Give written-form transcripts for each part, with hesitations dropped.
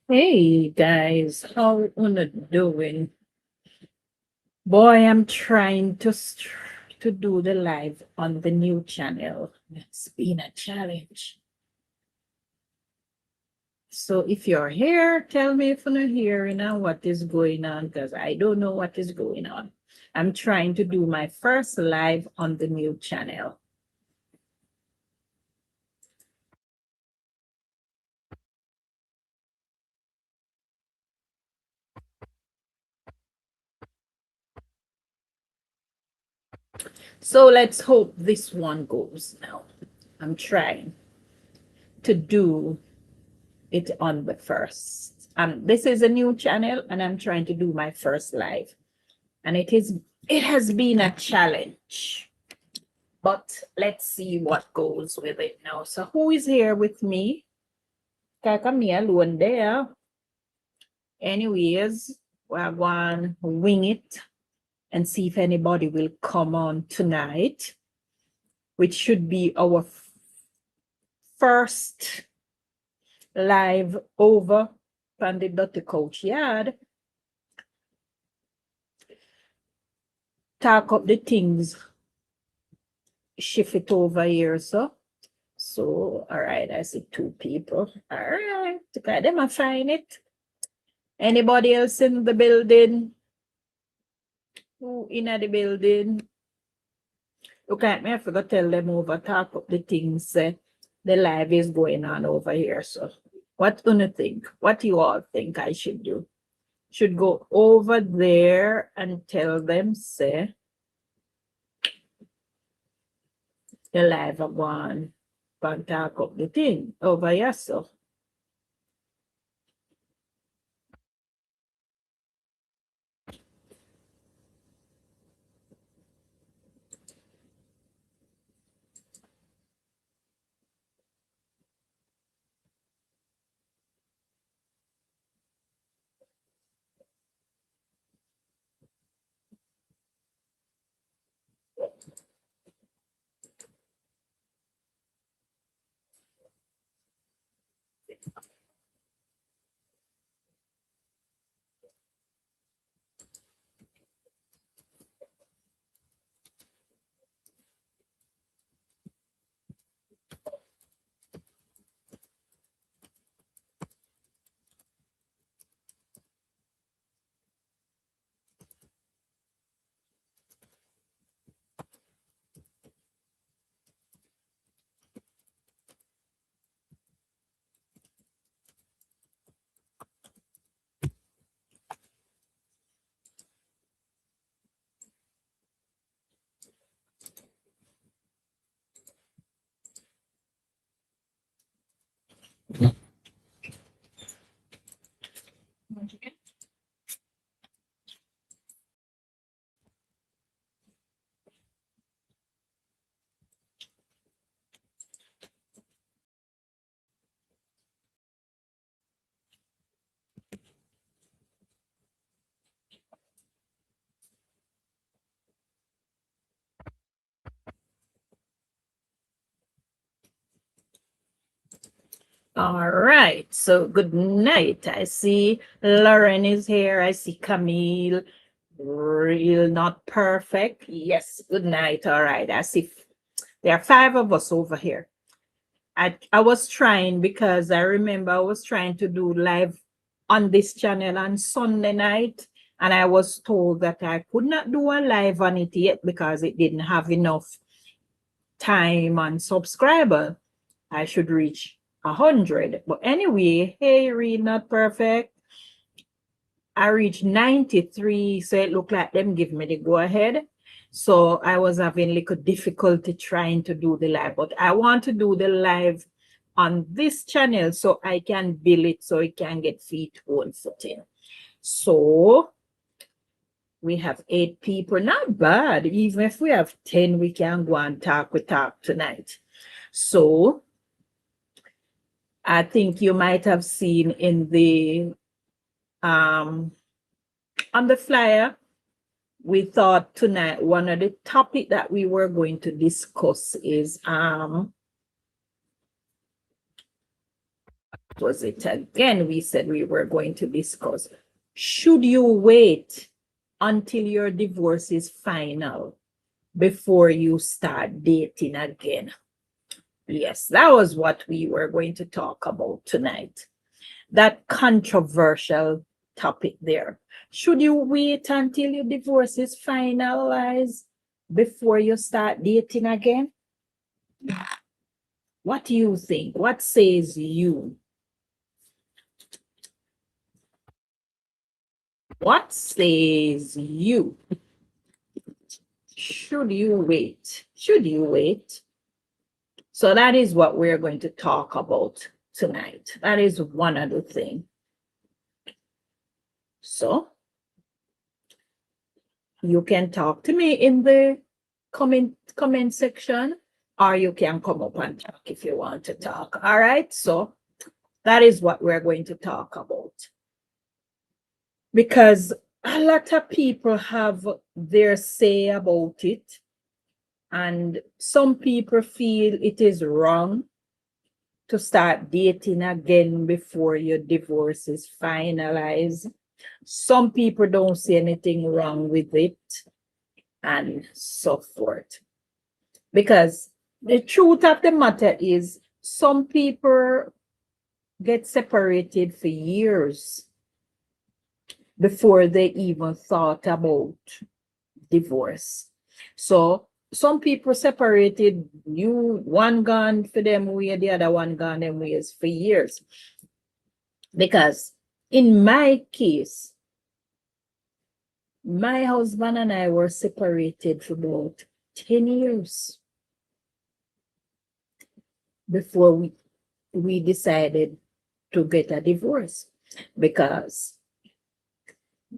Hey guys, how una doing? Boy, I'm trying to do the live on the new channel. It's been a challenge. So if you're here, tell me if you're hearing and what is going on, because I don't know what is going on. I'm trying to do my first live on the new channel. So let's hope this one goes now. I'm trying to do it on the first. This is a new channel and I'm trying to do my first live. And it has been a challenge. But let's see what goes with it now. So who is here with me? Kaka me alone there. Anyways, we're going to wing it and see if anybody will come on tonight, which should be our first live over from the Dirty Coach Yard. Talk up the things, shift it over here, so. So, all right, I see two people. All right, got them, I find it. Anybody else in the building? Who in the building? Look at me, I forgot to tell them over, talk up the things. The live is going on over here, so. What do you think? What do you all think I should do? Should go over there and tell them, say, the live are gone, but talk up the thing over here, so. All right. So good night. I see Lauren is here. I see Camille. Real not perfect. Yes. Good night. All right. I see there are 5 of us over here. I was trying because I remember I was trying to do live on this channel on Sunday night. And I was told that I could not do a live on it yet because it didn't have enough time and subscriber. I should reach 100. But anyway, hey, Reed, not perfect. I reached 93, so it looked like them give me the go ahead. So I was having little difficulty trying to do the live, but I want to do the live on this channel so I can build it so it can get feet on footing. So we have 8 people, not bad. Even if we have 10, we can go and talk. We talk tonight. So I think you might have seen in the on the flyer, we thought tonight one of the topic that we were going to discuss is was it again? We said we were going to discuss, should you wait until your divorce is final before you start dating again? Yes, that was what we were going to talk about tonight. That controversial topic there. Should you wait until your divorce is finalized before you start dating again? What do you think? What says you? What says you? Should you wait? Should you wait? So that is what we're going to talk about tonight. That is one of the things. So you can talk to me in the comment section, or you can come up and talk if you want to talk. All right. So that is what we're going to talk about. Because a lot of people have their say about it. And some people feel it is wrong to start dating again before your divorce is finalized. Some people don't see anything wrong with it, and so forth. Because the truth of the matter is, some people get separated for years before they even thought about divorce. So some people separated, one gone for them way, the other one gone them ways for years. Because in my case, my husband and I were separated for about 10 years before we decided to get a divorce. Because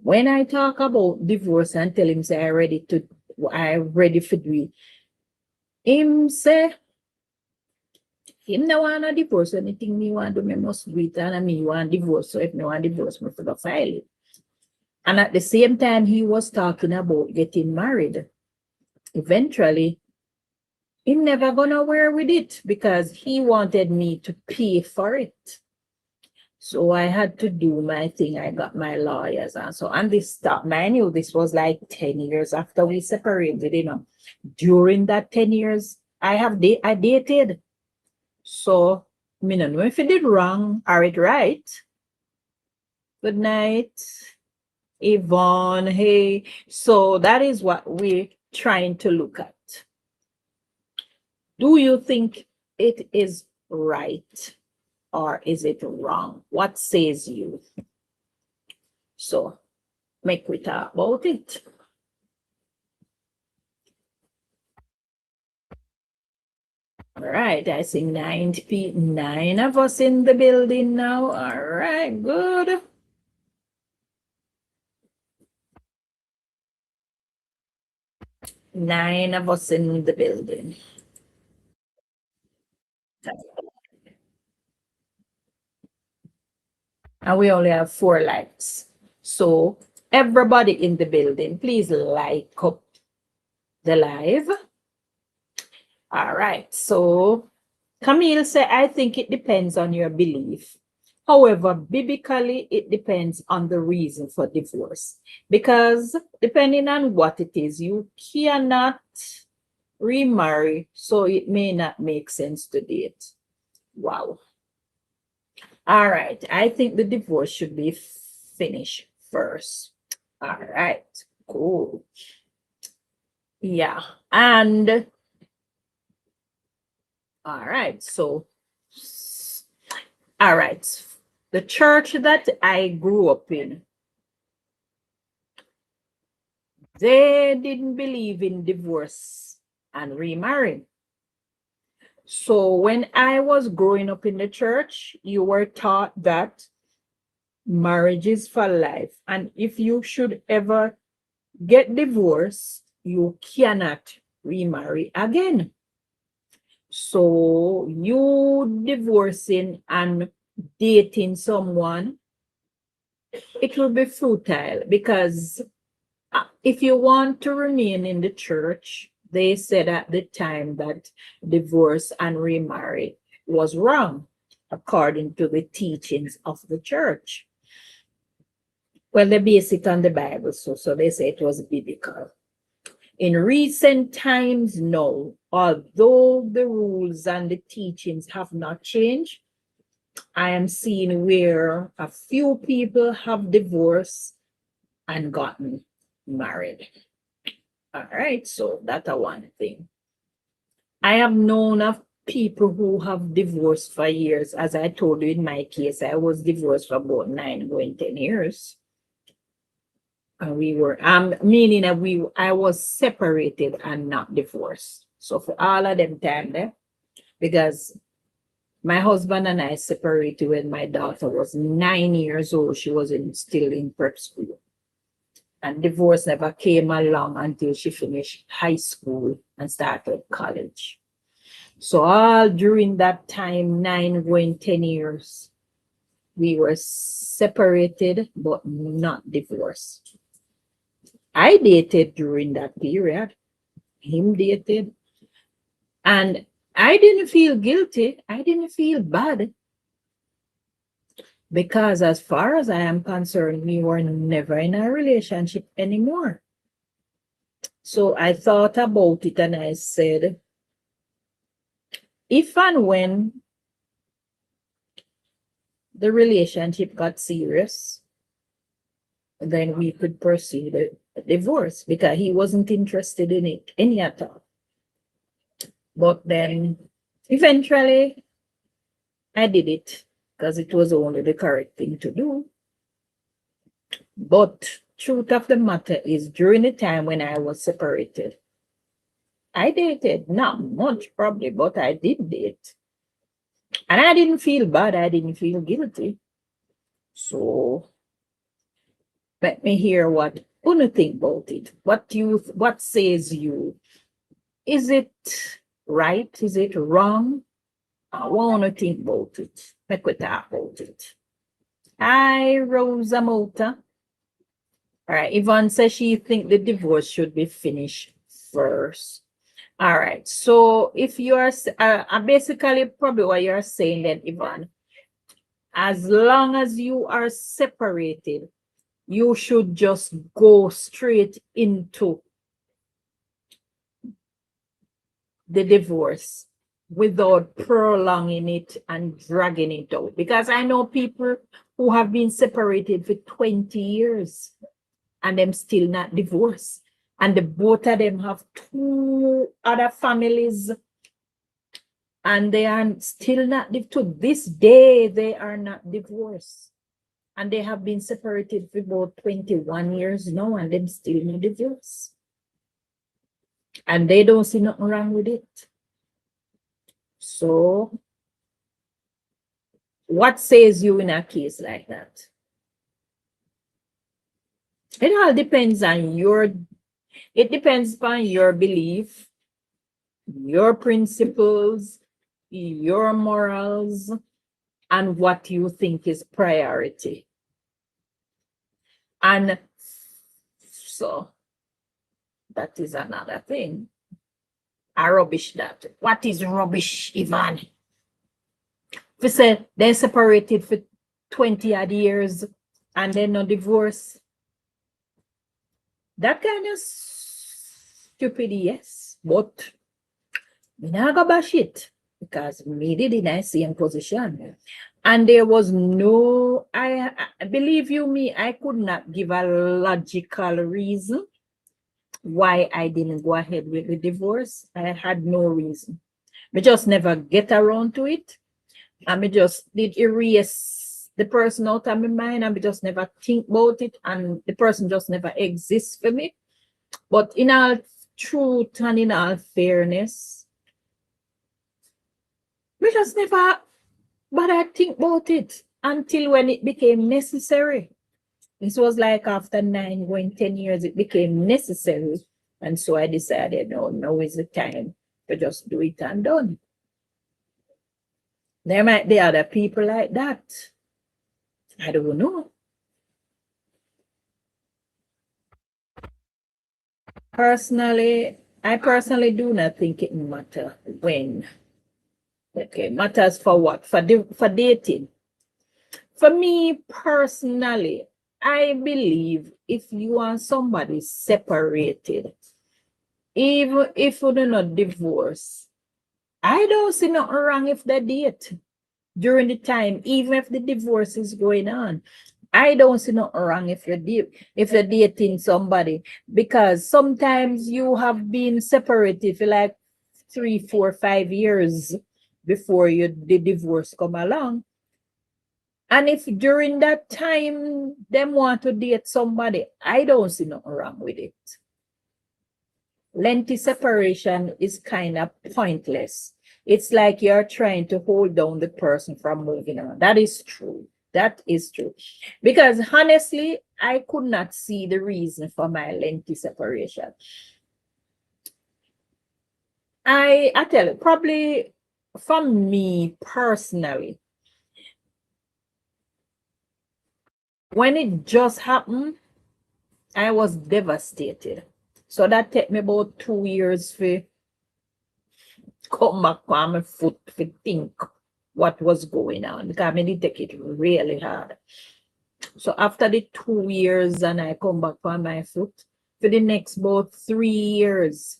when I talk about divorce and tell him say I'm ready for do it, him say him no want a divorce. Anything me want to do, me must do it, and me want divorce. So if me want divorce, me forgot file it. And at the same time, he was talking about getting married. Eventually, he never gone nowhere with it because he wanted me to pay for it. So I had to do my thing. I got my lawyers and so, and this stuff. Mind you, this was like 10 years after we separated, you know. During that 10 years, I dated. So, me no know if I did wrong or it right. Good night, Yvonne. Hey, so that is what we're trying to look at. Do you think it is right or is it wrong? What says you? So, make we talk about it. All right, I see 9 of us in the building now. All right, good. Nine of us in the building. And we only have 4 likes. So everybody in the building, please like up the live. All right. So Camille said, I think it depends on your belief. However, biblically, it depends on the reason for divorce. Because depending on what it is, you cannot remarry, so it may not make sense to date. Wow. All right. I think the divorce should be finished first. All right. Cool. Yeah. And all right. So, all right. The church that I grew up in, They didn't believe in divorce and remarrying. So when I was growing up in the church, you were taught that marriage is for life. And if you should ever get divorced, you cannot remarry again. So you divorcing and dating someone, it will be futile because if you want to remain in the church, they said at the time that divorce and remarry was wrong, according to the teachings of the church. Well, they base it on the Bible, so they say it was biblical. In recent times now, although the rules and the teachings have not changed, I am seeing where a few people have divorced and gotten married. All right, so that's one thing. I have known of people who have divorced for years. As I told you in my case, I was divorced for about 9 going 10 years. And we were meaning that I was separated and not divorced. So for all of them time there, because my husband and I separated when my daughter was 9 years old. She was still in prep school. And divorce never came along until she finished high school and started college. So all during that time, 9 going 10 years, we were separated but not divorced. I dated during that period. Him dated. And I didn't feel guilty. I didn't feel bad. Because as far as I am concerned, we were never in a relationship anymore. So I thought about it and I said, if and when the relationship got serious, then we could pursue the divorce because he wasn't interested in it any at all. But then eventually I did it because it was only the correct thing to do. But truth of the matter is, during the time when I was separated, I dated, not much probably, but I did date. And I didn't feel bad. I didn't feel guilty. So let me hear what you think about it. What says you? Is it right? Is it wrong? I want to think about it. Make we talk about it. Hi, Rosa Mota. All right, Yvonne says she thinks the divorce should be finished first. All right, so if you are basically probably what you're saying then, Yvonne, as long as you are separated, you should just go straight into the divorce without prolonging it and dragging it out. Because I know people who have been separated for 20 years and them still not divorced. And the both of them have 2 other families. And they are still not, to this day, they are not divorced. And they have been separated for about 21 years now, and them still not divorced. And they don't see nothing wrong with it. So, what says you in a case like that? It all depends on it depends upon your belief, your principles, your morals, and what you think is priority. And so that is another thing. I rubbish that. What is rubbish, Ivan? We said they're separated for 20 odd years and they're not divorced. That kind of stupid, yes. But we not go bash it because me did in the same position. And there was no, I believe you me, I could not give a logical reason why I didn't go ahead with the divorce. I had no reason. I just never get around to it. And I just did erase the person out of my mind and I just never think about it. And the person just never exists for me. But in all truth and in all fairness, we just never, but I think about it until when it became necessary. This was like after 9, going 10 years, it became necessary. And so I decided, no, now is the time to just do it and done. There might be other people like that. I don't know. I personally do not think it matters when. Okay, matters for what? For dating. For me personally, I believe if you and somebody separated, even if you do not divorce, I don't see nothing wrong if they date during the time, even if the divorce is going on. I don't see nothing wrong if you're dating somebody, because sometimes you have been separated for like 3, 4, 5 years before the divorce come along. And if during that time them want to date somebody, I don't see nothing wrong with it. Lengthy separation is kind of pointless. It's like you're trying to hold down the person from moving on. That is true. That is true. Because honestly, I could not see the reason for my lengthy separation. I tell you, probably for me personally, when it just happened, I was devastated. So that took me about 2 years to come back on my foot to think what was going on, because I did take it really hard. So after the 2 years and I come back on my foot, for the next about 3 years,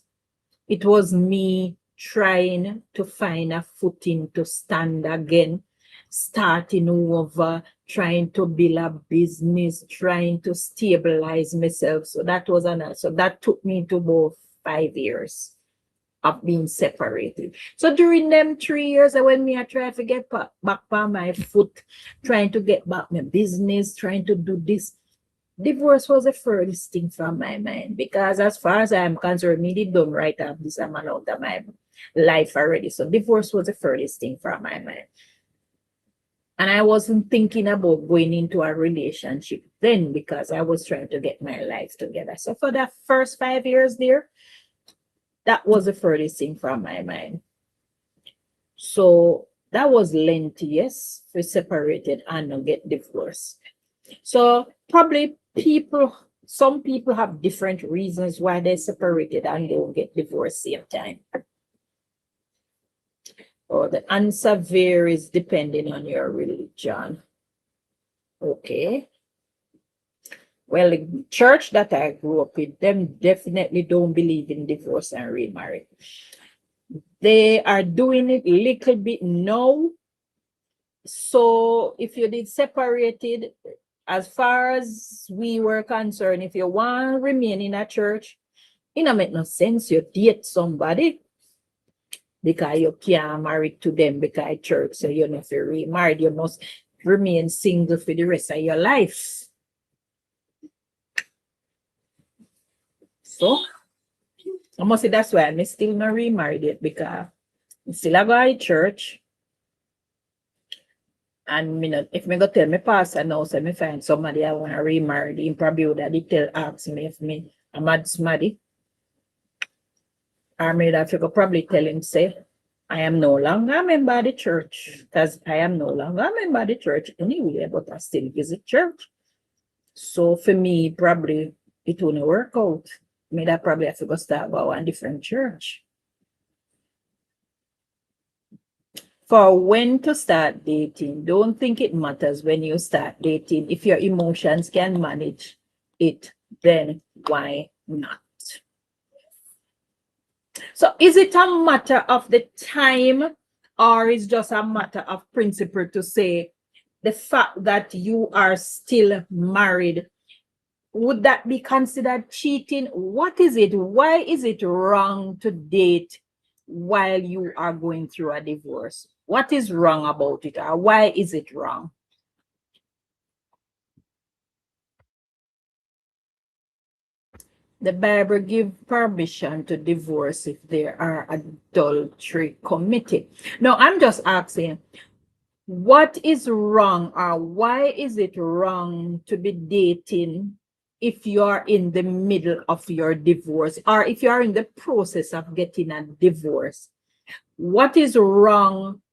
it was me trying to find a footing to stand again, starting over, trying to build a business, trying to stabilize myself. So that was so that took me to about 5 years of being separated. So during them 3 years, when I tried to get back on my foot, trying to get back my business, trying to do this, divorce was the furthest thing from my mind, because as far as I'm concerned, me did done right up this amount of my life already. So divorce was the furthest thing from my mind. And I wasn't thinking about going into a relationship then, because I was trying to get my life together. So for the first 5 years there, that was the furthest thing from my mind. So that was lengthy, yes, we separated and not get divorced. So probably some people have different reasons why they separated and don't get divorced same time. Or the answer varies depending on your religion. Okay. Well, the church that I grew up in, them definitely don't believe in divorce and remarry. They are doing it a little bit now. So if you did separated, as far as we were concerned, if you want to remain in a church, it don't make no sense you date somebody because you can't marry to them because church. So you know, if you're remarried, you must remain single for the rest of your life. So I must say that's why I'm still not remarried yet, because I still go to church. And if me go tell me pastor now, so me find somebody I want to remarry, he probably would have ask me if I'm mad somebody. Or me that you could probably tell him, say, I am no longer a member of the church, because I am no longer a member of the church anyway, but I still visit church. So for me, probably it won't work out. Me that probably have to go start about a different church. For when to start dating, don't think it matters when you start dating. If your emotions can manage it, then why not? So is it a matter of the time, or is just a matter of principle to say the fact that you are still married, would that be considered cheating? What is it? Why is it wrong to date while you are going through a divorce? What is wrong about it, or why is it wrong? The Bible give permission to divorce if there are adultery committed. No, I'm just asking, what is wrong, or why is it wrong to be dating if you are in the middle of your divorce, or if you are in the process of getting a divorce? What is wrong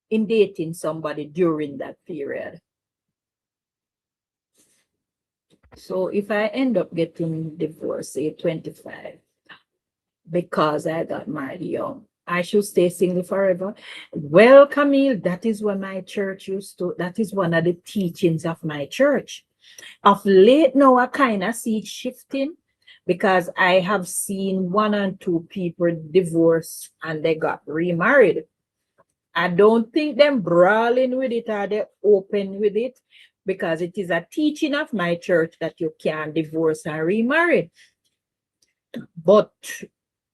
in dating somebody during that period? So if I end up getting divorced, say 25, because I got married young, I should stay single forever? Well, Camille, that is what my church used to, that is one of the teachings of my church. Of late now, I kind of see it shifting, because I have seen 1 and 2 people divorce and they got remarried. I don't think them brawling with it or they open with it, because it is a teaching of my church that you can divorce and remarry. But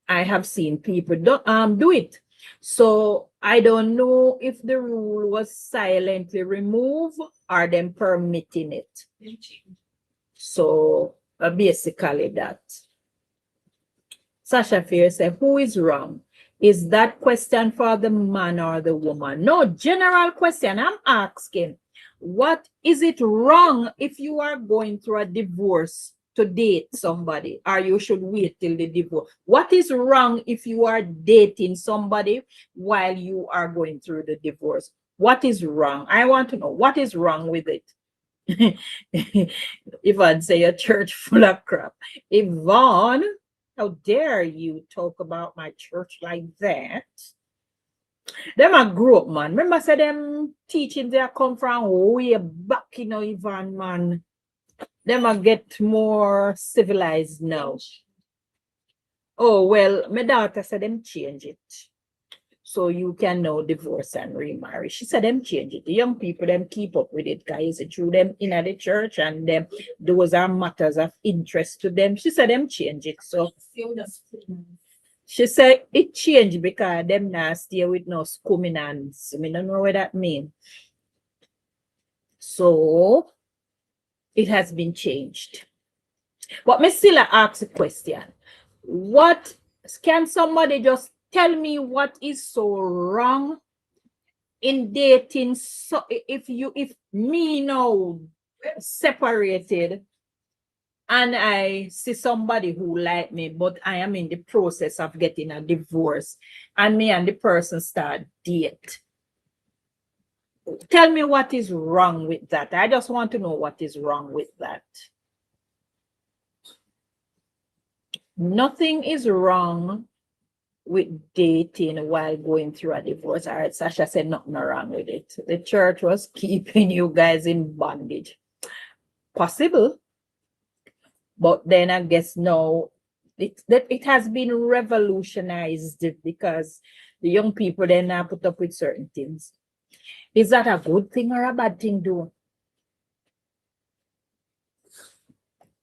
I have seen people do it. So I don't know if the rule was silently removed or them permitting it. So basically that. Sasha Fear said, who is wrong? Is that question for the man or the woman? No, general question. I'm asking, what is it wrong if you are going through a divorce to date somebody, or you should wait till the divorce? What is wrong if you are dating somebody while you are going through the divorce? What is wrong? I want to know what is wrong with it. Yvonne say a church full of crap. Yvonne, how dare you talk about my church like that? Them a grow up, man. Remember, say them teaching they come from way back, you know, Yvonne, man. Them a get more civilized now. Oh, well, my daughter said them change it. So you can now divorce and remarry. She said them change it. The young people, them keep up with it, guys. It through them in the church, and them those are matters of interest to them. She said them change it. So she said it changed because them now stay with no scumming and I don't know what that means. So it has been changed. But me still ask a question. What can somebody just tell me what is so wrong in dating? So if me now separated and I see somebody who like me, but I am in the process of getting a divorce, and me and the person start date, tell me what is wrong with that. I just want to know what is wrong with that. Nothing is wrong with dating while going through a divorce. All right, Sasha said nothing wrong with it. The church was keeping you guys in bondage. Possible. But then I guess now it has been revolutionized, because the young people then now put up with certain things. Is that a good thing or a bad thing, though?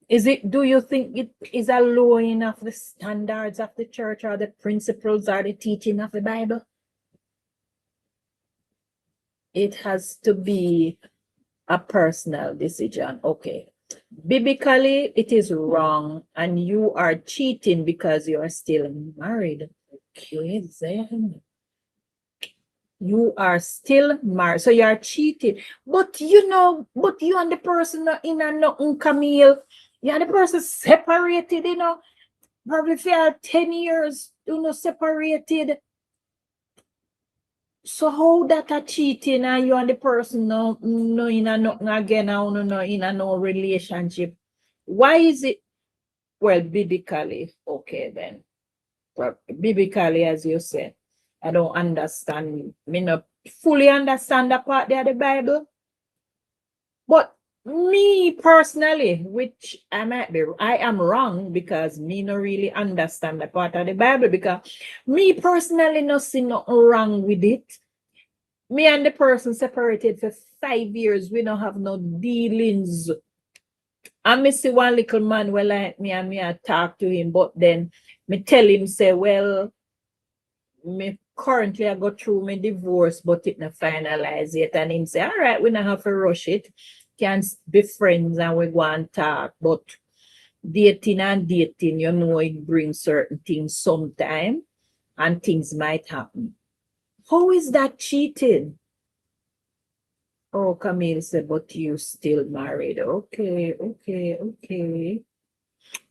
Do you think it is a lowering of the standards of the church, or the principles, or the teaching of the Bible? It has to be a personal decision. Okay. Biblically, it is wrong, and you are cheating because you are still married. Okay, then. You are still married, so you are cheating. But you and the person are in a nothing, Camille. You and the person separated, probably for 10 years, separated. So how that a cheating, and you and the person no in a nothing again, no in a no relationship? Why is it? Well, biblically, okay then. Biblically, as you said, I don't understand. Me not fully understand the part there of the Bible. But me personally, which I am wrong, because me not really understand the part of the Bible, because me personally not see nothing wrong with it. Me and the person separated for 5 years. We don't have no dealings. And me see one little man well like me, and me I talk to him, but then me tell him, say, well, me currently I go through my divorce, but it not finalize yet. And him say, all right, we don't have to rush it. Can be friends and we go and talk. But dating and dating, you know, it brings certain things sometime and things might happen. How is that cheating? Oh, Camille said, but you still married. Okay, okay, okay.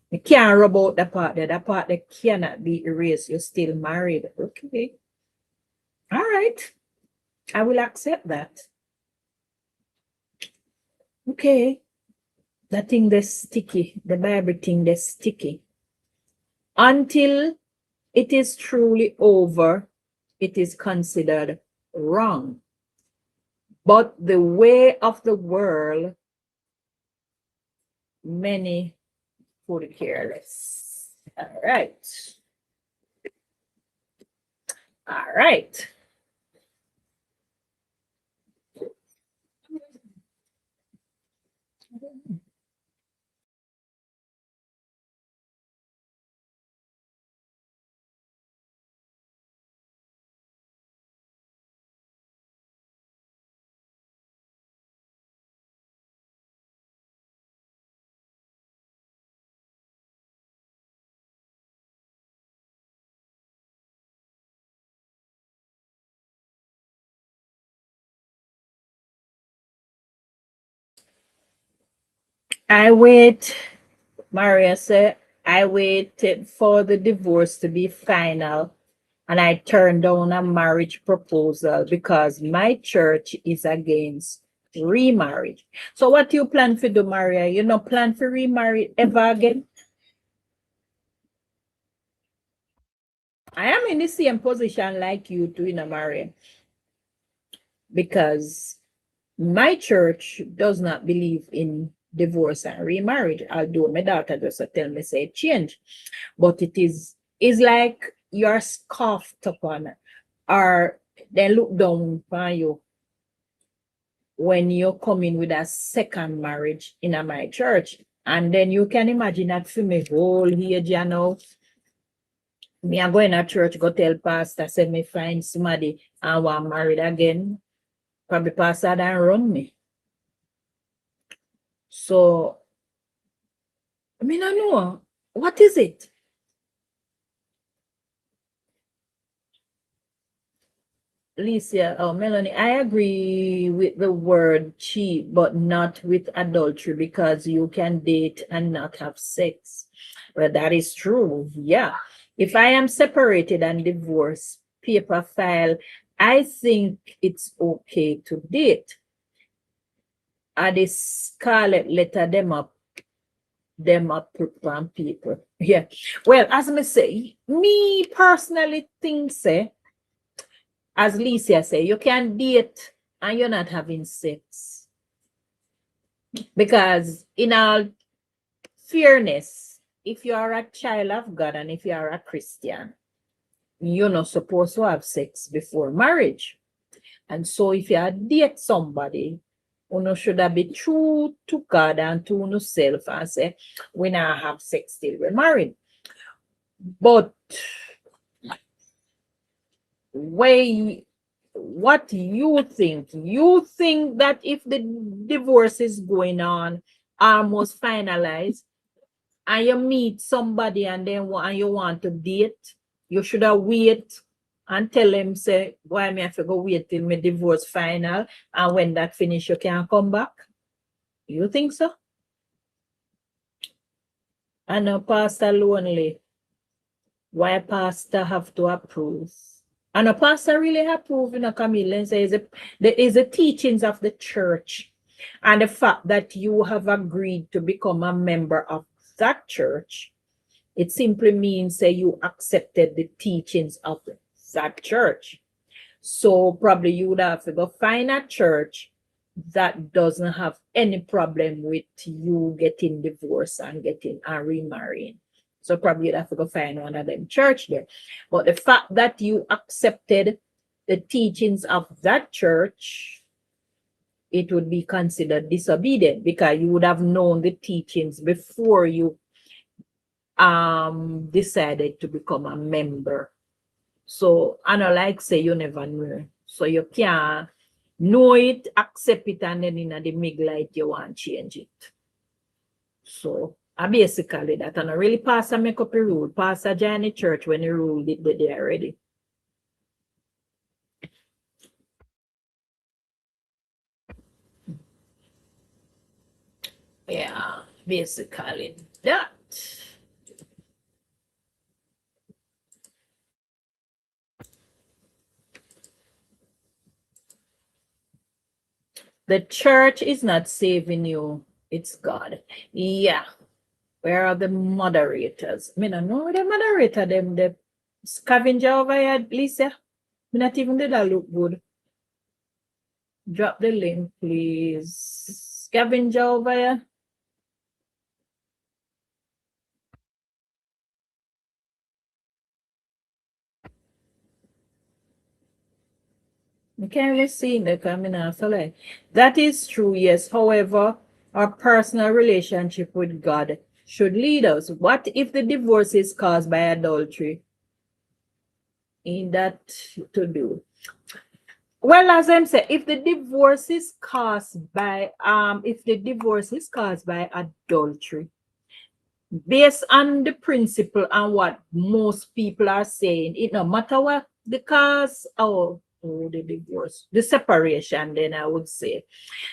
You can't rub out the part there. That part that cannot be erased. You're still married. Okay. All right. I will accept that. Okay. That thing that's sticky. The Bible thing that's sticky. Until it is truly over, it is considered wrong. But the way of the world, many would careless. All right. All right. I wait, Maria said, I waited for the divorce to be final and I turned down a marriage proposal because my church is against remarriage. So what you plan to do, Maria? You know, plan to remarry ever again? I am in the same position like you two, in a Maria, because my church does not believe in divorce and remarriage, although my daughter just tell me say change. But it's like you're scoffed upon, or they look down on you when you're coming with a second marriage in a my church. And then you can imagine that for me whole age, you know, me I go in a church, go tell pastor, say me find somebody and want married again. Probably pastor don't run me. So I mean, I know. What is it? Alicia, oh, Melanie, I agree with the word cheat, but not with adultery because you can date and not have sex. Well, that is true. Yeah. If I am separated and divorced, paper file, I think it's okay to date. And the scarlet letter them up on people. Yeah. Well, as I say, me personally think say, as Licia say, you can date and you're not having sex. Because in all fairness, if you are a child of God and if you are a Christian, you're not supposed to have sex before marriage. And so if you date somebody, you should be true to God and to yourself and say, we not have sex till we're married. But what you think? You think that if the divorce is going on, almost finalized, and you meet somebody and then and you want to date, you should have wait and tell him, say, why me have to go wait till my divorce final, and when that finish, you can come back. You think so? And a pastor lonely. Why pastor have to approve? And a pastor really approve, Camille, and says there is the teachings of the church and the fact that you have agreed to become a member of that church. It simply means that you accepted the teachings of that church. So probably you would have to go find a church that doesn't have any problem with you getting divorced and getting and remarrying. So probably you'd have to go find one of them church there. But the fact that you accepted the teachings of that church, it would be considered disobedient because you would have known the teachings before you decided to become a member. So I don't like say you never know. So you can't know it, accept it, and then in the midlight you want to change it. So Basically that. And I really pastor make up a rule. Pastor join the church when the rule did they already. Yeah, basically that. The church is not saving you, it's God. Yeah. Where are the moderators? Me no know the moderator, them the scavenger over here, Lisa. Me not even did that look good. Drop the link, please. Scavenger over here. You can't really see the coming after like that is true, yes. However, our personal relationship with God should lead us. What if the divorce is caused by adultery? Ain't that to do? Well, as I'm saying, if the divorce is caused by adultery, based on the principle and what most people are saying, it no matter what the cause or the divorce, the separation, then I would say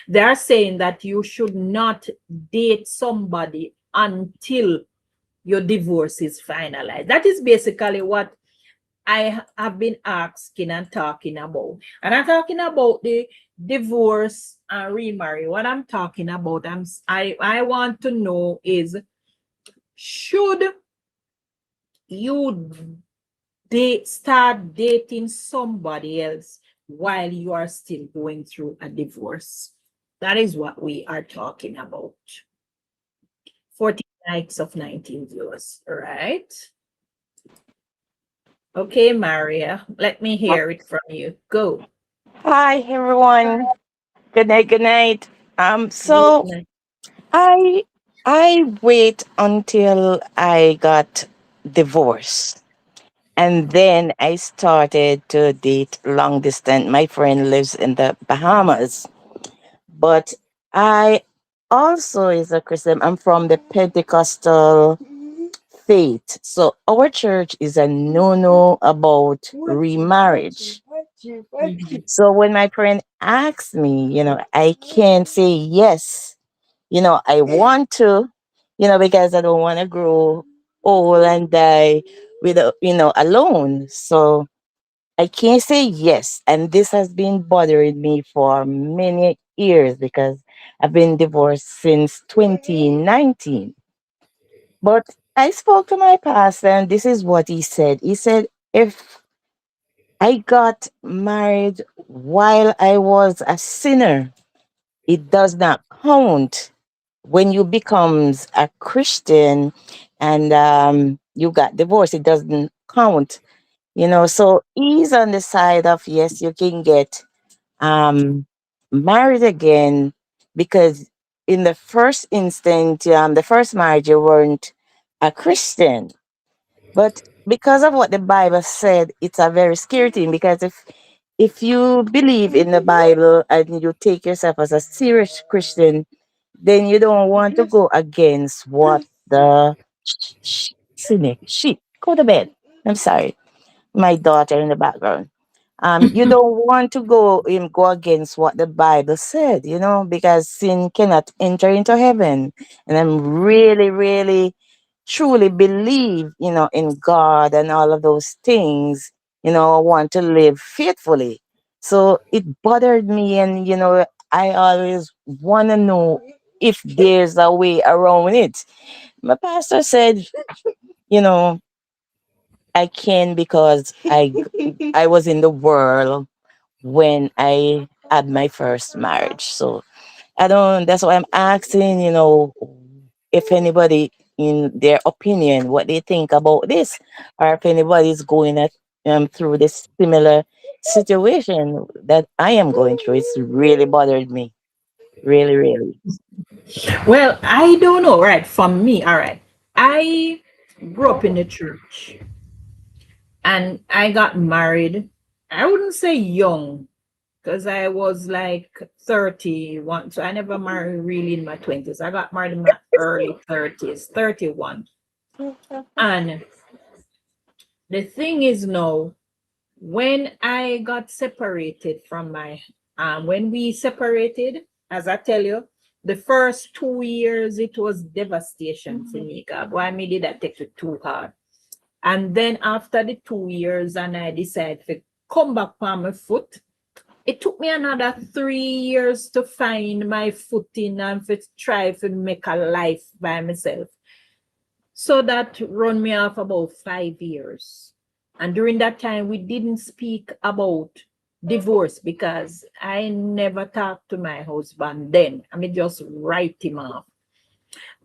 they are saying that you should not date somebody until your divorce is finalized. That is basically what I have been asking and talking about. And I'm talking about the divorce and remarry. What I'm talking about, I want to know is, should you start dating somebody else while you are still going through a divorce? That is what we are talking about. 40 likes of 19 viewers, all right? Okay, Maria, let me hear it from you. Go. Hi everyone. Good night. Good night. Good So night. I I wait until I got divorced, and then I started to date long distance. My friend lives in the Bahamas, but I also is a Christian. I'm from the Pentecostal faith, so our church is a no about remarriage. Mhm. So when my friend asks me, I can't say yes. I want to, because I don't want to grow old and die alone. So I can't say yes. And this has been bothering me for many years because I've been divorced since 2019. But I spoke to my pastor, and this is what he said. He said, if I got married while I was a sinner, it does not count when you becomes a Christian and you got divorced. It doesn't count, So he's on the side of yes, you can get um, married again because in the first instant, the first marriage, you weren't a Christian. But because of what the Bible said, it's a very scary thing because if you believe in the Bible and you take yourself as a serious Christian, then you don't want to go against what the cynic sheep. Go to bed. I'm sorry, my daughter in the background. You don't want to go against what the Bible said, because sin cannot enter into heaven. And I'm really, really, truly believe, in God and all of those things. I want to live faithfully. So it bothered me, and I always want to know if there's a way around it. My pastor said, you know, I can because I was in the world when I had my first marriage. So I don't, that's why I'm asking, if anybody in their opinion, what they think about this, or if anybody's going through this similar situation that I am going through. It's really bothered me. Really, really. Well, I don't know, right? For me, all right. I grew up in the church and I got married. I wouldn't say young, because I was like 31. So I never married really in my 20s. I got married in my early 30s, 31. And the thing is now, when I got separated from my, when we separated, as I tell you, the first 2 years, it was devastation for me. God, why me did I take it too hard? And then after the 2 years, and I decided to come back on my foot, it took me another 3 years to find my footing and to try to make a life by myself. So that run me off about 5 years. And during that time, we didn't speak about divorce because I never talked to my husband then. I mean, just write him off.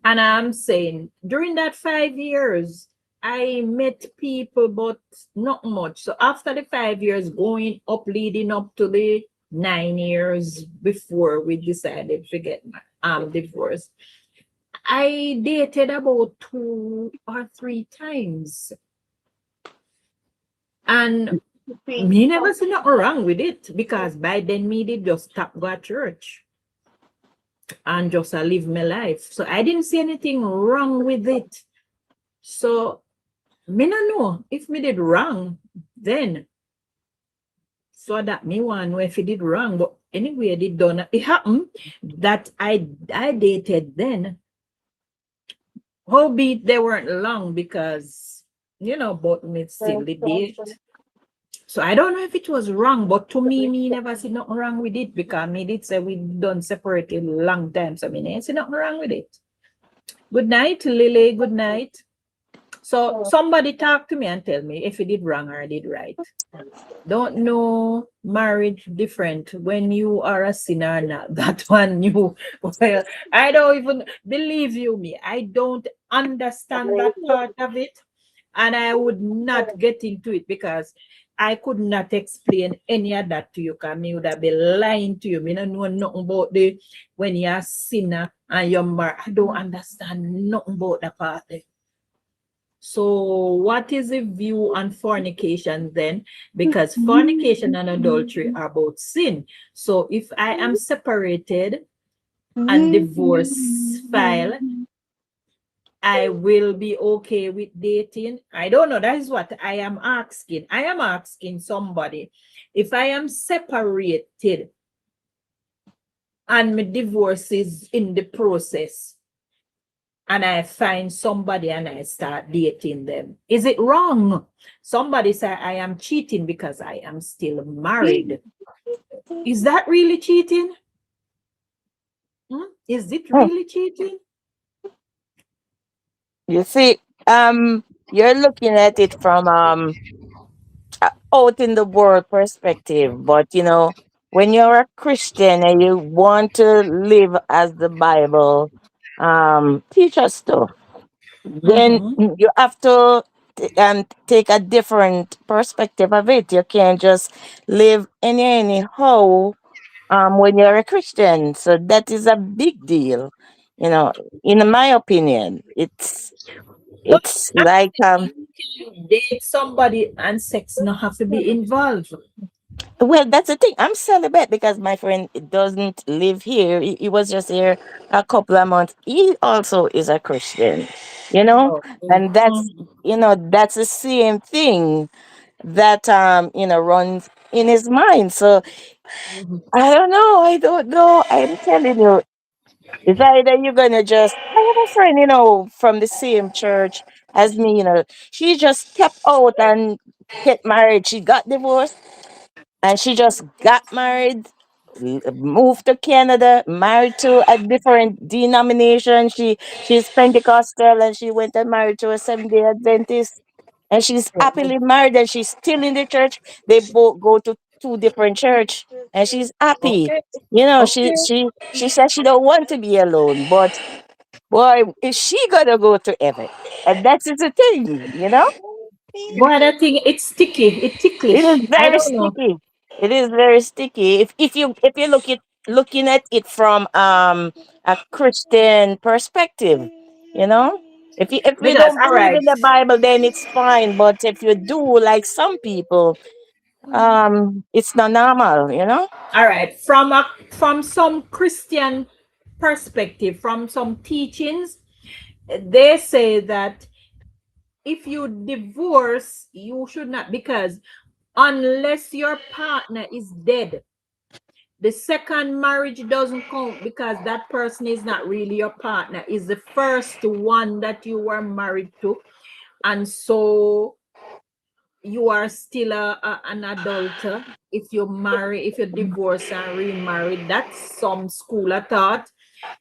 And I'm saying during that 5 years, I met people, but not much. So after the 5 years, going up, leading up to the 9 years before we decided to get divorced, I dated about 2 or 3 times. And me never see nothing wrong with it because by then me did just stop go to church and just live my life. So I didn't see anything wrong with it. So me no know if me did wrong then. So that me want know if he did wrong. But anyway, it done. It happened that I dated then. Albeit they weren't long because both me still did date. So I don't know if it was wrong, but to me never see nothing wrong with it because me did say we done separated long time. So me ain't see nothing wrong with it. Good night, Lily. Good night. So somebody talk to me and tell me if he did wrong or I did right. Don't know marriage different when you are a sinner or not. That one you well, I don't even believe you me. I don't understand that part of it. And I would not get into it because I could not explain any of that to you because me would have been lying to you. Me don't know nothing about the when you're a sinner and you're married. I don't understand nothing about that part there. So, what is the view on fornication then? Because fornication and adultery are both sin. So, if I am separated and divorce file, I will be okay with dating. I don't know. That is what I am asking. I am asking somebody if I am separated and my divorce is in the process and I find somebody and I start dating them. Is it wrong? Somebody say I am cheating because I am still married. Is that really cheating? Is it Hmm. really cheating? You see, you're looking at it from out in the world perspective, but when you're a Christian and you want to live as the Bible teach us to, then Mm-hmm. you have to take a different perspective of it. You can't just live anyhow when you're a Christian. So that is a big deal. You know, in my opinion, But it's I'm like thinking you can date somebody and sex not have to be involved. well, that's the thing. I'm celibate because my friend doesn't live here. He was just here a couple of months. He also is a Christian, you know, Oh, and that's the same thing that runs in his mind. So mhm. I don't know. I don't know. I'm telling you, it's either you're gonna just. I have a friend, from the same church as me. She just kept out and get married. She got divorced and she just got married, moved to Canada, married to a different denomination. She's Pentecostal and she went and married to a Seventh-day Adventist, and she's happily married and she's still in the church. They both go to two different church, and she's happy. Okay, She okay. she she says she don't want to be alone, but boy, is she gonna go to heaven? And that's the thing. Boy, that thing, it's sticky, it's It is ticklish. I very don't know. sticky. It is very sticky. If you looking at it from a Christian perspective, you know. If you Because, don't all believe right. in the Bible, then it's fine. But if you do, like some people, It's not normal, you know. All right, from some Christian perspective, from some teachings, they say that if you divorce, you should not, because unless your partner is dead, the second marriage doesn't count because that person is not really your partner, is the first one that you were married to. And so you are still an adulterer if you marry, if you divorce and remarry. That's some school of thought.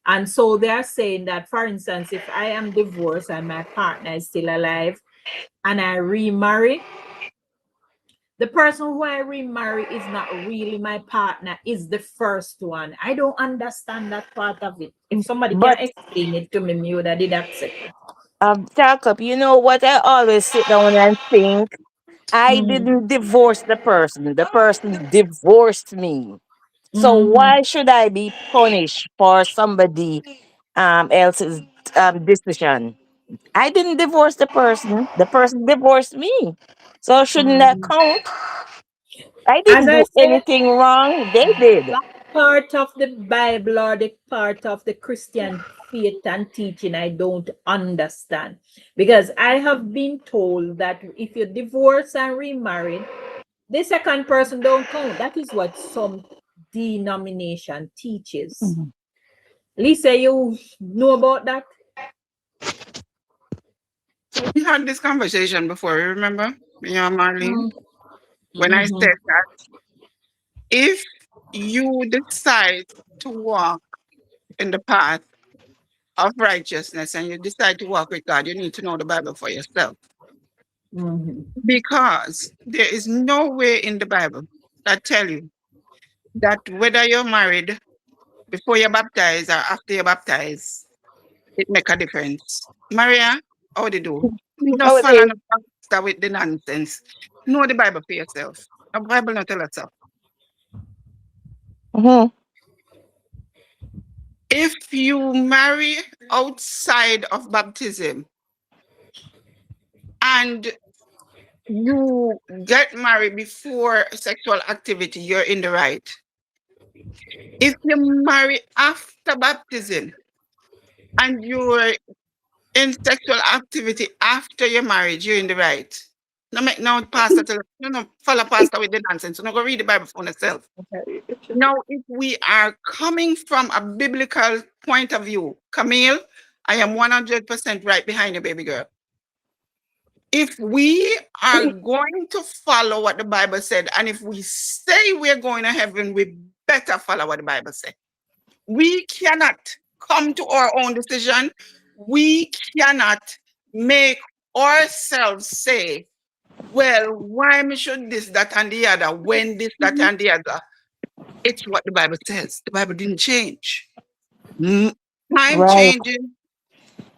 And so they're saying that, for instance, if I am divorced and my partner is still alive and I remarry, the person who I remarry is not really my partner, is the first one. I don't understand that part of it. If somebody can But explain it to me, me would have did accept it. Jacob, you know what? I always sit down and think. I Mm-hmm. didn't divorce the person. The person divorced me. So Mm-hmm. why should I be punished for somebody else's decision? I didn't divorce the person. The person divorced me. So shouldn't that Mm-hmm. count? I As didn't I do said, anything wrong. They did. that part of the Bible or the part of the Christian faith and teaching, I don't understand. Because I have been told that if you divorce and remarried, the second person don't count. That is what some denomination teaches. Mhm. Lisa, you know about that? So we had this conversation before, you remember? Me and Marlene? When I Mm-hmm. said that if you decide to walk in the path of righteousness and you decide to walk with God, you need to know the Bible for yourself. Mm-hmm. Because there is no way in the Bible that tell you that whether you're married before you're baptized or after you're baptized, it make a difference. Maria, how they do? You Oh, just it follow is. the pastor with the nonsense. Know the Bible for yourself. The Bible not tell us so. Mhm. If you marry outside of baptism and you get married before sexual activity, you're in the right. If you marry after baptism and you're in sexual activity after your marriage, you're in the right. No make no pastor tell follow pastor with the nonsense. So no go read the Bible for yourself. Now, if we are coming from a biblical point of view, Camille, I am 100% right behind you, baby girl. If we are going to follow what the Bible said, and if we say we're going to heaven, we better follow what the Bible said. We cannot come to our own decision. We cannot make ourselves say, well, why me should this, that, and the other, when this, that, and the other. It's what the Bible says. The Bible didn't change. Mm, Time Right, changes,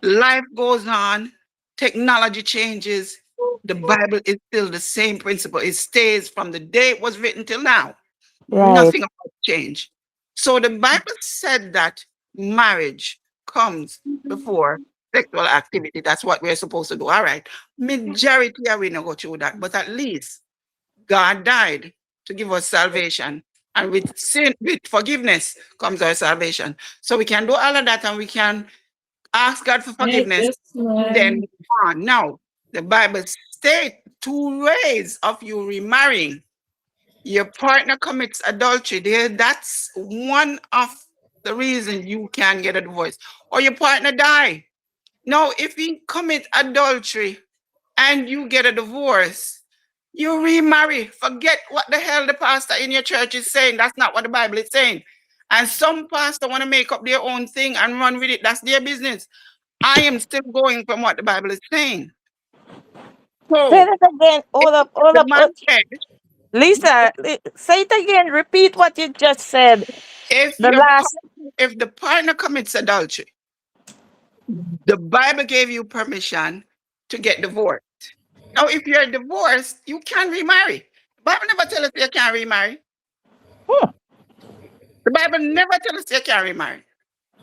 life goes on, technology changes. The Bible is still the same principle. It stays from the day it was written till now. right, Nothing about change. So the Bible said that marriage comes before sexual activity. That's what we're supposed to do. All right. Majority are we not go through that, but at least God died to give us salvation. And with sin, with forgiveness comes our salvation. So we can do all of that and we can ask God for I forgiveness, just then move on. Now, the Bible states two ways of you remarrying. Your partner commits adultery. There, that's one of the reasons you can get a divorce. Or your partner die. Now, if he commit adultery and you get a divorce, you remarry. Forget what the hell the pastor in your church is saying. That's not what the Bible is saying. And some pastor want to make up their own thing and run with it. That's their business. I am still going from what the Bible is saying. say So that again. if Hold up, hold the up. man said, Lisa, say it again. Repeat what you just said. if The your last. if the partner commits adultery, the Bible gave you permission to get divorced. Now, if you're divorced, you can remarry. The Bible never tells us you can't remarry. Hmm. The Bible never tells us you can't remarry.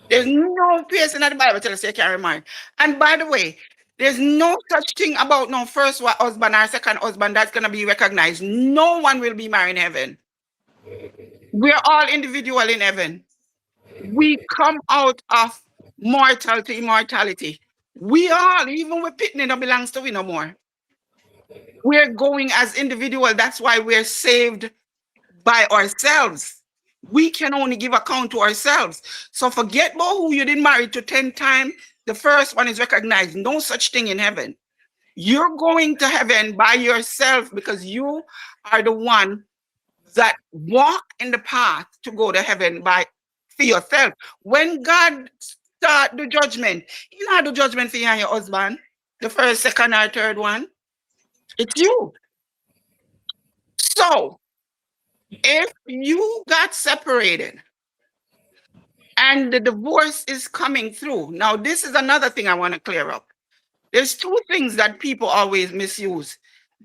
There's no place in the Bible tells us you can't remarry. And by the way, There's no such thing about no first husband or second husband that's gonna be recognized. No one will be married in heaven. We're all individual in heaven. We come out of mortal to immortality. We all, even with Pitney, no belongs to we no more. We're going as individual. That's why we're saved by ourselves. We can only give account to ourselves. So forget about who you didn't marry to 10 times. The first one is recognized. No such thing in heaven. You're going to heaven by yourself because you are the one that walk in the path to go to heaven by for yourself. When God start the judgment, He not do judgment for you and your husband, the first, second, or third one. It's you. So if you got separated and the divorce is coming through, now this is another thing I want to clear up. There's two things that people always misuse: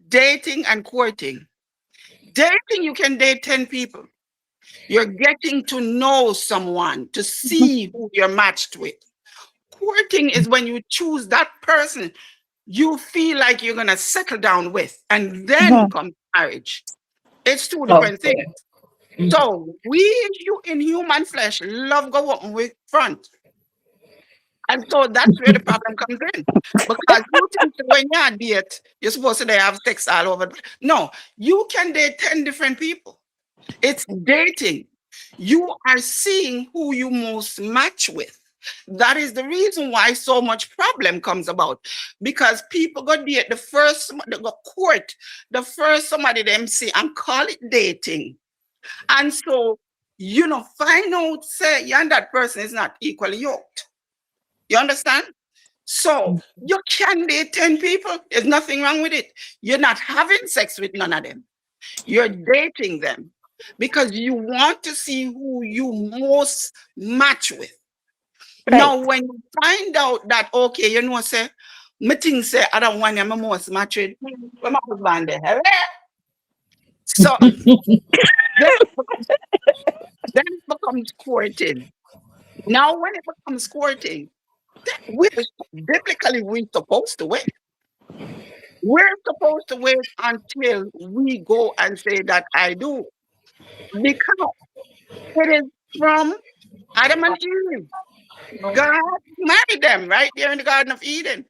dating and courting. Dating, you can date 10 people. You're getting to know someone to see who you're matched with. Courting is when you choose that person you feel like you're going to settle down with, and then Mhm. come marriage. It's two different things. Okay. Mhm. So we you in human flesh love go up with front. And so that's where the problem comes in. Because you think that when you're date, you're supposed to have sex all over. No, you can date 10 different people. It's dating. You are seeing who you most match with. That is the reason why so much problem comes about. Because people go date the first, they go court, the first somebody them see and call it dating. And so, find out, say, you and that person is not equally yoked. You understand? So you can date 10 people. There's nothing wrong with it. You're not having sex with none of them. You're dating them because you want to see who you most match with. Right. Now, when you find out that, okay, say, me think say, I don't want them most match with, well, my husband there. Hello? So then then it becomes courting. Now, when it becomes courting, we're biblically we're supposed to wait. We're supposed to wait until we go and say that I do. Because it is from Adam and Eve. God married them right there in the Garden of Eden.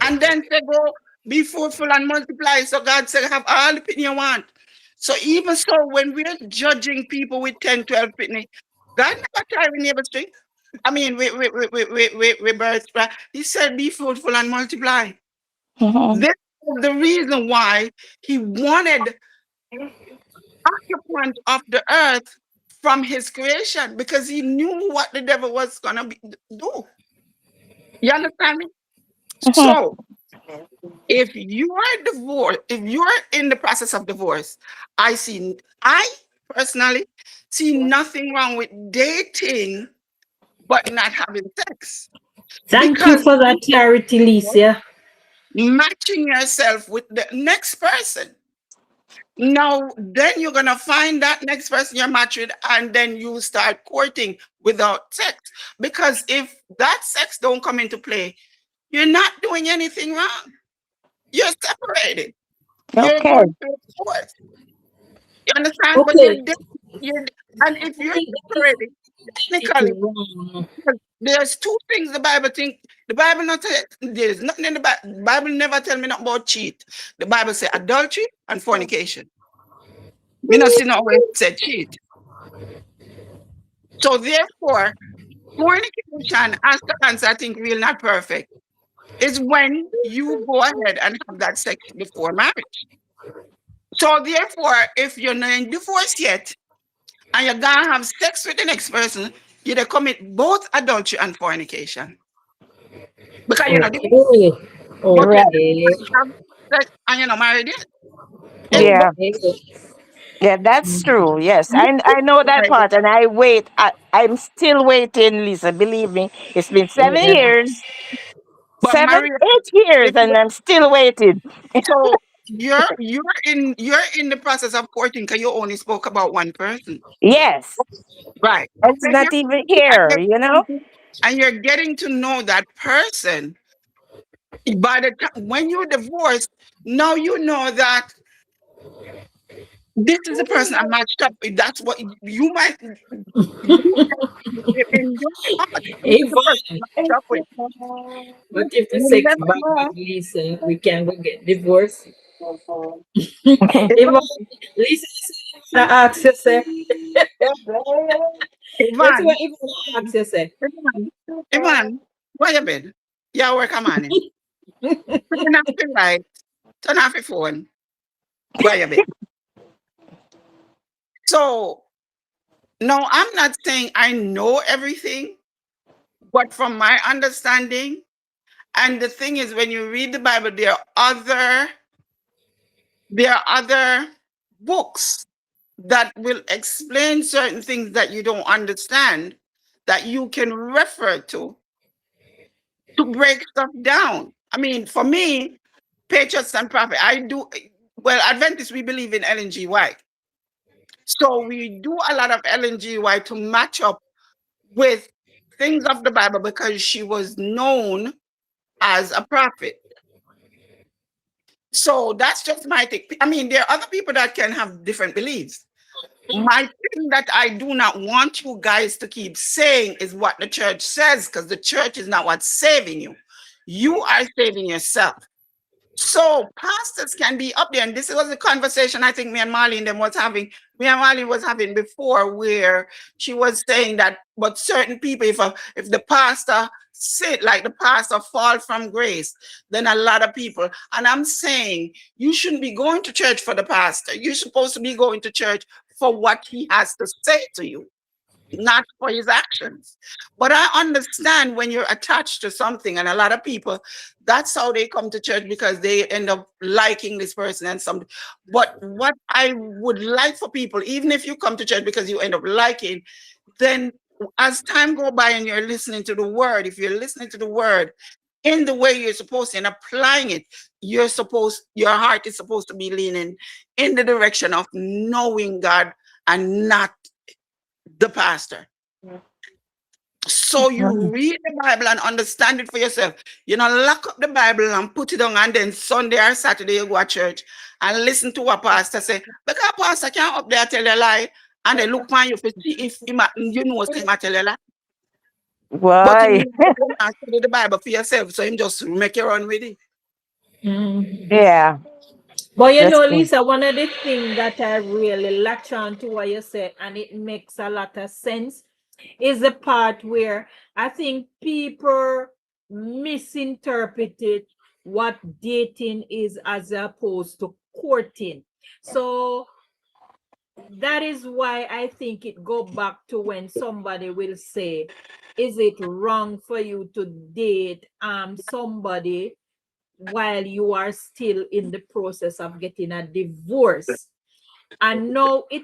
And then they go, be fruitful and multiply. So God said, have all the pitney you want. So even so, when we're judging people with 10, 12 pitney, God never tried with neighbor string. I mean, with birth. Right? He said, be fruitful and multiply. Mhm. This is the reason why he wanted occupant of the earth from his creation because he knew what the devil was gonna do. You understand me? Mhm. So if you are divorced, if you're in the process of divorce, I personally see nothing wrong with dating but not having sex Thank you because for that clarity, Licia. matching yourself with the next person. Now, then you're gonna find that next person you're matched with, and then you start courting without sex. Because if that sex don't come into play, you're not doing anything wrong. You're separated. You're Okay. going through a divorce. You understand? But Okay. you're and if you're This separated, is technically, wrong. there's two things the Bible think. The Bible not tell, there's nothing in the Bible. The Bible never tell me nothing about cheat. The Bible say adultery and fornication. Me not see no way it said cheat. So therefore, fornication, as the answer, I think real not perfect, is when you go ahead and have that sex before marriage. So therefore, if you're not divorced yet and you're gonna have sex with the next person, you they commit both adultery and fornication. Because you're not divorced, Okay. but you Right. Okay. have sex and you're not married yet. It's both. Yeah. Okay. Yeah, that's true. Yes, I know that Married. part, and I wait. I'm still waiting, Lisa. Believe me, it's been seven Yeah. years, But seven, Maria, 8 years, if and I'm still waiting. so you're in the process of courting because you only spoke about one person. Yes, Right. it's Okay, not even here. and you're getting to know that person. By the time when you divorce, now you know that this is the person I matched up with. That's what you might you in your heart. This is the person I Yvonne, matched up with. what if the You sex never bad know. with Lisa? We can go get divorced. Yvonne, Ivan, Lisa, I ask you, say. That's Ivan, what Yvonne asks you, say. Ivan, Ivan, where you been? Yeah, work a morning. Turn off the light. Turn off your phone. Where you been? So no, I'm not saying I know everything, but from my understanding, and the thing is, when you read the Bible, there are other books that will explain certain things that you don't understand that you can refer to break stuff down. I mean, for me, Patriots and Prophet, I do well, Adventists, we believe in LNGY. So we do a lot of LNGY to match up with things of the Bible because she was known as a prophet. So that's just my thing. I mean, there are other people that can have different beliefs. My thing that I do not want you guys to keep saying is what the church says, because the church is not what's saving you. You are saving yourself. So pastors can be up there, and this was a conversation I think me and Marlene them was having. Me and Marlene was having before, where she was saying that, but certain people, if the pastor sit like the pastor fall from grace, then a lot of people. And I'm saying you shouldn't be going to church for the pastor. You're supposed to be going to church for what he has to say to you, not for his actions. But I understand when you're attached to something, and a lot of people, that's how they come to church because they end up liking this person and something. But what I would like for people, even if you come to church because you end up liking, then as time go by and you're listening to the word, if you're listening to the word in the way you're supposed to and applying it, your heart is supposed to be leaning in the direction of knowing God and not the pastor. So you read the Bible and understand it for yourself. You know, lock up the Bible and put it on, and then Sunday or Saturday you go to church and listen to what pastor say. Because pastor can't up there tell you a lie, and they look on you to see if you know him tell you a lie. But him Why? study the Bible for yourself, so him just make you run with it. Mm. Yeah, But you that's know, good. Lisa, one of the things that I really latch on to what you said, and it makes a lot of sense, is the part where I think people misinterpreted what dating is as opposed to courting. So that is why I think it go back to when somebody will say, is it wrong for you to date somebody while you are still in the process of getting a divorce? And now it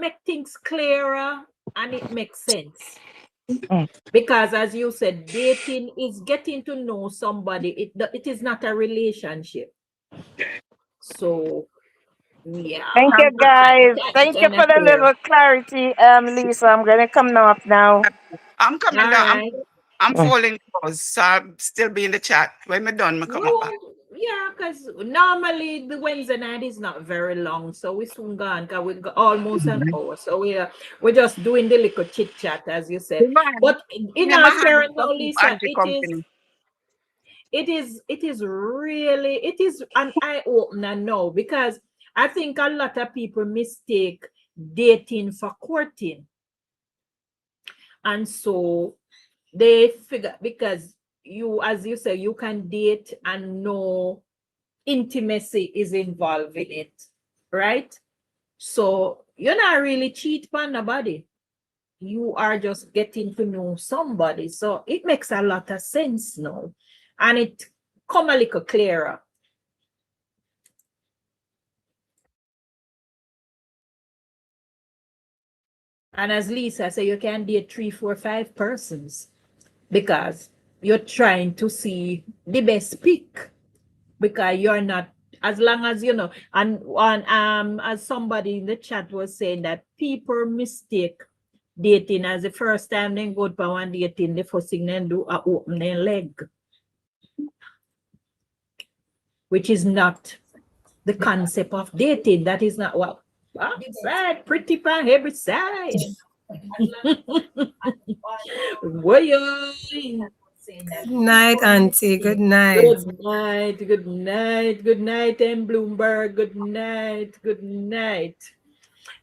makes things clearer and it makes sense. Mm. Because as you said, dating is getting to know somebody. It is not a relationship. So yeah, Thank you, guys. that's Thank you kind for of the clear. little clarity, Lisa. I'm gonna come up now. I'm coming All down. right. I'm Mm. folding clothes, so I'll still be in the chat. When we're done, I come up back. No, yeah, because normally the Wednesday night is not very long, so we soon gone because we got almost an hour. So we're just doing the little chit chat, as you said. Ivan, But I in never all had fairness, to no, keep Lisa, Auntie company. it is really it is an eye opener now, because I think a lot of people mistake dating for courting, and so they figure, because you, as you say, you can date and no intimacy is involved in it, right? So you're not really cheat on nobody. You are just getting to know somebody. So it makes a lot of sense now. And it come a little clearer. And as Lisa said, you can date 3, 4, 5 persons because you're trying to see the best pick, because you're not, as long as you know, and as somebody in the chat was saying, that people mistake dating as the first time they go to one dating, the first thing they do are open their leg. which is not the concept of dating. That is not what. Right, pretty pan every side. Way Good night, Auntie. Good night. Good night, good night, good night, and Bloomberg. Good night, good night.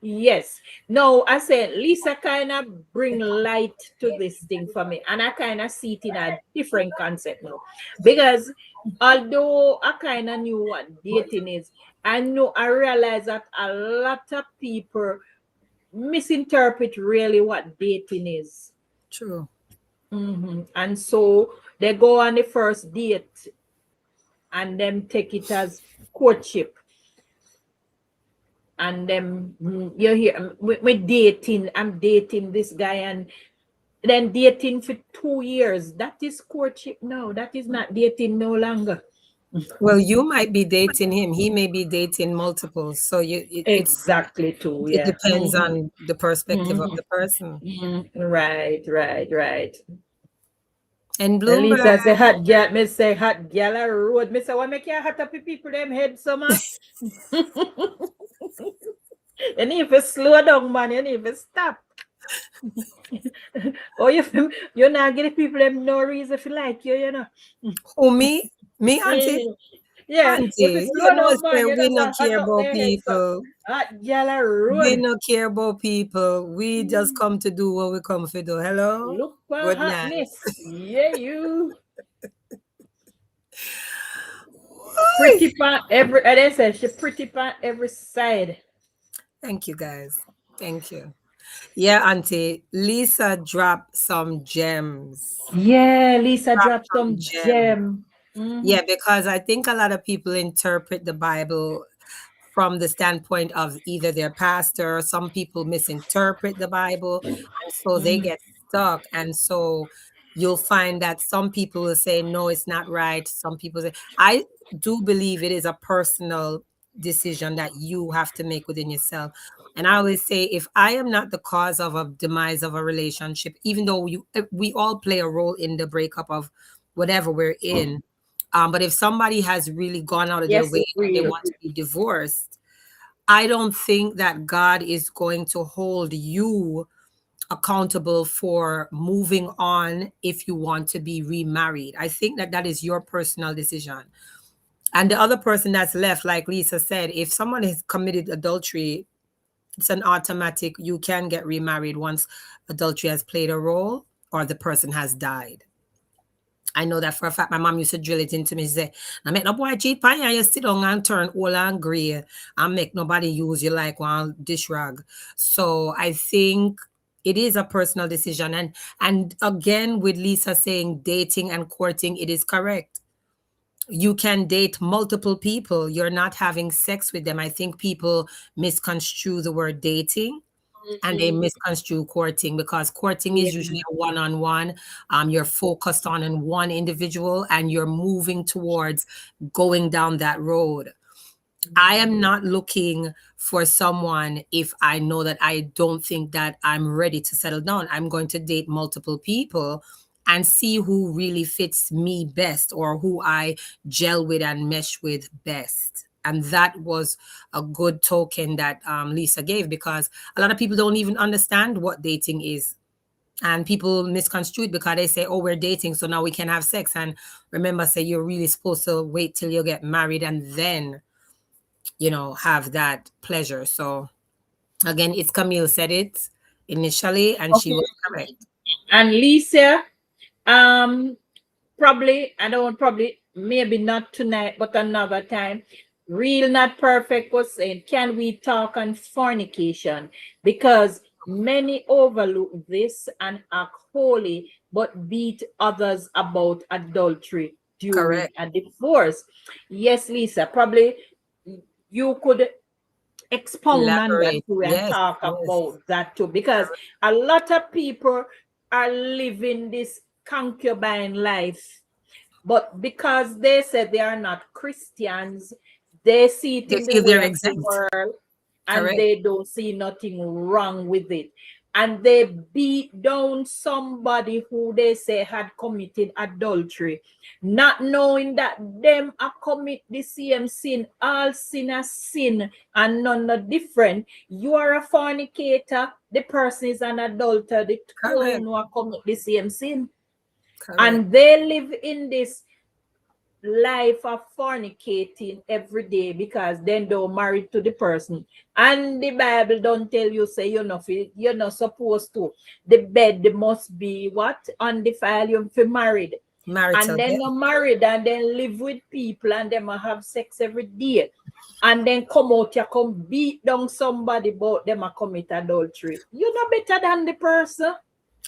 Yes. No, I said Lisa kind of bring light to this thing for me, and I kind of see it in a different concept now. Because although I kind of knew what dating is, I realize that a lot of people misinterpret really what dating is. True. And so they go on the first date and then take it as courtship. And then you hear we're dating, I'm dating this guy, and then dating for 2 years. That is courtship. No, that is not dating no longer. Well, you might be dating him. He may be dating multiple. So Exactly too. it Yeah. depends on the perspective of the person. Right, right, right. And At least I Bloomberg, say hot girl, me say hot girl a road. Me say what make you hot up the people them head summer. You need to slow down, man. You need to stop. Or you're not getting people them no reason if you like you, you know. who me? Me, Auntie? Yeah, if Auntie, it's you slow know, down, say man, you we know, not go hot care up about their head. So people. hot girl a We road. not care about people. We just come to do what we come to do. Hello? Look for Good night. hotness. Yeah, you. Pretty pan every, and they say she pretty pan every side. Thank you, guys. Thank you. Yeah, Auntie, Lisa dropped some gems. Yeah, Lisa Dropped dropped some some gems. gem. Yeah, because I think a lot of people interpret the Bible from the standpoint of either their pastor, some people misinterpret the Bible, and so they get stuck. And so you'll find that some people will say, no, it's not right. Some people say, I do believe it is a personal decision that you have to make within yourself. And I always say, if I am not the cause of a demise of a relationship, even though we all play a role in the breakup of whatever we're in, but if somebody has really gone out of their Yes, way and they real. want to be divorced, I don't think that God is going to hold you accountable for moving on if you want to be remarried. I think that that is your personal decision. And the other person that's left, like Lisa said, if someone has committed adultery, it's an automatic, you can get remarried once adultery has played a role or the person has died. I know that for a fact. My mom used to drill it into me. She say, "Now make no boy cheat pan you. You sit down and turn old and grey and make nobody use you like one dish rag." So I think it is a personal decision. And again, with Lisa saying dating and courting, it is correct. You can date multiple people. You're not having sex with them. I think people misconstrue the word dating and they misconstrue courting, because courting is usually a one-on-one. You're focused on in one individual and you're moving towards going down that road. I am not looking for someone if I know that I don't think that I'm ready to settle down. I'm going to date multiple people and see who really fits me best or who I gel with and mesh with best. And that was a good token that Lisa gave, because a lot of people don't even understand what dating is. And people misconstrue it because they say, oh, we're dating, so now we can have sex. And remember, say you're really supposed to wait till you get married and then, have that pleasure. So again, it's Camille said it initially, and she was correct. And Lisa, probably, I don't probably, maybe not tonight, but another time. Real Not Perfect was saying, can we talk on fornication? Because many overlook this and act holy, but beat others about adultery during Correct. a divorce. Yes, Lisa, probably you could expound on that Elaborate. too and Yes, talk yes. about that too, because a lot of people are living this concubine life, but because they said they are not Christians, they see it They in the feel way they're of the exempt. world and Correct. they don't see nothing wrong with it. and they beat down somebody who they say had committed adultery, not knowing that them are commit the same sin, all sin are sin and none are different. You are a fornicator, the person is an adulterer, the two of Correct. you are commit the same sin. Correct. And they live in this life of fornicating every day because then they're married to the person. And the Bible don't tell you, say you're not supposed to. The bed must be what? Undefiled, you're married. And Marital, then yeah. you're married and then live with people and them have sex every day. And then come out, you come beat down somebody about them a commit adultery. You're not better than the person.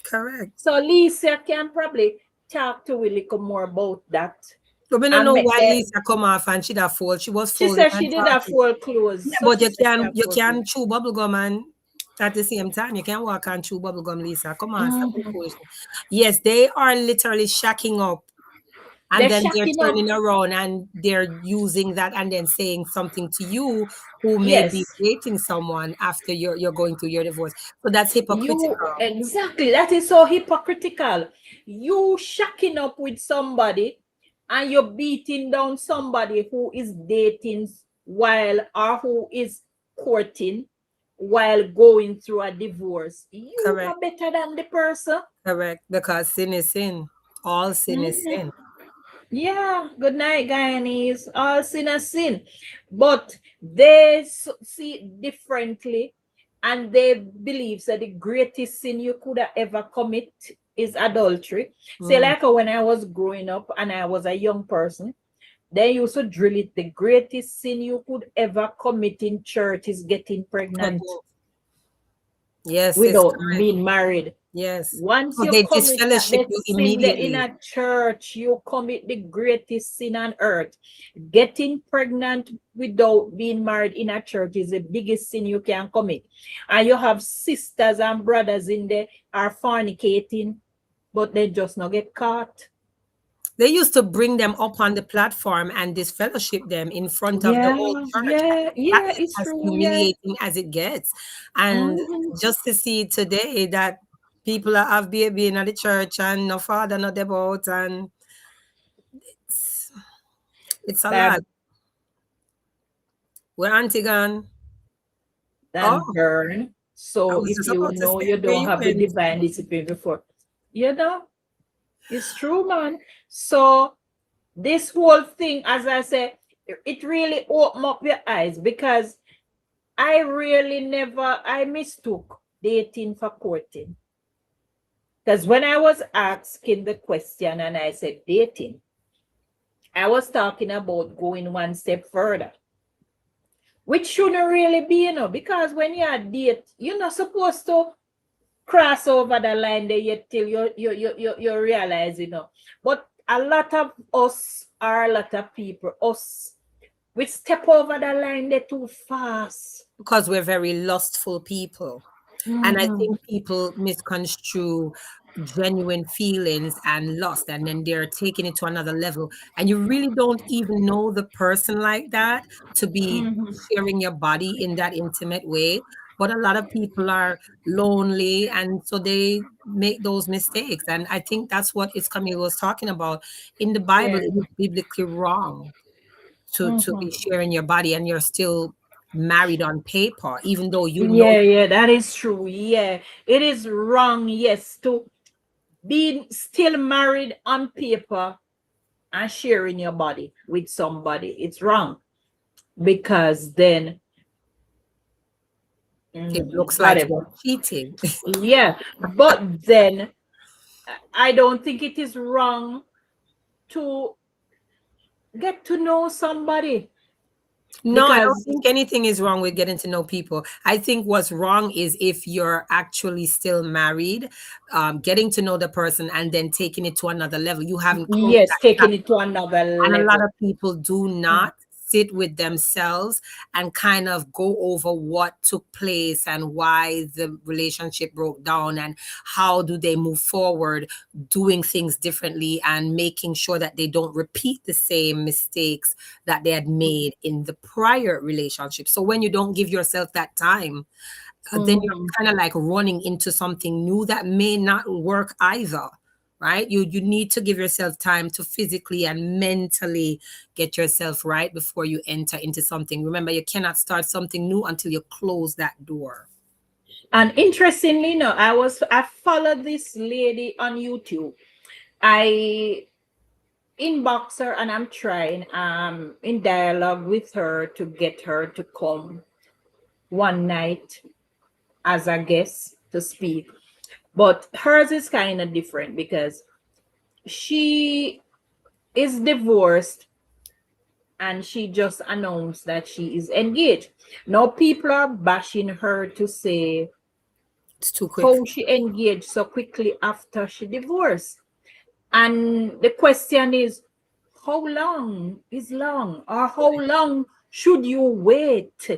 Correct. So Lisa can probably talk to Willie more about that But we don't and know make why the Lisa come off and she that fold. She was she folding said and she did have talking. full clothes. Yeah, So but she said she have you full can clothes. chew bubble gum and at the same time you can walk and chew bubble gum, Lisa. Come on, stop the Mhm. foolishness. Yes, they are literally shacking up and They're then they're shacking up. turning around and they're using that and then saying something to you who may be Yes. dating someone after you're going through your divorce. So that's You hypocritical. exactly that is so hypocritical. You shacking up with somebody and you're beating down somebody who is dating while or who is courting while going through a divorce. You Correct. know better than the person. Correct. Because sin is sin. All sin is Mhm. sin. Yeah, good night, Guyanese. All sin is sin. But they see it differently and they believe that the greatest sin you could have ever commit is adultery. Say, Mm. like when I was growing up and I was a young person, they used to drill it. The greatest sin you could ever commit in church is getting pregnant Again. Yes, it's without correct. being married. Yes. Once So you they commit that disfellowship the you sin there in immediately. a church, you commit the greatest sin on earth. Getting pregnant without being married in a church is the biggest sin you can commit. And you have sisters and brothers in there are fornicating, but they just not get caught. They used to bring them up on the platform and disfellowship them in front of the Yeah, whole church. yeah, That yeah, is it's as true. Yeah. humiliating as it gets. And Mhm. just to see today that people are have baby in the church and no father, no devout, and it's, it's a lot. Bab Where Auntie gone? than Oh, burn. I So was if just you about to know say you where don't you have the went. divine discipline before, you know, it's true, man. So this whole thing, as I said, it really opened up your eyes because I really never I mistook dating for courting. Because when I was asking the question and I said dating, I was talking about going one step further, which shouldn't really be, because when you're a date, you're not supposed to cross over the line there yet till you realize, But a lot of us are a lot of people, us, we step over the line there too fast. Because we're very lustful people. And I Mhm. think people misconstrue genuine feelings and lust, and then they're taking it to another level. And you really don't even know the person like that to be Mhm. sharing your body in that intimate way. But a lot of people are lonely, and so they make those mistakes. And I think that's what Camille was talking about. In the Bible, Yeah. it is biblically wrong to be Mhm. sharing your body and you're still married on paper, even though you know. Yeah, yeah, that is true. Yeah, it is wrong, yes, to be still married on paper and sharing your body with somebody. It's wrong because then, It looks like you're whatever. cheating. Yeah, but then I don't think it is wrong to get to know somebody No, I don't because, think anything is wrong with getting to know people. I think what's wrong is if you're actually still married, getting to know the person and then taking it to another level. You haven't closed yes, that taking it chapter. to another And a lot level. of people do Mm. not sit with themselves and kind of go over what took place and why the relationship broke down and how do they move forward doing things differently and making sure that they don't repeat the same mistakes that they had made in the prior relationship. So when you don't give yourself that time then you're Mhm. kind of like running into something new that may not work either, right? You need to give yourself time to physically and mentally get yourself right before you enter into something. Remember, you cannot start something new until you close that door. And interestingly, no, I followed this lady on YouTube. I inbox her and I'm trying in dialogue with her to get her to come one night as a guest to speak. But hers is kind of different because she is divorced and she just announced that she is engaged. Now people are bashing her to say It's too quick. how she engaged so quickly after she divorced. And the question is, how long is long? Or how long should you wait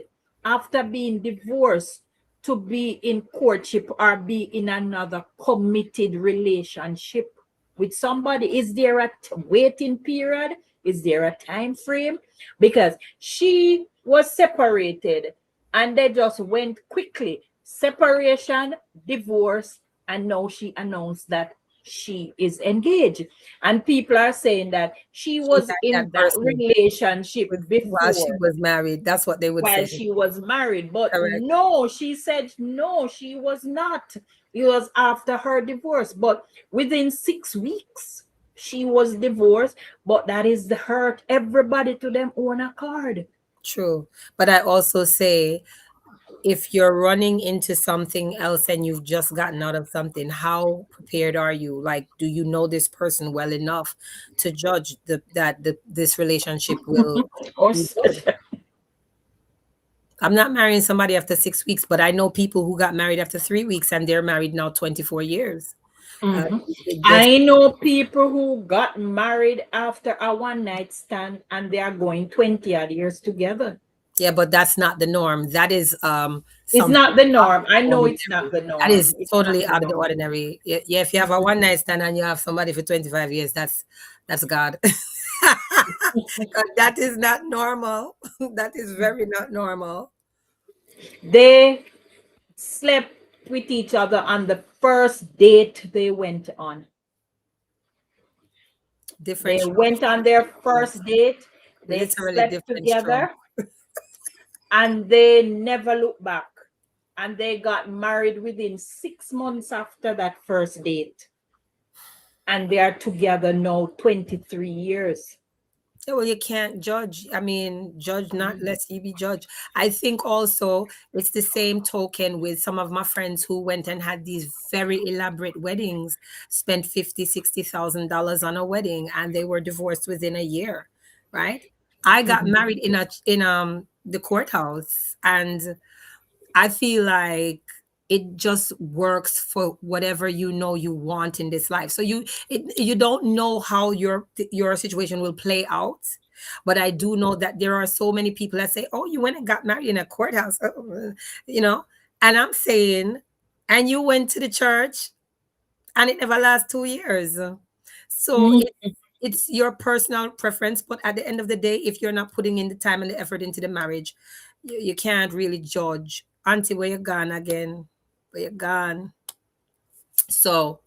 after being divorced to be in courtship or be in another committed relationship with somebody? Is there a waiting period? Is there a time frame? Because she was separated and they just went quickly. Separation, divorce, and now she announced that she is engaged. And people are saying that she She was had in that that person relationship while she before was married. That's what they would while say. she was married. But Correct. no, she said no, she was not. It was after her divorce. But within 6 weeks, she was divorced. But that is the hurt everybody to them own a card. True. But I also say, if you're running into something else and you've just gotten out of something, how prepared are you? Like, do you know this person well enough to judge this relationship will Or be good? I'm not marrying somebody after 6 weeks, but I know people who got married after 3 weeks and they're married now 24 years. Uh, Mhm. there's I know people who got married after a one night stand and they are going 20 odd years together. Yeah, but that's not the norm. That is It's something not the out of norm. the I know it's not ordinary. the That is norm. It's not totally the out of the norm. ordinary. Yeah, if you have a one night stand and you have somebody for 25 years, that's God. 'Cause that is not normal. That is very not normal. They slept with each other on the first date they went on. Different They strokes went for on their different folks. first date, they Literally slept different strokes. together, and they never looked back. And they got married within 6 months after that first date. And they are together now 23 years. Yeah, well, you can't judge. I mean, judge not Mhm. lest you be judged. I think also it's the same token with some of my friends who went and had these very elaborate weddings, spent 50, $60,000 on a wedding, and they were divorced within a year, right? I got Mhm. married in the courthouse, and I feel like it just works for whatever you know you want in this life. So you don't know how your situation will play out, but I do know that there are so many people that say, "Oh, you went and got married in a courthouse," you know, and I'm saying, and you went to the church and it never lasts 2 years. So Mhm. it's your personal preference, but at the end of the day, if you're not putting in the time and the effort into the marriage, you can't really judge. Auntie, where you gone again? Where you gone? So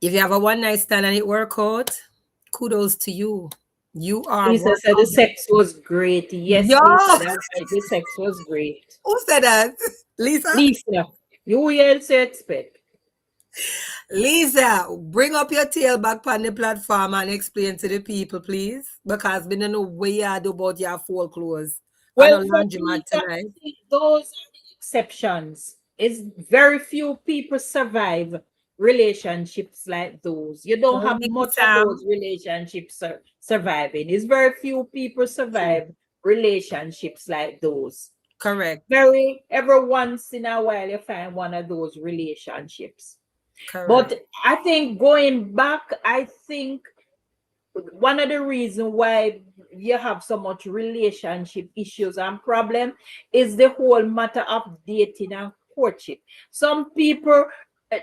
if you have a one night stand and it work out, kudos to you. You are Lisa worth said the of it. sex was great. Yes, Yo, Lisa, that's right. The sex was great. who said that? Lisa? Lisa, you else you expect. Lisa, bring up your tail back on the platform and explain to the people, please. Because we don't know where you do about your full clothes. I know Well, for laundromat me, I tonight. think those are the exceptions. It's very few people survive relationships like those. You don't Oh, have Nicky much of Sam. those relationships surviving. It's very few people True. survive relationships like those. Correct. Every once in a while you find one of those relationships. Correct. But I think going back, I think one of the reasons why you have so much relationship issues and problem is the whole matter of dating and courtship. Some people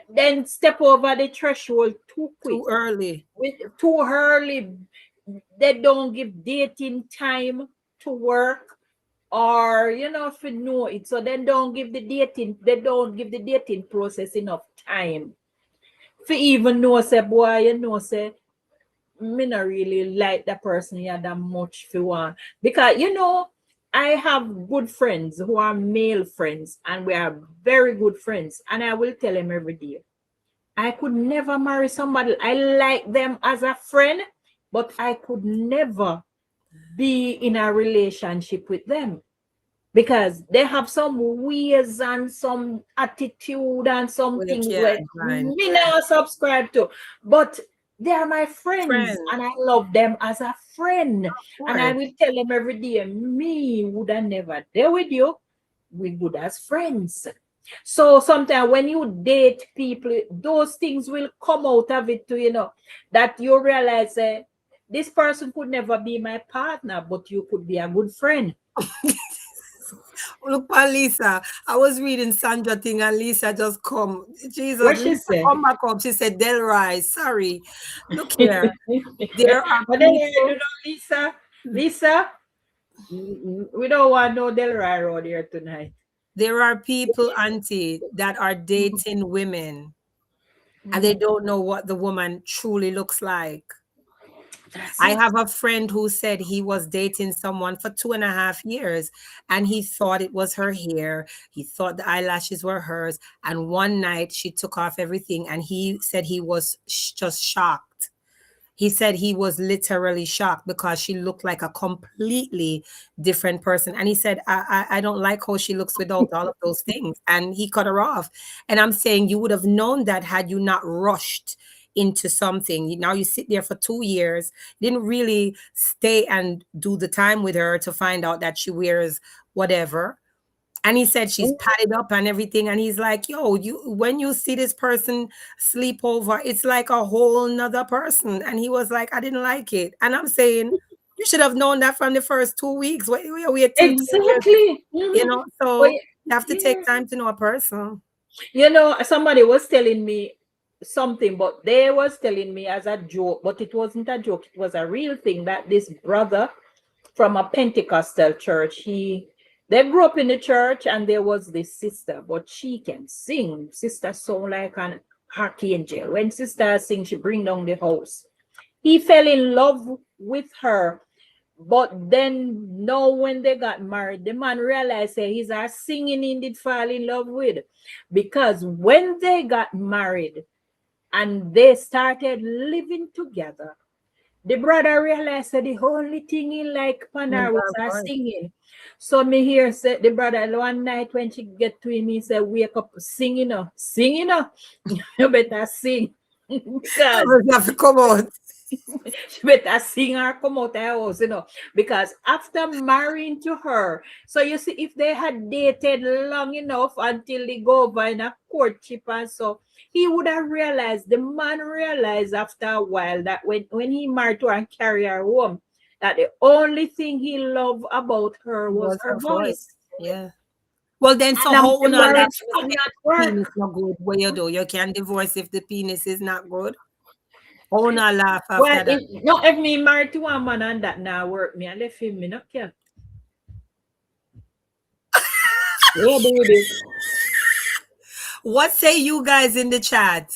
then step over the threshold too quick. Too early. With too early, they don't give dating time to work or if you know it. So they don't give the dating process enough time for even know say boy, say me not really like the person you that much for one. Because I have good friends who are male friends and we are very good friends. And I will tell them every day. I could never marry somebody. I like them as a friend, but I could never be in a relationship with them because they have some ways and some attitude and some Well, you things where can't find me not subscribe to. But they are my friends friends, and I love them as a friend. of And I course. will tell them every day, me would have never deal with you. We good as friends. So sometimes when you date people, those things will come out of it too, that you realize this person could never be my partner, but you could be a good friend. Look at Lisa. I was reading Sandra thing and Lisa just come. Jesus, What she Lisa say? come back up. She said, Delroy, sorry. Look But here. There are then people, Lisa, Lisa, we don't want no Delroy around here tonight. Auntie, that are dating women and they Mhm. don't know what the woman truly looks like. That's I it. have a friend who said he was dating someone for 2.5 years and he thought it was her hair. He thought the eyelashes were hers. And one night she took off everything and he said he was just shocked. He said he was literally shocked because she looked like a completely different person. And he said, I don't like how she looks without all of those things. And he cut her off. And I'm saying you would have known that had you not rushed into something. Now you sit there for 2 years, didn't really stay and do the time with her to find out that she wears whatever. And he said she's padded up and everything. And he's like, yo, you when you see this person sleep over, it's like a whole nother person. And he was like, I didn't like it. And I'm saying, you should have known that from the first 2 weeks. Wait till 2 years, Exactly. But so you have to take yeah. time to know a person. Somebody was telling me something, but they was telling me as a joke, but it wasn't a joke, it was a real thing that this brother from a Pentecostal church, they grew up in the church and there was this sister, but she can sing. Sister sound like an archangel. When sister sing, she bring down the house. He fell in love with her. But then now when they got married, the man realized he's a singing he did fall in love with. Because when they got married and they started living together, the brother realized that the only thing he like Was Panar was our her voice. singing. So me hear said the brother one night when she get to him, he said, wake up singing her. Singing her. You better sing. Because You have to come out. she better sing her come out of the house, because after marrying to her, so you see, if they had dated long enough until they go over in a courtship and so, he would have realized, the man realized after a while that when he married her and carried her home, that the only thing he loved about her was Was her her voice. voice. Yeah. Well, then, so And how the now laugh marriage if could the not work. penis not good? What you do? You can divorce if the penis is not good. How now laugh Well, after that? if not if me married to a man and that now work, me I left him, me not care. Yeah, do with it. What say you guys in the chat?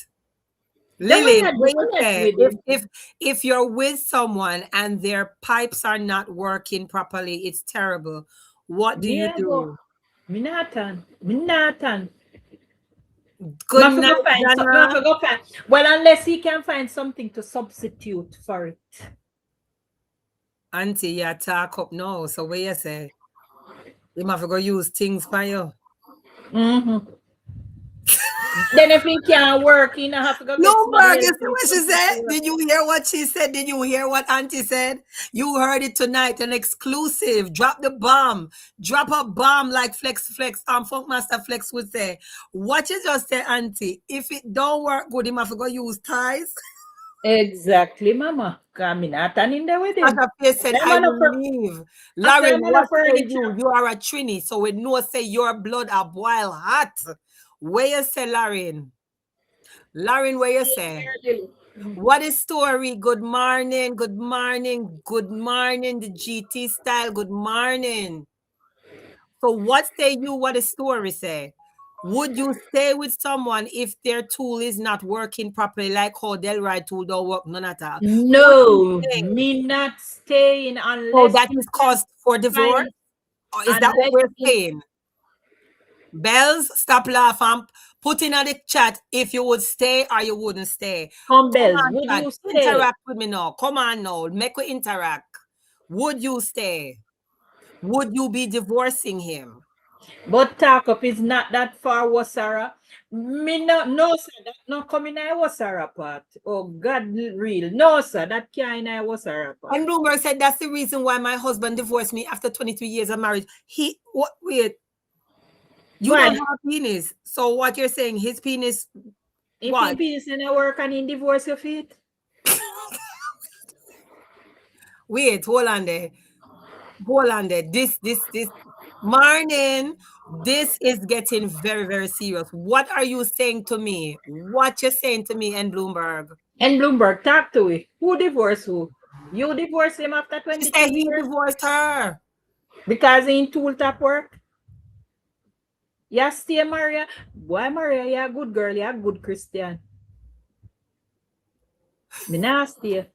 Then Lily, what we're you not say? with it. If you're with someone and their pipes are not working properly, it's terrible. What do you Yeah, but do? Minatan, Minatan. Good night, Donna. Go find. Well, unless he can find something to substitute for it. Auntie, you talk up now. So what you say? You have to go use things for you. Mm-hmm. Then if he can't work, he not have to go No, get somebody Berg, you else see to what she something said? to work. Did you hear what she said? Did you hear what Auntie said? You heard it tonight, an exclusive. Drop the bomb. Drop a bomb like Flex, Funkmaster Flex would say. What you just say, Auntie? If it don't work good, him have to go use ties. Exactly, Mama. Cause Minatan in there with him. As a said, After I I'm on will a leave. after Lauren, I'm on a what say furniture. you? You are a Trini, so we know say your blood a boil hot. Where you say, Lauren? Lauren, where you say? What is story? Good morning, good morning, good morning, the GT style. Good morning. So what say you what the story say? Would you stay with someone if their tool is not working properly, like how Delroy tool don't work none at all? Would you No, stay? me not staying So unless that me is can cause for divorce? find, Or is that what unless we're me, saying? Bells, stop laughing. Put in the chat if you would stay or you wouldn't stay. come Come bells, on, would chat. you stay? Interact with me now. Come on now. Make we interact. Would you stay? Would you be divorcing him? But talk up is not that far, Wasara. Me no, sir, that not coming in Wasara part. Oh, God, real. No, sir, that can't in Wasara part. And Bloomberg said that's the reason why my husband divorced me after 23 years of marriage. He what wait, you don't Why? have a penis. So what you're saying, his penis If he what? peace in a work and in divorce your feet? Wait, hold on there. Hold on there. This morning. This is getting very, very serious. What are you saying to me? What you're saying to me and Bloomberg? And Bloomberg, talk to it. Who divorced who? You divorced him after She said 23 he years? divorced her. Because he in tool top work? Yeah, stay, Maria. Why, Maria? You're a good girl. You're a good Christian. Me not stay.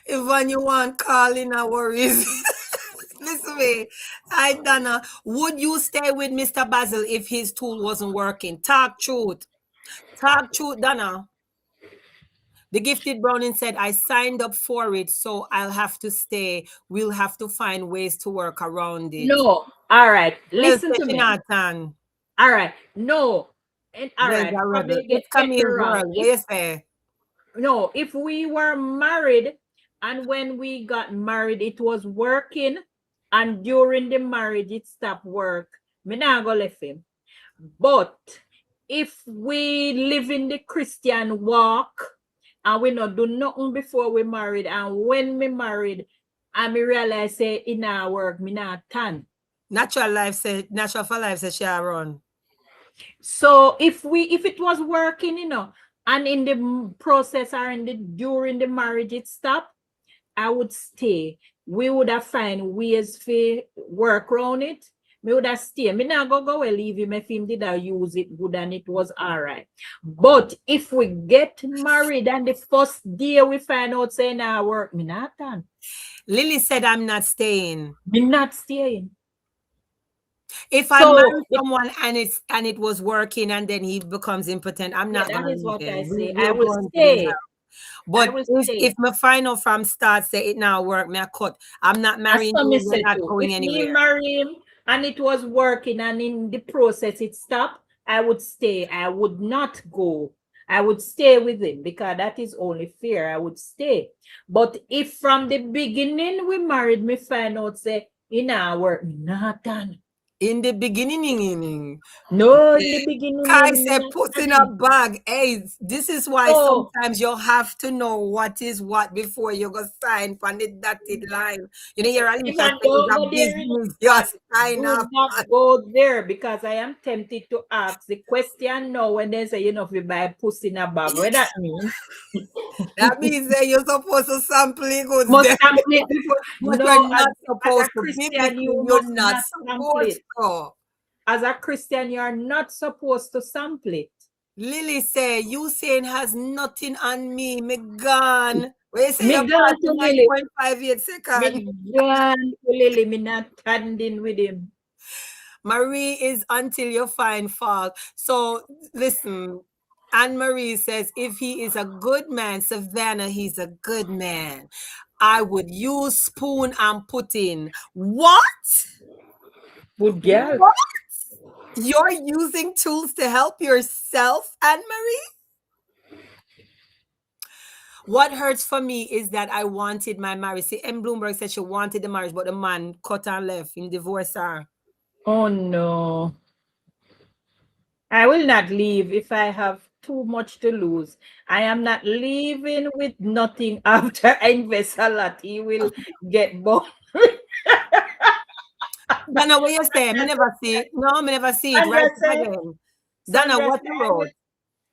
If when you want calling, no worries. Listen me. I Donna, would you stay with Mr. Basil if his tool wasn't working? Talk truth. Talk truth, Donna. The gifted Browning said, I signed up for it, so I'll have to stay. We'll have to find ways to work around it. No. All right. Well, Listen to me. Jonathan. All right. No. And all There's right. a rebel. Probably It's get me Camille's wrong. world. What you say? No, if we were married and when we got married, it was working, and during the marriage, it stopped work, me not go left him. But if we live in the Christian walk and we not do nothing before we married, and when we married, and me realize say in our work, me not tan. Natural for life says she run. So if it was working, and in the process or during the marriage it stopped, I would stay. We would have find ways to work around it. Me would have stay. Me not go and leave him if him did I use it good and it was all right. But if we get married and the first day we find out saying our work, me not done. Lily said I'm not staying. Me not staying. If I marry someone and it was working and then he becomes impotent, I'm not that gonna is leave what him. I say. We're I will going to the stay. house. But will if my final from start say it now work, me I cut. I'm not marrying That's you. what me We're say not too. going If me anywhere. marry him and it was working and in the process it stopped, I would stay. I would not go. I would stay with him because that is only fair. I would stay. But if from the beginning we married, me find out say in our work, not done. In the beginning, No, in the beginning, Kai me said not put in done. a bag. Hey, this is why No. sometimes you have to know what is what before you go sign for the dotted line. You know, you're a If little I say it's don't a go there, business, just sign do up. not go there because I am tempted to ask the question now when they say, if you buy pussy in a bag. What that mean? That means that you're supposed to sample it goods Must there. sample it before. But No, you're not as a supposed to. Christian, Biblically, you you're must not not sample supposed it. to. As a Christian, you are not supposed to sample it. Lily say, you saying has nothing on me. Me gone. Where you say Me you're gone to Lily. 9.58 seconds. Me gone to Lily. Me not standing with him. Marie is until you find fault. So listen, Anne Marie says, if he is a good man, Savannah, he's a good man. I would use spoon and put in. What? Good girl. What? You're using tools to help yourself, Anne Marie? What hurts for me is that I wanted my marriage. See, M. Bloomberg said she wanted the marriage, but the man cut and left in divorce her. Oh no. I will not leave if I have too much to lose. I am not leaving with nothing after I invest a lot. He will get bored. Donna, what you say? Me never see it. No, me never see it. Right again. Donna, Sandra what say, you wrote?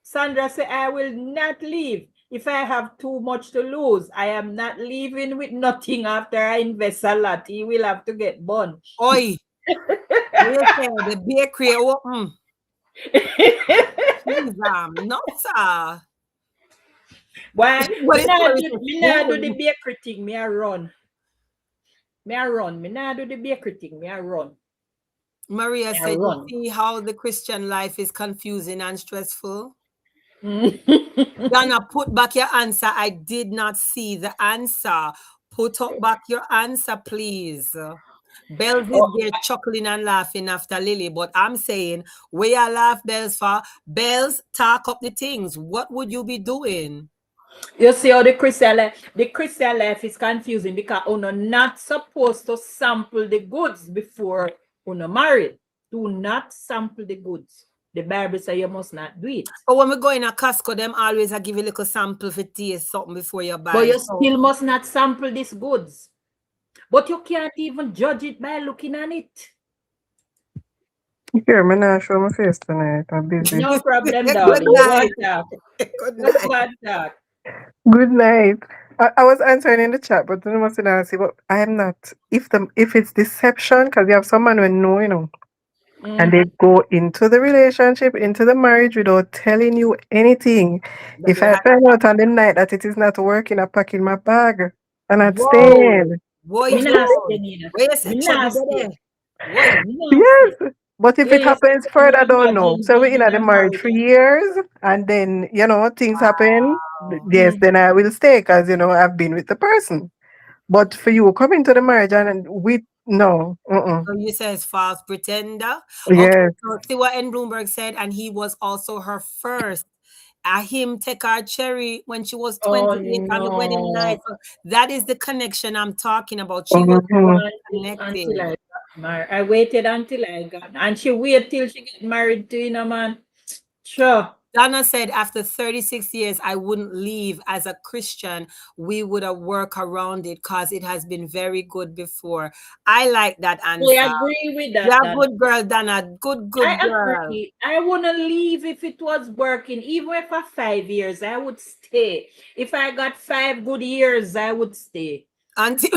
Sandra say, I will not leave. if I have too much to lose, I am not leaving with nothing after I invest a lot. He will have to get burned. Oi, what you say? The bakery open. Please, no, sir. Why? What is what is it? Me not do the bakery thing. Me a run. Me a run. Me not do the bakery thing. Me a run. Maria Me a said, "You run. see how the Christian life is confusing and stressful." Mm. Donna, put back your answer. I did not see the answer. Put up back your answer, please. Bells is Oh, there chuckling and laughing after Lily, but I'm saying, where you laugh, Bells, for? Bells, talk up the things. What would you be doing? you see how the Christian life is confusing because you're not supposed to sample the goods before you're married. Do not sample the goods. The Bible says you must not do it. But when we go in a Costco, them always I give you a little sample for taste something before you But buy. you So still must not sample these goods. But you can't even judge it by looking at it. Here, me not show my face tonight. I'm busy. No problem, good darling. Go night. and talk. Good Go night. and talk. Good night. I was answering in the chat, but you must not see. But I am not. If it's deception, because you have someone who know, and they go into the relationship, into the marriage without telling you anything. That If they I had find out on the night that it is not working, I pack in my bag and I whoa, staying. boy, Me not stay yo. neither. Where you say Me trouble not stay. there? Boy, Me not stay. Yes. But if it You see, happens can you further, I don't know. imagine So we're being in in the a marriage marriage? for years, and then things happen. wow. Yes, then I will stay because I've been with the person. But for you coming to the marriage and with no, So you say it's false pretender. Okay, yes, so see what N. Bloomberg said, and he was also her first. Him take her cherry when she was Oh 28 on the wedding night. no. So that is the connection I'm talking about. She was mm-hmm. Until connected. I got married. I waited until I got, and she waited till she get married to man. Sure. Donna said, after 36 years, I wouldn't leave as a Christian. We would have worked around it because it has been very good before. I like that I answer. agree with Yeah, that, Donna. good girl, Donna. Good, I good girl. agree. I wouldn't leave if it was working. Even for 5 years, I would stay. If I got 5 good years, I would stay. Until,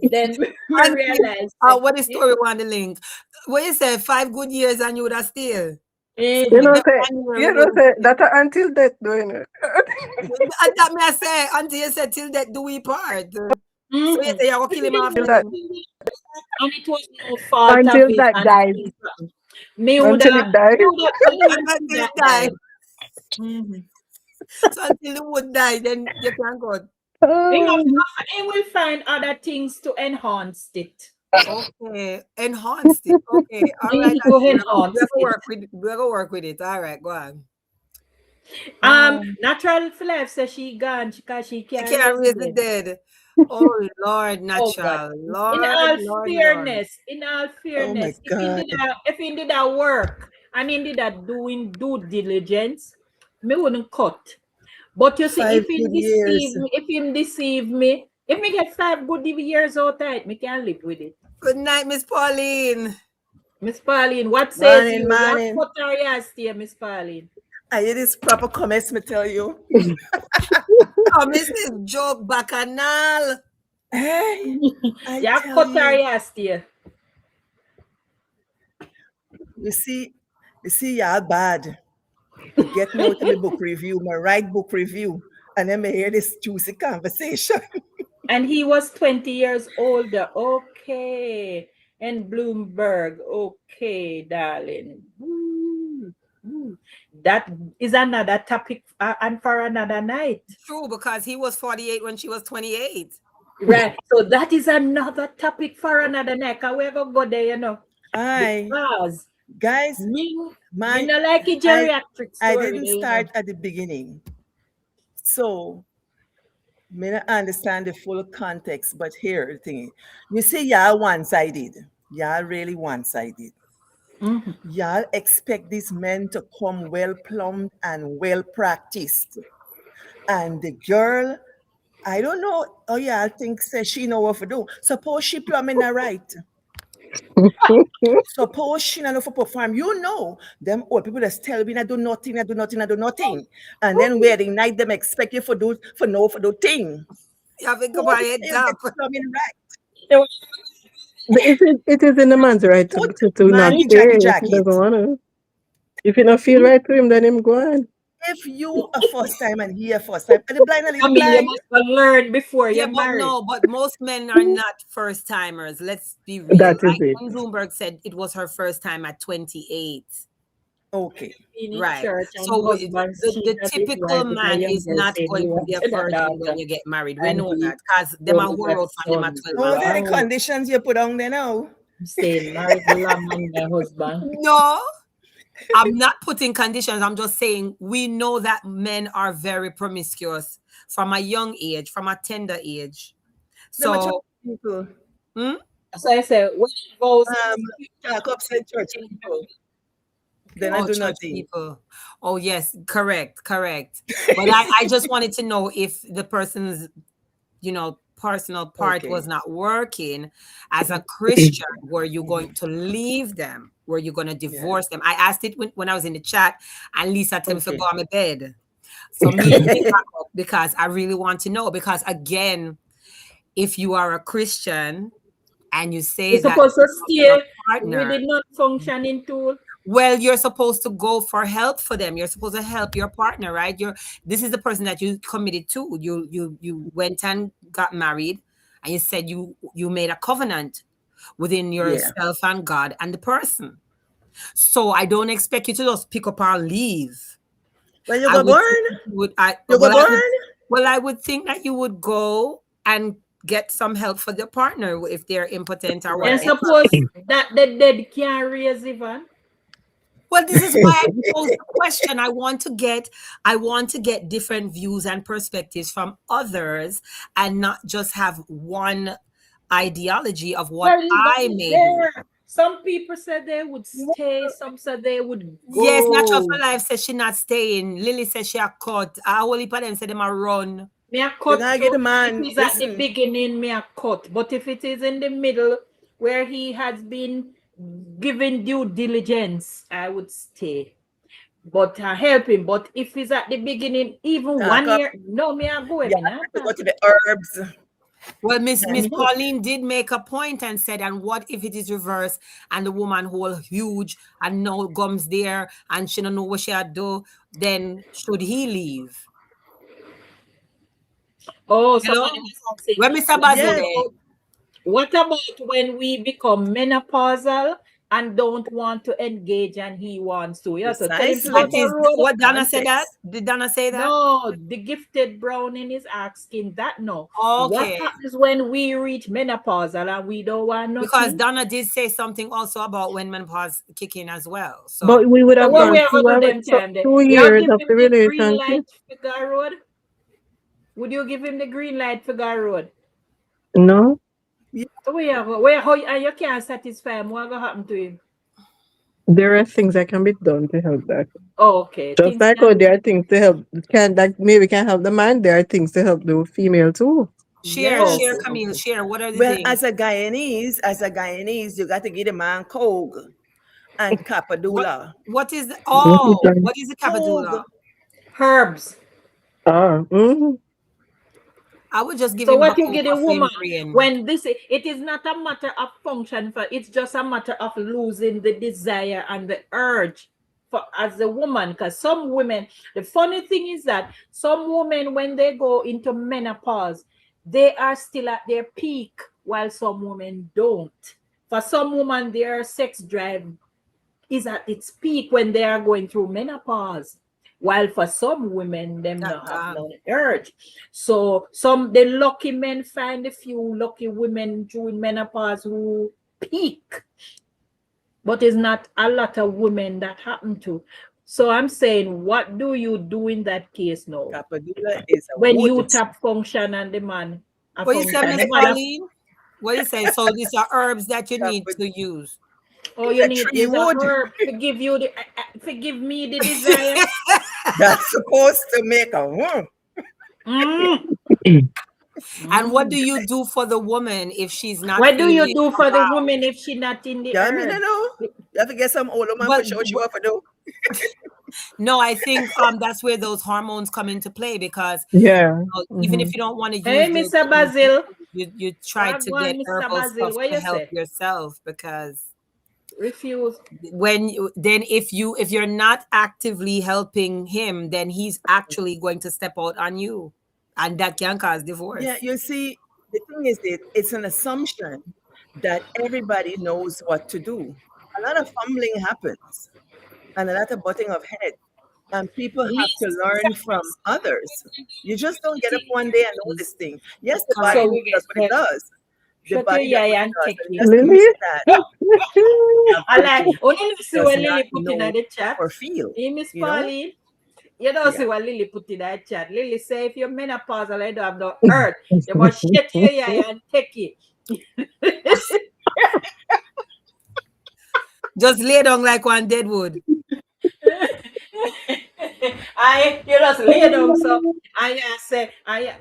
Then me until realize that, what is story want the link? What you say, 5 good years and you would have still. So You give mhm. know, them say January, you we know, would say that until death doing and that may I say, until you say till that do we part. So you Mhm. say you will If kill it him off didn't until work, that then. and it was no fault of until his, that and dies, things happen, me would until have, it dies. me would have wait until Until that it die. died. Mhm. So until the wood die, then you can go. He will find other things to enhance it. Okay, enhanced it. Okay, all right, To Angela. enhance it. We're gonna work with it. All right, go on. Natural for life says she gone because she She can't can't raise the raise the dead. dead. Oh Lord, Oh God. natural. In Lord, all Lord, Lord. fairness, in all Oh my fairness, God. if he did that work and he did that doing due diligence, me wouldn't cut. But you see, 5 good years. if me get 5 good years out of it, me can live with it. Good night, Miss Pauline. Miss Pauline, what says Morning, you? You morning. cut or you stay, Miss Pauline? I hear this proper comments, me tell you. Oh, Mrs. Joke Bacchanal. Hey, I You tell cut or you. you stay? You see, y'all bad. To get me out of my book review, my right book review, and then I hear this juicy conversation. And he was 20 years older. Okay. And Bloomberg. Okay, darling. That is another topic and for another night. True, because he was 48 when she was 28. Right. So that is another topic for another night. Can we ever go there, Aye, Because guys, me my not like a I geriatric I story didn't there. start at the beginning, so may not understand the full context. But here the thing, you see, y'all one-sided. Y'all really one-sided. Mhm. Y'all expect these men to come well plumbed and well practiced, and the girl, I don't know. Oh, y'all think say she know what to do. Suppose she plumbing her right. Suppose she not know for perform, you know, them old people that tell me I do nothing, I do nothing, I do nothing. And then wedding night, them expect you for do thing. You have to Who come on say head you get up. plumbing right? It is in the man's right Put to not man in stay Jackie if he jacket. doesn't want to. If it not feel right to him, then him go on. If you a first time and he a first time, and the blind and I the mean, you blind. must go learn before Yeah, you're but married. no, but most men are not first timers. Let's be real. That is Like it. Bloomberg said, it was her first time at 28. Okay. Being in Right. church and So husband cheat the on his typical wife with a man young is girl not saying he going to be a wanted a virgin when daughter you get married. We and know he that because them are only whore got out from them at sons. 12 Oh, months. there the Wow. conditions you put on there now. I'm saying married lamb and my husband. No, I'm not putting conditions. I'm just saying we know that men are very promiscuous from a young age, from a tender age. Them a church So, people. hmm? So I said, when it goes Talk upset church people. Then I Oh, do church nothing. people. Oh, yes, correct, correct. But I just wanted to know if the person's, personal part Okay. was not working as a Christian. Were you going to leave them? Were you going to Yeah. divorce them? I asked it when I was in the chat, and Lisa told me to Okay. go on my bed. So me to pick back up because I really want to know. Because again, if you are a Christian and you say you're that supposed to your stay with partner, the not functioning tool. well, you're supposed to go for help for them. You're supposed to help your partner, right? This is the person that you committed to. You went and got married, and you said you made a covenant within Yeah. yourself and God and the person. So I don't expect you to just pick up or leave. Well, you I go would born? think you would I You go well I would born? well I would think that you would go and get some help for the partner if they're impotent or And Right. whatever. suppose that the dead can't raise even. Well, this is why I posed the question. I want to get different views and perspectives from others and not just have one ideology of what Well, that I is may do. there. Some people said they would stay, some said they would Yes, Natural go. for Life says she not staying. Lily says she a cut. A whole heap of them say them a run. Me a You cut gotta get too. the If man. it is at the Listen. beginning, me a cut. But if it is in the middle where he has been given due diligence, I would stay. But help him. But if he's at the beginning, even Talk 1 up. year, no, me a go. Yeah, Me not to go talk. to the herbs. Well, Miss And Pauline did make a point and said, and what if it is reversed and the woman whole huge and no gums there and she don't know what she had do, then should he leave? Oh, Hello? somebody was asking, Where Mr. what yes, Bazile? about what about when we become menopausal and don't want to engage and he wants to? You have to tell him to That get a precisely. is road. what Donna said that? Context. Did Donna say that? No, the gifted browning is asking that no. What Okay. happens when we reach menopausal and we don't want Because nothing? Donna did say something also about when menopause kick in as well. But So we would So have what we gone are two gonna do hours, them time there? two We are years give of him the the green relationship. light for go road. Would you give him the green light for go road? No, So where how and you can't satisfy him, what gonna happen to him? there are things that can be done to help that. Oh, okay, Just things like how can there are things to help can that maybe can help the man, there are things to help the female too. Yes. share, okay, Camille, okay. share. What are the Well, things? as a Guyanese, you got to give the man Coke and What Capadula. what is the, What is oh, that? what is the capitula? Coke. Herbs. Ah, mm-hmm. I would just give So him what you get a bacopa for him woman brain. when it is not a matter of function for it's just a matter of losing the desire and the urge for as a woman. Because some women, the funny thing is that some women when they go into menopause, they are still at their peak while some women don't. For some women, their sex drive is at its peak when they are going through menopause. While for some women, them That not have gone. no urge. So the lucky men find a few lucky women during menopause who peak, but it's not a lot of women that happen to. So I'm saying, what do you do in that case now? Capadula is a When you wood. tap function and the man a What you say, function, Miss the man Pauline? What you say? So these are herbs that you need Capad- to use. oh, It's you a need tree use a wood. herb to give you the forgive me the desire. That's supposed to make a Mm. And what do Mm. you do for the woman if she's not What do feeling you it do for the around? woman if she not in the Yeah, I mean, I urge? know. You have to get some older man But for sure. She want to do. no, I think that's where those hormones come into play because Yeah. even Mm-hmm. if you don't want to Hey, use the Mr. things, Basil. you try to Wagwan, get Mr. herbal Basil. stuff What to you help say? yourself because Refuse. when then if you're not actively helping him, then he's actually going to step out on you, and that can cause Yeah, divorce. you see, the thing is, it's an assumption that everybody knows what to do. A lot of fumbling happens and a lot of butting of heads, and people have to Least learn from others. You just don't get up one day and know this thing. Yes, the correct. So body we get does what it that. does. The Shut your body does what yaya it and does, take and it. just Lily? using that have I like, people only see does what not Lily put in know the chat. or feel. Hey, Miss You know? Pauline. You don't Yeah. see what Lily put in that chat. Lily say if you're menopausal and you don't have no earth, you must shut your yaya and take it. Just lay down like one dead wood. You just lay down so I say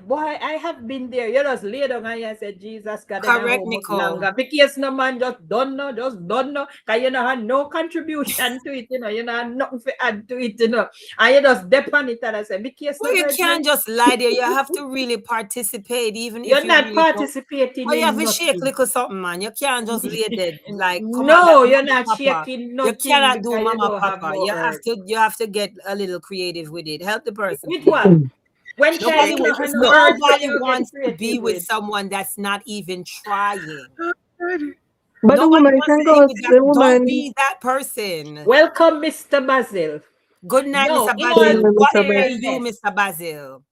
boy I have been there. You just lay down and you say Jesus God and Correct, how much Nicole. longer. Because no man just don't know. Cause you know have no contribution to it, you know, you know have nothing to add to it, you know. And you just dip on it and I say, because Well, no you brethren, can't just lie there. You have to really participate, even if you're you not really don't. participating Oh, you have in to shake nothing. little something, man. You can't just lay dead. Like, come on, that No, you're mama not papa. shaking You nothing cannot do because you mama don't have papa. no earth. You have to get a little creative with it. Help the person, With please. what? When child Shake Nobody you little don't have no stuff. earth, so nobody you get wants to be creative with with. someone that's not even trying. But the Nobody woman wants can to be go, with that. the Don't woman, be that person. Welcome, Mr. Basil. Good night, No, Mr. in all Basil. What Mr. say Best, you, fairness, Mr. Basil?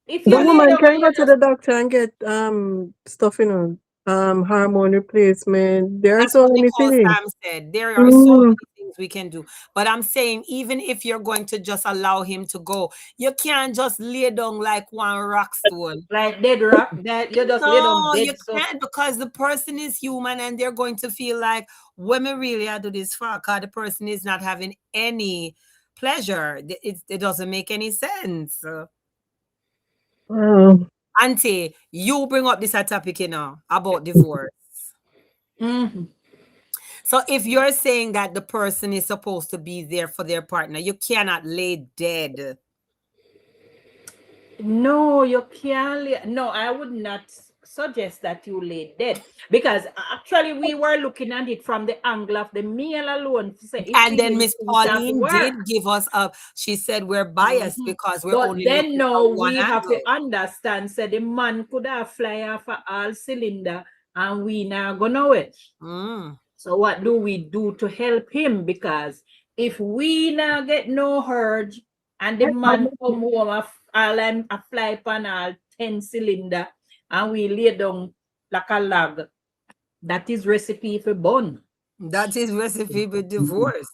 if the you lay woman down can and go you to just the doctor and get stuff, hormone replacement. There are That's so what many Nicole things. Sam said. There are so Mm. many things we can do. But I'm saying, even if you're going to just allow him to go, you can't just lay down like one rock stone. like dead rock, that you just lay down No, you dead. So can't because the person is human and they're going to feel like, when we really are do this for, because the person is not having any pleasure. It doesn't make any sense. Wow. Auntie, you bring up this topic, about divorce. mhm. So if you're saying that the person is supposed to be there for their partner, you cannot lay dead. No, you can't. No, I would not suggest that you lay dead because actually we were looking at it from the angle of the male alone to say if And we then do Miss things that Pauline work. did give us she said we're biased Mhm. because we're But only then looking now from one we have to angle. understand, say the man could have fly off a all cylinder and we not gonna know it. Mm. So what do we do to help him? Because if we now get no urge and the man come home a fly pan all 10 cylinder and we lay down like a log, that is recipe for bun. That is recipe for divorce.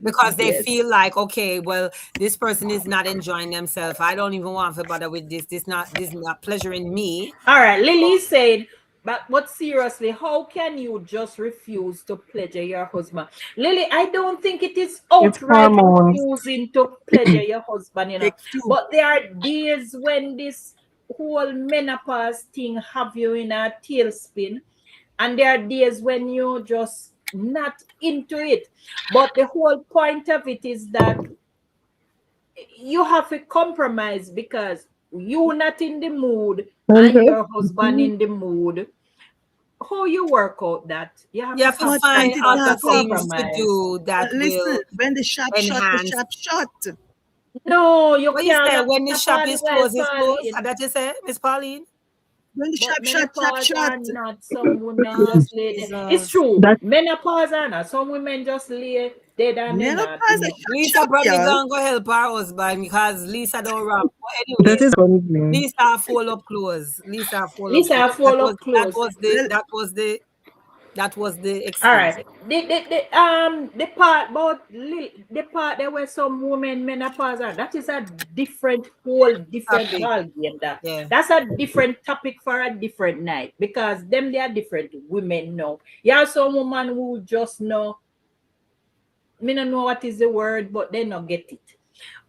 Because they Yes. feel like, okay, well, this person is not enjoying themselves. I don't even want to bother with this. This is not pleasuring me. All right, Lily said, but seriously, how can you just refuse to pleasure your husband? Lily, I don't think it is It's outright hormones. refusing to pleasure your husband, Takes two. But there are days when this whole menopause thing have you in a tailspin, and there are days when you're just not into it. But the whole point of it is that you have to compromise because you not in the mood and Mhm. your husband in the mood. How you work out that? You have You to have to have But some find Auntie sort other of Talks, things to compromise. do that listen, will when the shop shut, the enhance. shop shut. No, you What you can't say? lock When the up shop all the is while closed, it's closed. falling. That you say, Miss Pauline? When the But shop shut, shop menopause shut. are not some women Oh, just lay there. It's Jesus. true. That Menopause are not. Some women just lay dead and they not Menopause, do a nothing. shut Lisa shut, probably y'all. gonna go help her husband because Lisa don't rap. But that anyway, is funny. Lisa fold up clothes. Lisa fold up Lisa, I clothes. That fall was up that close. was the Well, that was the that was the All excuse. right. The part about the part there were some women menopause that is a different Topic. ball game. Yeah. That's a different topic for a different night because them they are different women know. You have some woman who just know me don't know what is the word, but they not get it.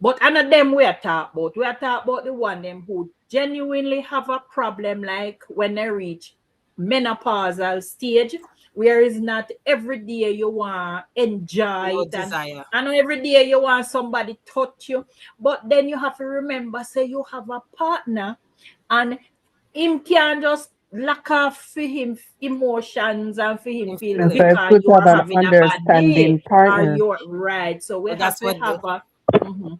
But none of them we are talk about. We are talk about the one them who genuinely have a problem, like when they reach menopausal stage, where it's not every day you want enjoy No it, and desire. I know every day you want somebody touch you, but then you have to remember, say you have a partner, and him can just lack off for him emotions and for him In feelings And so feeling. it's because good you to have are an having a bad day understanding or partner. you're right. So we So have that's to what have a mhm.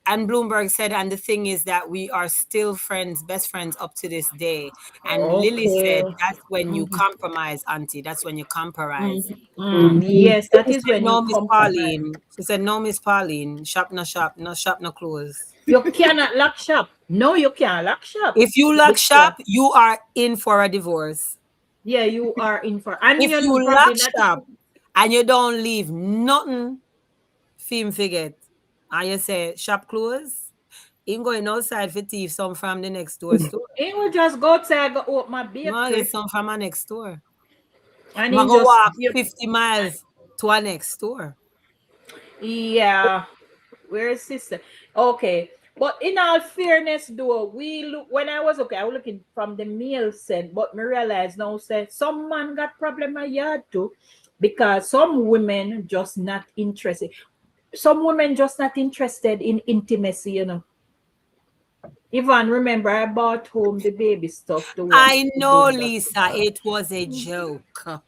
and Bloomberg said, and the thing is that we are still friends, best friends up to this day. And Lily Okay. said, that's when you Mhm. compromise, Auntie. That's when you compromise. Mhm. Yes, that She is said, when you no, Miss compromise. Pauline. She said, no, Miss Pauline. Shop, no shop, no shop, no clothes. You cannot lock shop. No, you can't lock shop. If you lock Because shop, you are in for a divorce. yeah, you are in for, and If you're you probably lock not. shop and you don't leave nothing for him forget, and you say shop close, him going outside for thief some from the next door store. He will just go outside, go open my No, get bakery, some from my next door. and I he go just walk you, 50 miles to our next store. yeah. Where's sister? Okay. But in all fairness, though, we look when I was okay, I was looking from the male side, but me realize now say some man got problem a yard too, because some women just not interested. Some women just not interested in intimacy, you know. Ivan, remember I bought home the baby stuff to want I to know, bring back to Lisa, her. it was a joke.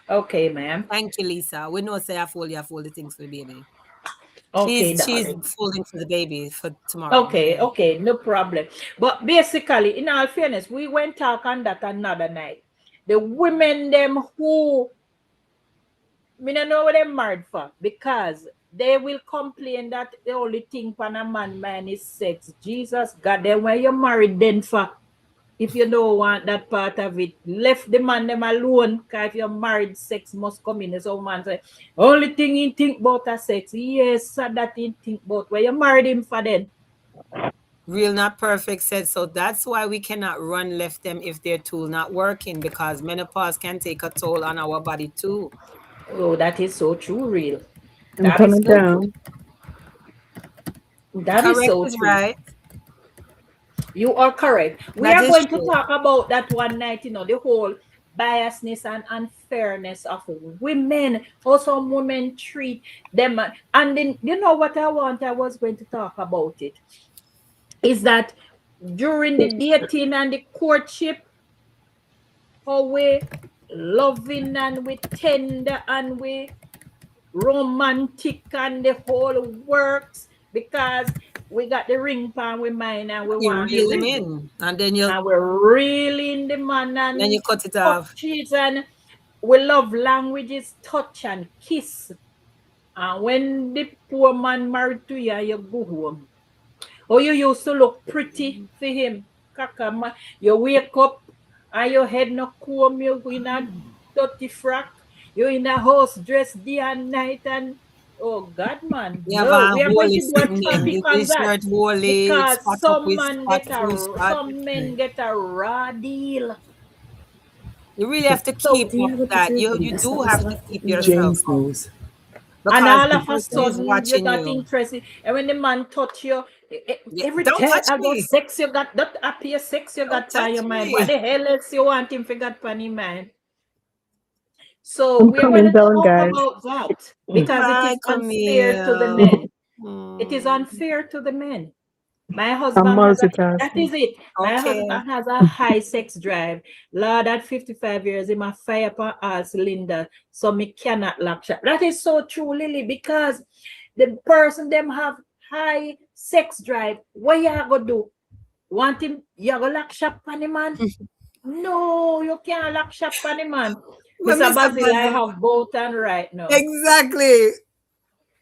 Okay, ma'am. Thank you, Lisa. We know say I fold the things for the baby. Okay, She's darling. folding for the baby for tomorrow. Okay, Yeah. okay, no problem. But basically, in all fairness, we went talk on that another night. The women them who me no know what they married for, because they will complain that the only thing pan a man is sex. Jesus God, then when you married then for, if you don't want that part of it, left the man them alone. Cause if you're married, sex must come in. So man say, only thing he think about a sex. Yes, sir, that he think about. When you married him for then. Real not perfect said so. That's why we cannot run left them if their tool not working, because menopause can take a toll on our body too. Oh, that is so true, real. I'm That is coming so true. down. That is Correct so is true. right. You are correct. We That are is going to true. talk about that one night, the whole biasness and unfairness of women, how some women treat them. And then, you know what I was going to talk about it, is that during the dating and the courtship, how we loving and we tender and we romantic and the whole works, because we got the ring pan with mine and we You want the reel them ring. in and then you And we're really in the man cut it and off. touches, and we love languages, touch and kiss. And when the poor man married to you, you go home. Oh, you used to look pretty for him. Kakama. You wake up and your head no comb, you in a dirty frock, you in a house dress day and night, and oh God, man. You have No, a we are going holy to do a sitting them. topic on This that, shirt holy, because spot up with spot, full spot. some men get a raw deal. You really have to So keep up that. You do have to keep yourself James up News. and because all the of a person is sudden you're watching not you. interested. And when the man touch you, Yeah, every don't time touch about me. sex you got, that appear sex you Don't got on touch your mind. What me. the hell else you want him to got on your mind? So I'm we are going coming to down, talk guys. about that, because it Hi, is unfair to the Camille. men. It is Hmm. unfair to the men. My I'm husband has a, that multitasking. is it. My Okay. husband has a high sex drive. Lord, at 55 years, he might fire up an all cylinder, so me cannot lock shop. That is so true, Lily, because the person them have high sex drive. What you gonna do? Want him? You gonna lock shop on the man? No, you can't lock shop on the man. Well, Mr. Mr. Basil, I Basil. have both and right now. Exactly.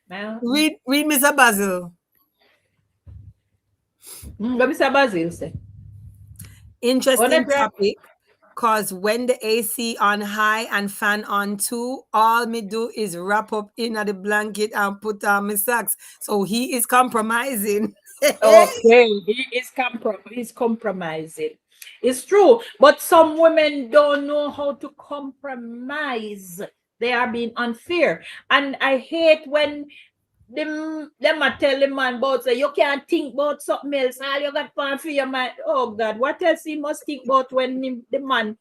Now, Read Mr. Basil. what Mr. Basil say? On a Interesting drive. topic. Cause when the AC on high and fan on too, all me do is wrap up in the blanket and put on my socks. So he is compromising. Okay, he's compromising. It's true, but some women don't know how to compromise. They are being unfair. And I hate when them a tell the man about say you can't think about something else. All you got plan for your mind. Oh God, what else he must think about when the man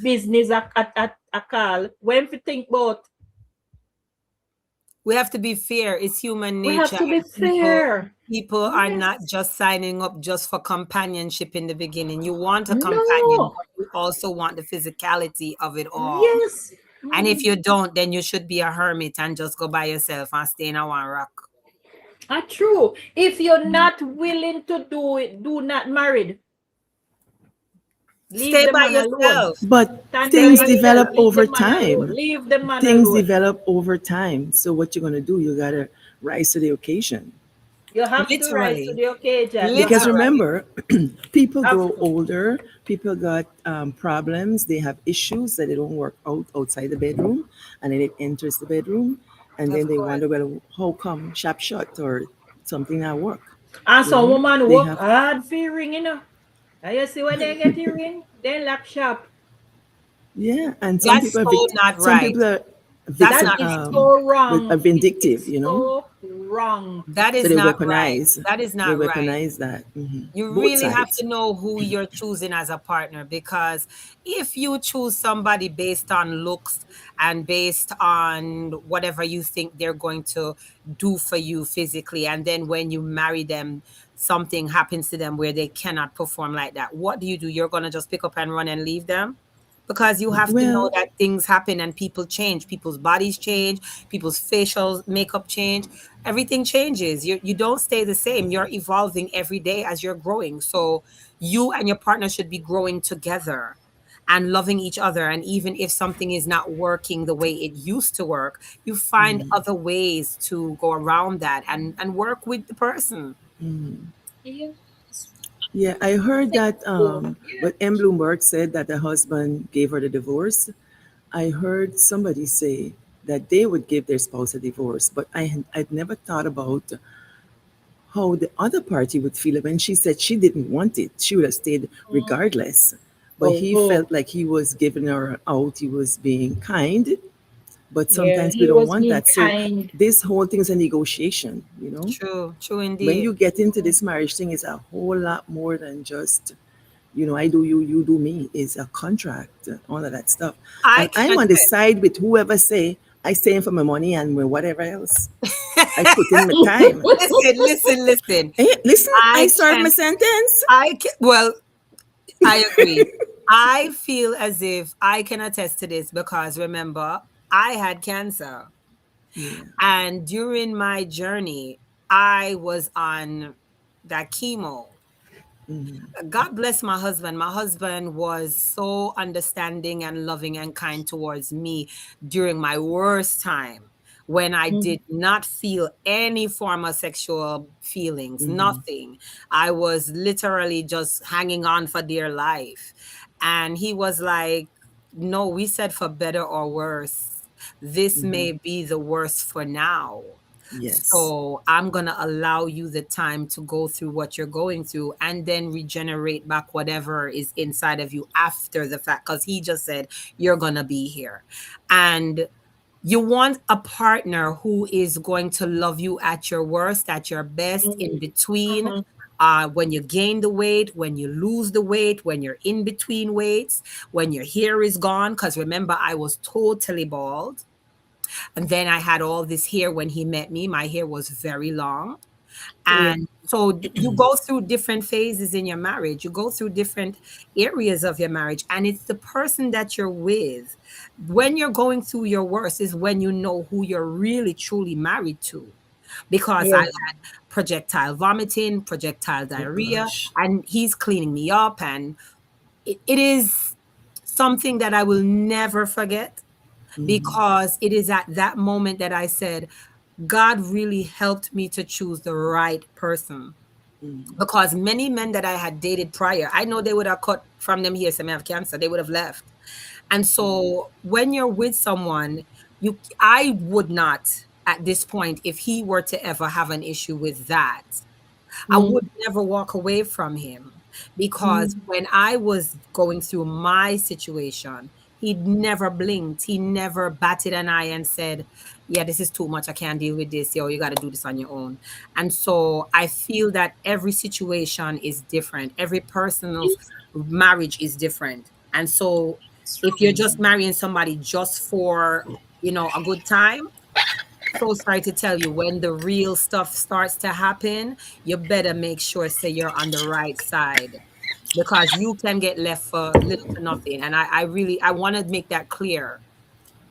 business a call? When you think about, We have to be fair. It's human we have nature, to be and fair. people are not Yes. just signing up just for companionship in the beginning. You want a companion, No. but you also want the physicality of it all. Yes. And if you don't, then you should be a hermit and just go by yourself and stay in a one rock. True. If you're not willing to do it, do not married. Leave Stay the by man alone. yourself. But Stand on things yourself. develop Leave the over man alone. time. Leave the man Things alone. develop over time. So what you're gonna do? You gotta rise to the occasion. You have to rise to Literally. the occasion. You Because have to. Literally. remember, people Have grow to. older, people got problems, they have issues that they don't work out outside the bedroom, and then it enters the bedroom, and then Of they course. wonder, well, how come sharp shut or something not work? And You some know, woman they work have, hard for your ring, you know. And you see when they get your ring, they lock shop. yeah, and That's so not some right. people are That's That not is right. so are wrong. It vindictive, is you know, so wrong. That so is they not right. weaponize, That is they not right. weaponize that. You Both really have sides. to know who you're choosing as a partner, because if you choose somebody based on looks and based on whatever you think they're going to do for you physically, and then when you marry them, something happens to them where they cannot perform like that, what do? You're going to just pick up and run and leave them? Because you have to know Well, that things happen and people change, people's bodies change, people's facial makeup change, everything changes. You don't stay the same. You're evolving every day as you're growing. So you and your partner should be growing together and loving each other. And even if something is not working the way it used to work, you find other ways to go around that and work with the person. Yeah. yeah, I heard Think that so. Yeah. what M. Bloomberg said that the husband gave her the divorce. I heard somebody say that they would give their spouse a divorce, but I'd never thought about how the other party would feel when she said she didn't want it. She would have stayed Mm. regardless. But he Oh, felt like he was giving her out, he was being kind, but yeah. sometimes we He don't was want being that. So kind. this whole thing is a negotiation, you know? True, true When indeed. you get into this marriage thing, it's a whole lot more than just, I do you, you do me. It's a contract, all of that stuff. I And can I'm on the attest. side with whoever say I stay in for my money and my whatever else. I put in my time. Listen, listen, listen. Hey, listen, I I served my can, sentence. well, I agree. I feel as if I can attest to this because remember, I had cancer. Yeah. And during my journey, I was on that chemo. Mm-hmm. God bless my husband. My husband was so understanding and loving and kind towards me during my worst time when I Mm, did not feel any form of sexual feelings, Mm-hmm. nothing. I was literally just hanging on for dear life. And he was like, no, we said for better or worse. This Mm-hmm. may be the worst for now. Yes. So I'm going to allow you the time to go through what you're going through and then regenerate back whatever is inside of you after the fact. Because he just said, you're going to be here. And you want a partner who is going to love you at your worst, at your best, in mm, between. mhm. When you gain the weight, when you lose the weight, when you're in between weights, when your hair is gone. Because remember, I was totally bald. And then I had all this hair when he met me. My hair was very long. Yeah. And so you go through different phases in your marriage. You go through different areas of your marriage. And it's the person that you're with. When you're going through your worst is when you know who you're really truly married to. Because I Yeah. had projectile vomiting, projectile Oh diarrhea, gosh. and he's cleaning me up. And it is something that I will never forget Mm-hmm. because it is at that moment that I said, God really helped me to choose the right person. Mm-hmm. Because many men that I had dated prior, I know they would have cut from them here, some have cancer, they would have left. And so when you're with someone, I would not at this point, if he were to ever have an issue with that, I Mm, would never walk away from him because mm, when I was going through my situation, He never blinked. He never batted an eye and said, yeah, this is too much. I can't deal with this. Yo, you got to do this on your own. And so I feel that every situation is different. Every person's marriage is different. And so if you're just marrying somebody just for, a good time, so sorry to tell you, when the real stuff starts to happen, you better make sure say you're on the right side, because you can get left for little to nothing. And I really I want to make that clear.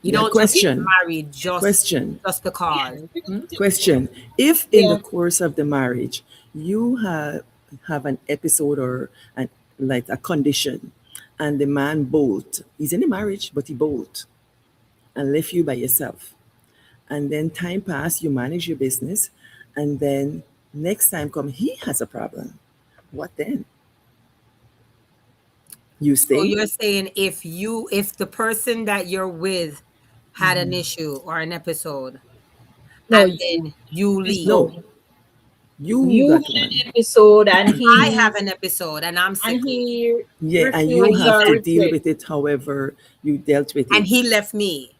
You Yeah, don't just get question. married Question. just because. Hmm? Question. If in the Yeah. course of the marriage you have an episode or an like a condition and the man bolt, he's in a marriage, but he bolt and left you by yourself. And then time pass, you manage your business, and then next time come he has a problem. What then? You So stay? you're saying if the person that you're with had an issue or an episode No, and you then you leave. No, episode. you You got had one. an episode and I he have an episode and I'm and sickly he Yeah, and you and refused he have or to left deal regret. with it however you dealt with and it. he left me.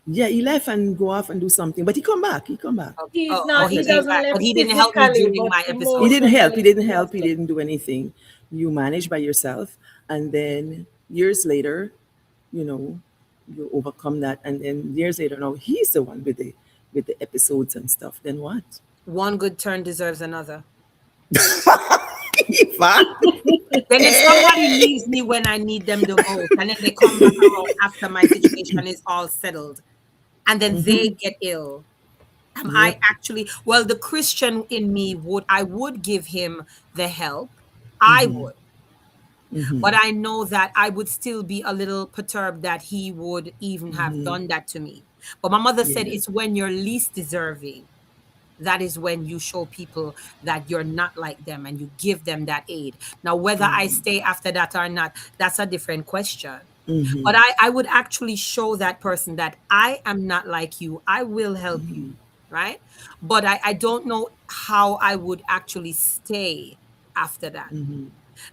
Yeah, he left and go off and do something, but he come back. He come back He's Oh, not, he after he that. came doesn't back, but left he didn't help me physically, during but my He episode. didn't help. He emotionally didn't he has help. He left. didn't do anything. You managed by yourself, and then years later, you know, you overcome that, and then years later, now he's the one with the episodes and stuff. Then what? One good turn deserves another. Eva. Then if somebody leaves me when I need them the most, and then they come back around after my situation is all settled, and then they get ill, am I Yep. actually, well, the Christian in me I would give him the help. I would. But I know that I would still be a little perturbed that he would even have done that to me. But my mother said Yeah. it's when you're least deserving, that is when you show people that you're not like them and you give them that aid. Now, whether I stay after that or not, that's a different question. But I would actually show that person that I am not like you. I will help you, right? But I don't know how I would actually stay after that,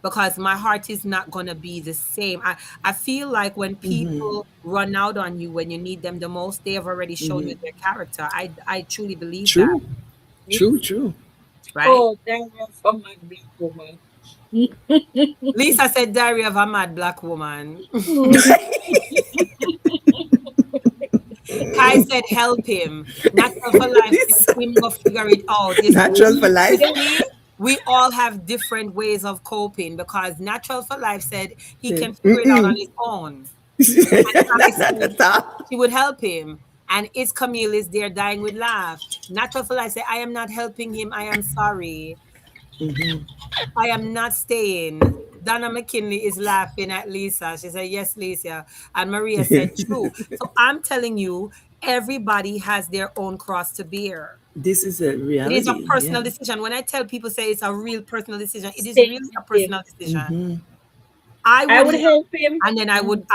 because my heart is not going to be the same. I feel like when people run out on you when you need them the most, they have already shown you their character. I truly believe that, True. True. True. right? Oh, that was from my black woman. Lisa said, Diary of a Mad Black Woman. Kai said, help him. Natural for Life said, This him go figure it out. You natural for you life. see, we all have different ways of coping, because Natural for Life said he Said, can figure it out on mm-mm. his own. And Kai That's not the said top. she would help him. And It's Camille is there dying with laugh. Natural for Life said, I am not helping him. I am sorry. I am not staying. Donna McKinley is laughing at Lisa. She said, yes, Lisa. And Maria said, true. So I'm telling you, everybody has their own cross to bear. This is a It is a reality. Yeah. personal decision. When I tell people say it's a real personal decision, it is really a Sensitive. personal decision. I I would would help, help him. and then I would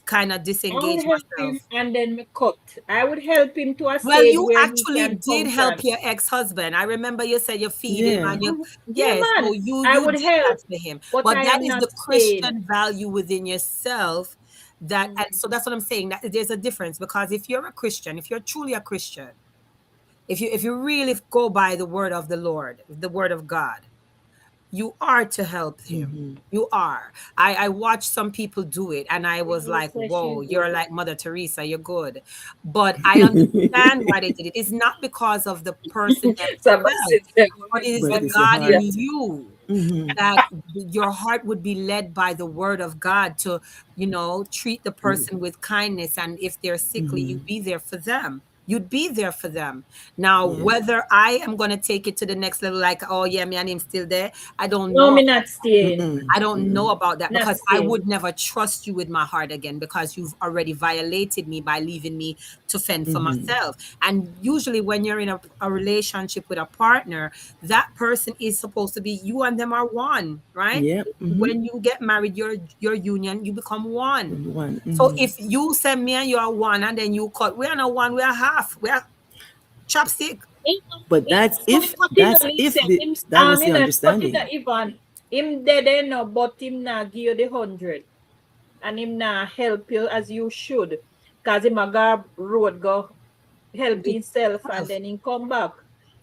kind of I would disengage help him myself. and then me cut. I would help him to a Well, stage you where he actually can did help function. your ex-husband. I remember you said you feed him Yeah. and you, Yeah, yes, so man. you I you would did that help, for him. but But I that am is the not staying. Christian value within yourself. And so that's what I'm saying. That there's a difference, because if you're a Christian, if you're truly a Christian, if you really go by the word of the Lord, the word of God, you are to help him. You are. I watched some people do it and I was He like, says whoa, she's good. you're like Mother Teresa, you're good. But I understand why they did it. It's not because of the person Somebody themselves, said that but it woman is But the funny. it's the God in Yeah. heart. you, that your heart would be led by the word of God to, treat the person with kindness. And if they're sickly, you be there for them. You'd be there for them. Now, Yeah. whether I am going to take it to the next level, like, oh, yeah, me and him still there, I don't No, know. me not staying. I don't know about that, Not because I staying. would never trust you with my heart again, because you've already violated me by leaving me to fend for myself. And usually, when you're in a relationship with a partner, that person is supposed to be, you and them are one, right? Yeah. When you get married, your union, you become one. One. So if you say me and you are one, and then you cut, we are not one, we are half, we are chopstick. Him, But him not cutting no Lisa. Him that was him the not cutting no understanding. Ivan. Him dead no, but him not give you the 100. and him not help you as you should. Cause him a go road go help himself and then he come back.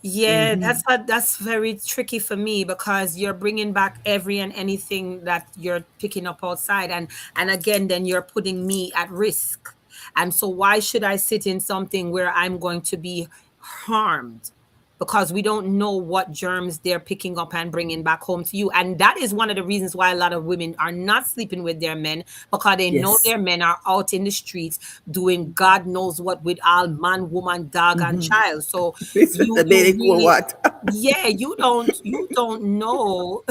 Yeah, Mm-hmm. that's very tricky for me because you're bringing back every and anything that you're picking up outside, and again, then you're putting me at risk. And so, why should I sit in something where I'm going to be harmed? Because we don't know what germs they're picking up and bringing back home to you. And that is one of the reasons why a lot of women are not sleeping with their men, because they know Yes. their men are out in the streets doing God knows what with all man, woman, dog, and child. So It's you the you daily or really, what? yeah, you don't know.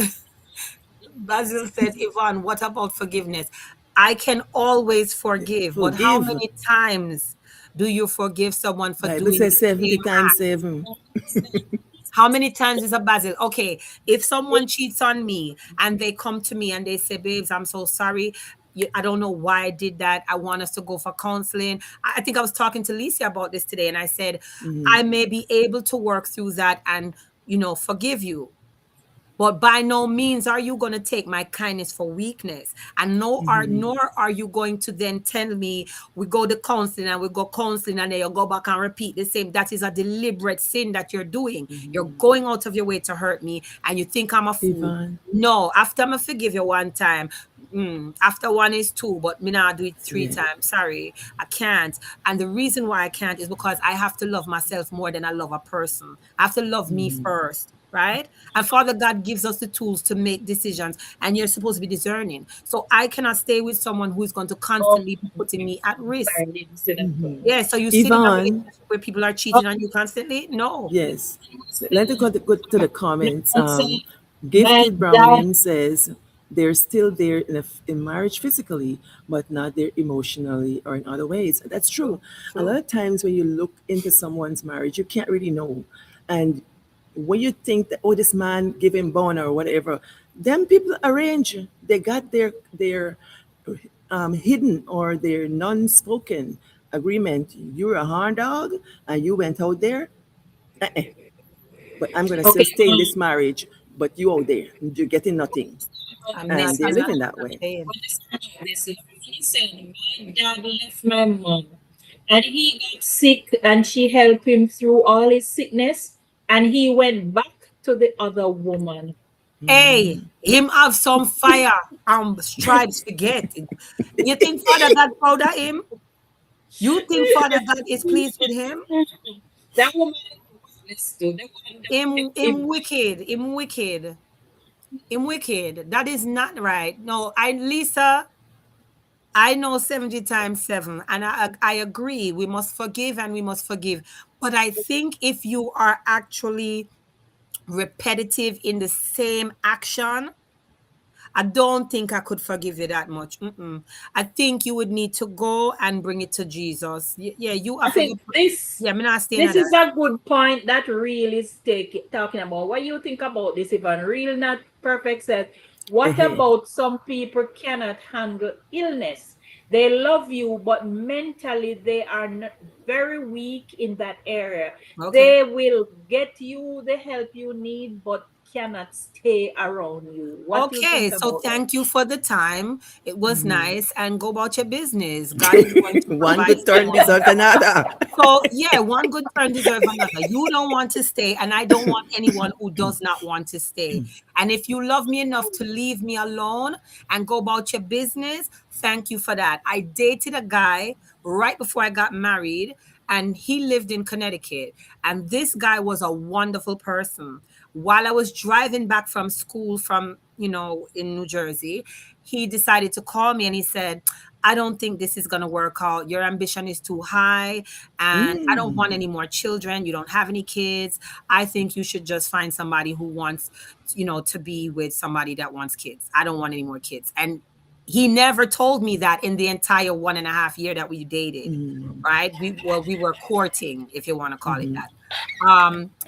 Basil said, Yvonne, what about forgiveness? I can always forgive, but how Forgive. many times do you forgive someone for Bible doing says the 70 same times act? 7. How many times is a Basil? Okay, if someone cheats on me and they come to me and they say, babes, I'm so sorry. I don't know why I did that. I want us to go for counseling. I think I was talking to Lisa about this today, and I said, Mm-hmm. I may be able to work through that and, forgive you. But by no means are you going to take my kindness for weakness. And nor are you going to then tell me we go to counseling and we go counseling and then you go back and repeat the same. That is a deliberate sin that you're doing. You're going out of your way to hurt me and you think I'm a fool. Yvonne. No, after I forgive you one time, after one is two, but me not do it three Yeah. times. Sorry, I can't. And the reason why I can't is because I have to love myself more than I love a person. I have to love me first, right? And Father God gives us the tools to make decisions, and you're supposed to be discerning. So I cannot stay with someone who is going to constantly be putting me at risk. Sorry, didn't see that one. Yeah. So you still in a Yvonne, relationship where people are cheating on you constantly? No. yes. Let us go to the comments. And say, my Gifted dad, Browning says they're still there in marriage physically, but not there emotionally or in other ways. That's true. true, A lot true. of times when you look into someone's marriage, you can't really know. And when you think that, oh, this man giving bone or whatever, them people arrange. They got their hidden or their non-spoken agreement. You're a horn dog, and you went out there. Uh-uh. But I'm gonna still Okay, stay in this marriage. But you out there, you're getting nothing, I'm not. and they're I'm not. living I'm that not way. staying. what is this? He said, my dad left my mom and he got sick and she helped him through all his sickness and he went back to the other woman. Hey, him have some fire stripes to get. You think Father God proud of him? You think Father God is pleased with him? That woman is to the one that left Him him. wicked, him wicked, him wicked. That is not right. No, Lisa, I know 70 times 7, and I agree. We must forgive and we must forgive. But I think if you are actually repetitive in the same action, I don't think I could forgive you that much. Mm-mm. I think you would need to go and bring it to Jesus. Yeah, you I have to go. think this Yeah, I'm not staying this at that. is a good point that really is talking about. What you think about this, Ivan? Real not perfect says, what Eh, about some people cannot handle illness? They love you, but mentally they are not very weak in that area. Okay. They will get you the help you need, but cannot stay around you. What do you Okay, think so about that? thank you for the time. It was nice, and go about your business. God is going to one provide good turn someone. deserves another. So, yeah, one good turn deserves another. You don't want to stay, and I don't want anyone who does not want to stay. And if you love me enough to leave me alone and go about your business, thank you for that. I dated a guy right before I got married, and he lived in Connecticut. And this guy was a wonderful person. While I was driving back from school from, in New Jersey, he decided to call me and he said, I don't think this is going to work out. Your ambition is too high, and I don't want any more children. You don't have any kids. I think you should just find somebody who wants, to be with somebody that wants kids. I don't want any more kids. And he never told me that in the entire 1.5 year that we dated, right? We were courting, if you want to call it that.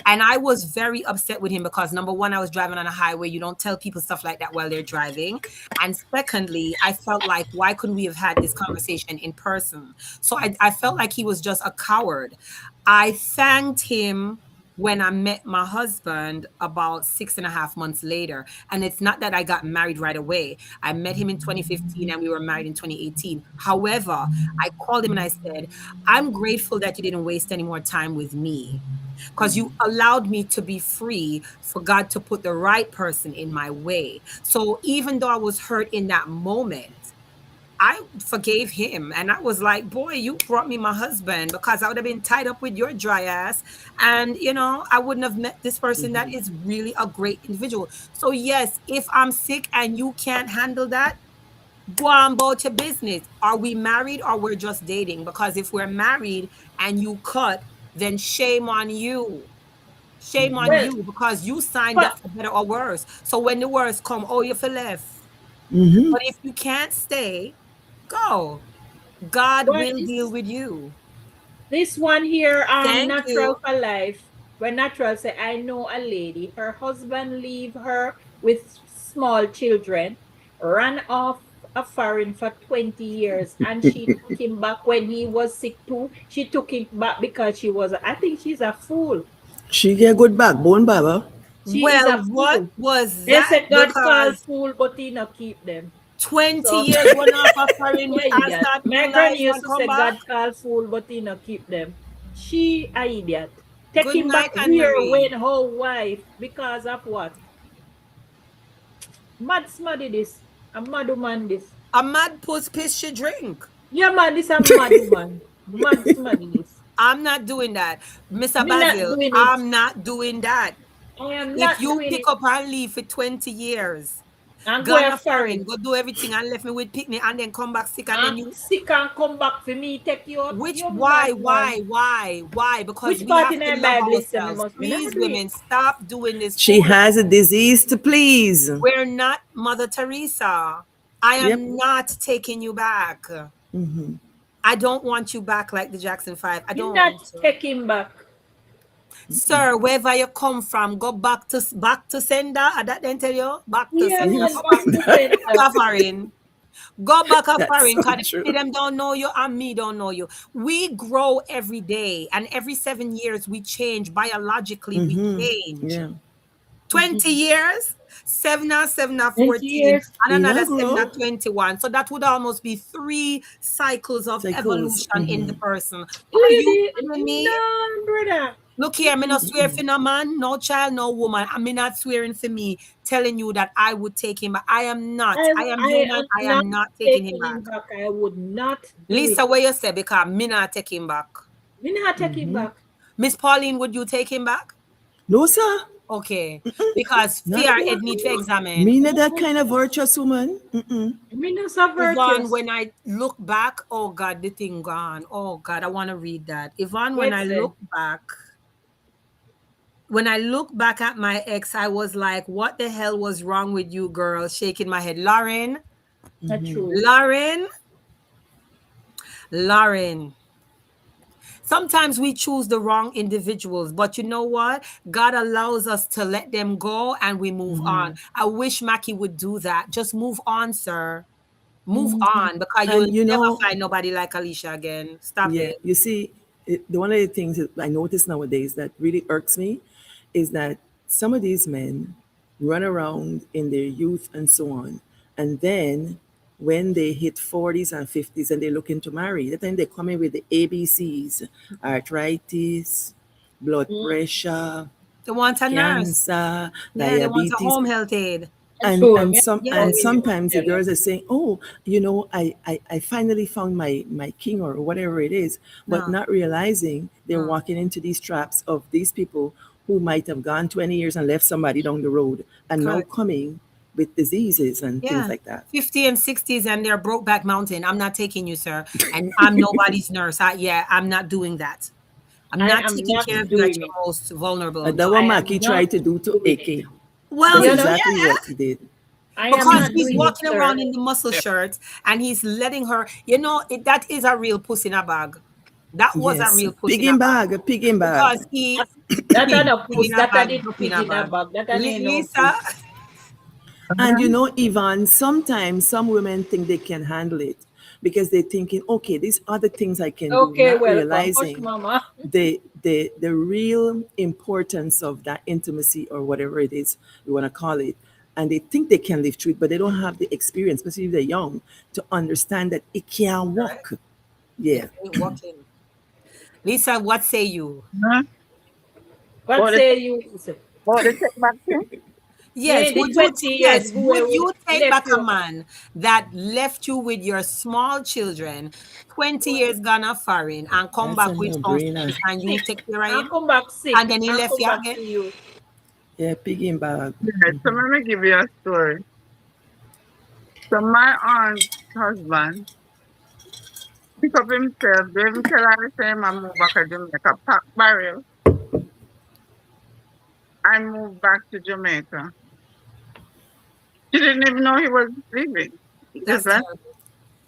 And I was very upset with him because number one, I was driving on a highway. You don't tell people stuff like that while they're driving. And secondly, I felt like, why couldn't we have had this conversation in person? So I felt like he was just a coward. I thanked him when I met my husband about 6.5 months later. And it's not that I got married right away. I met him in 2015 and we were married in 2018. However, I called him and I said, I'm grateful that you didn't waste any more time with me because you allowed me to be free for God to put the right person in my way. So even though I was hurt in that moment, I forgave him. And I was like, boy, you brought me my husband because I would have been tied up with your dry ass. And, I wouldn't have met this person that is really a great individual. So, yes, if I'm sick and you can't handle that, go on about your business. Are we married or we're just dating? Because if we're married and you cut, then shame on you. Shame on Well, you because you signed but up for better or worse. So when the worst come, oh, you feel left. Mm-hmm. But if you can't stay, go. God but will deal this with you. this one here, Thank natural you. for life. When natural say, I know a lady, her husband leave her with small children, ran off a foreign for 20 years, and she took him back when he was sick too. She took him back because I think she's a fool. She get good backbone, Baba. She is Well, a what fool. was They that? said God called Because fool, but he not keep them. 20 So years run off a foreign she a and idiot. start My new granny life used and to come say back? God called fool, but he not keep them. She a idiot. Take Good him back night, Anne where, when, Marie. how, wife, because of what? Mad smaddy this. A mad woman this. A mad puss piss she drink. Yeah, man, this a mad woman. Mad smaddy this. I'm not doing that. Mr. Me not Basil, doing it. I'm not doing that. I am If not you doing pick it. up and leave for 20 years, And go gone a a foreign, foreign. go do everything and left me with picnic and then come back sick and then And you sick and come back for me, take you out. which You why, mad man. why, why, why? Because Which we part have in to the love Bible is say me ourselves. must me not Please, do it? women, stop doing this She foolish. has a disease to please. We're not Mother Teresa. I Yep. am not taking you back. Mm-hmm. I don't want you back like the Jackson 5. I Me not don't. take him back. Sir, wherever you come from, go back to sender. That then tell you back to Yeah, sender. Yes. man, Go back, back to go center. back a foreign. Go back a That's foreign so because true. them don't know you and me don't know you. We grow every day, and every 7 years we change. Biologically, we Mm-hmm. change. Yeah. 20 years, 7 or 20 14, years. and In a another 7 or grow 21. So that would almost be three cycles of cycles. evolution in the Mm-hmm. person. Are you Lady, kidding me? no, brother. Look here, me not swear for no man, no child, no woman. I'm not swearing for me, telling you that I would take him back. I am not. I am I human. am I not am not taking him taking him back. back. I would not do it. Lisa, what you say? Because me not take him back. Me not take him Mm-hmm. back. Miss Pauline, would you take him back? No, sir. Okay. Because Not fear one. it need to examine. Me not that kind of virtuous woman. Mm-mm. Me not so Yvonne, virtuous. when I look back, oh God, the thing gone. Oh God, I want to read that. Yvonne, Wait, say. when I look back at my ex, I was like, what the hell was wrong with you, girl? Shaking my head. Not Mm-hmm. true. Lauren, Lauren. Sometimes we choose the wrong individuals, but you know what? God allows us to let them go and we move on. Mm-hmm. I wish Mackie would do that. Just move on, sir. Move Mhm. on because you'll And you never know, find nobody like Alicia again. Stop yeah, it. you see, one of the things that I notice nowadays that really irks me is that some of these men run around in their youth and so on, and then when they hit 40s and 50s and they're looking to marry, that time they come in with the ABCs, arthritis, blood Mm. pressure, They want a nurse. cancer, Yeah, they want a diabetes, home health aid. Not and true. and Me some not Yes. and with you, sometimes the tell you. girls are saying, oh, I finally found my king or whatever it is, but No. not realizing they're Mm, walking into these traps of these people who might have gone 20 years and left somebody down the road and now correct. coming with diseases and things Yeah. like that. 50 and 60s and they're broke back mountain. I'm not taking you, sir. And I'm nobody's nurse. Yeah, I'm not doing that. I'm I not am taking not care of you at doing your it. most vulnerable. And No. that what I am Maki not tried to do to doing it. AK. Well, That's You know, exactly what he did. I am because not he's doing it, walking around sir. in the muscle Yeah. shirt and he's letting her, that is a real puss in a bag. That was a Yes, real puss pig in a in bag. bag, a pig in bag. Because he That that are pig, the pig puss. in a That are bag, the duck in pig a in a bag. bag. That are no Lisa, puss. And you know, Yvonne, sometimes some women think they can handle it because they're thinking, okay, these other things I can do, Okay, not welcome. Hush, realizing mama. the real importance of that intimacy or whatever it is you want to call it. And they think they can live through it, but they don't have the experience, especially if they're young, to understand that it can Correct. work. It Yeah. ain't working. Lisa, what say you? Huh? What Or the say you? Lisa? or the take back thing? Yes, Yeah, the 20 years go would away you with take left back a you man that left you with your small children, 20 years gone a foreign and come That's back a with some no-brainer. fish and you sick take care of and him come back sick and then he and left come you back again? see you. Yeah, piggy in bag. Yeah, so let me give you a story. So my aunt's husband pick up himself, gave him tell her the same and move back to Jamaica, pack barrel and move back to Jamaica. She didn't even know he was leaving. He just That's left. terrible.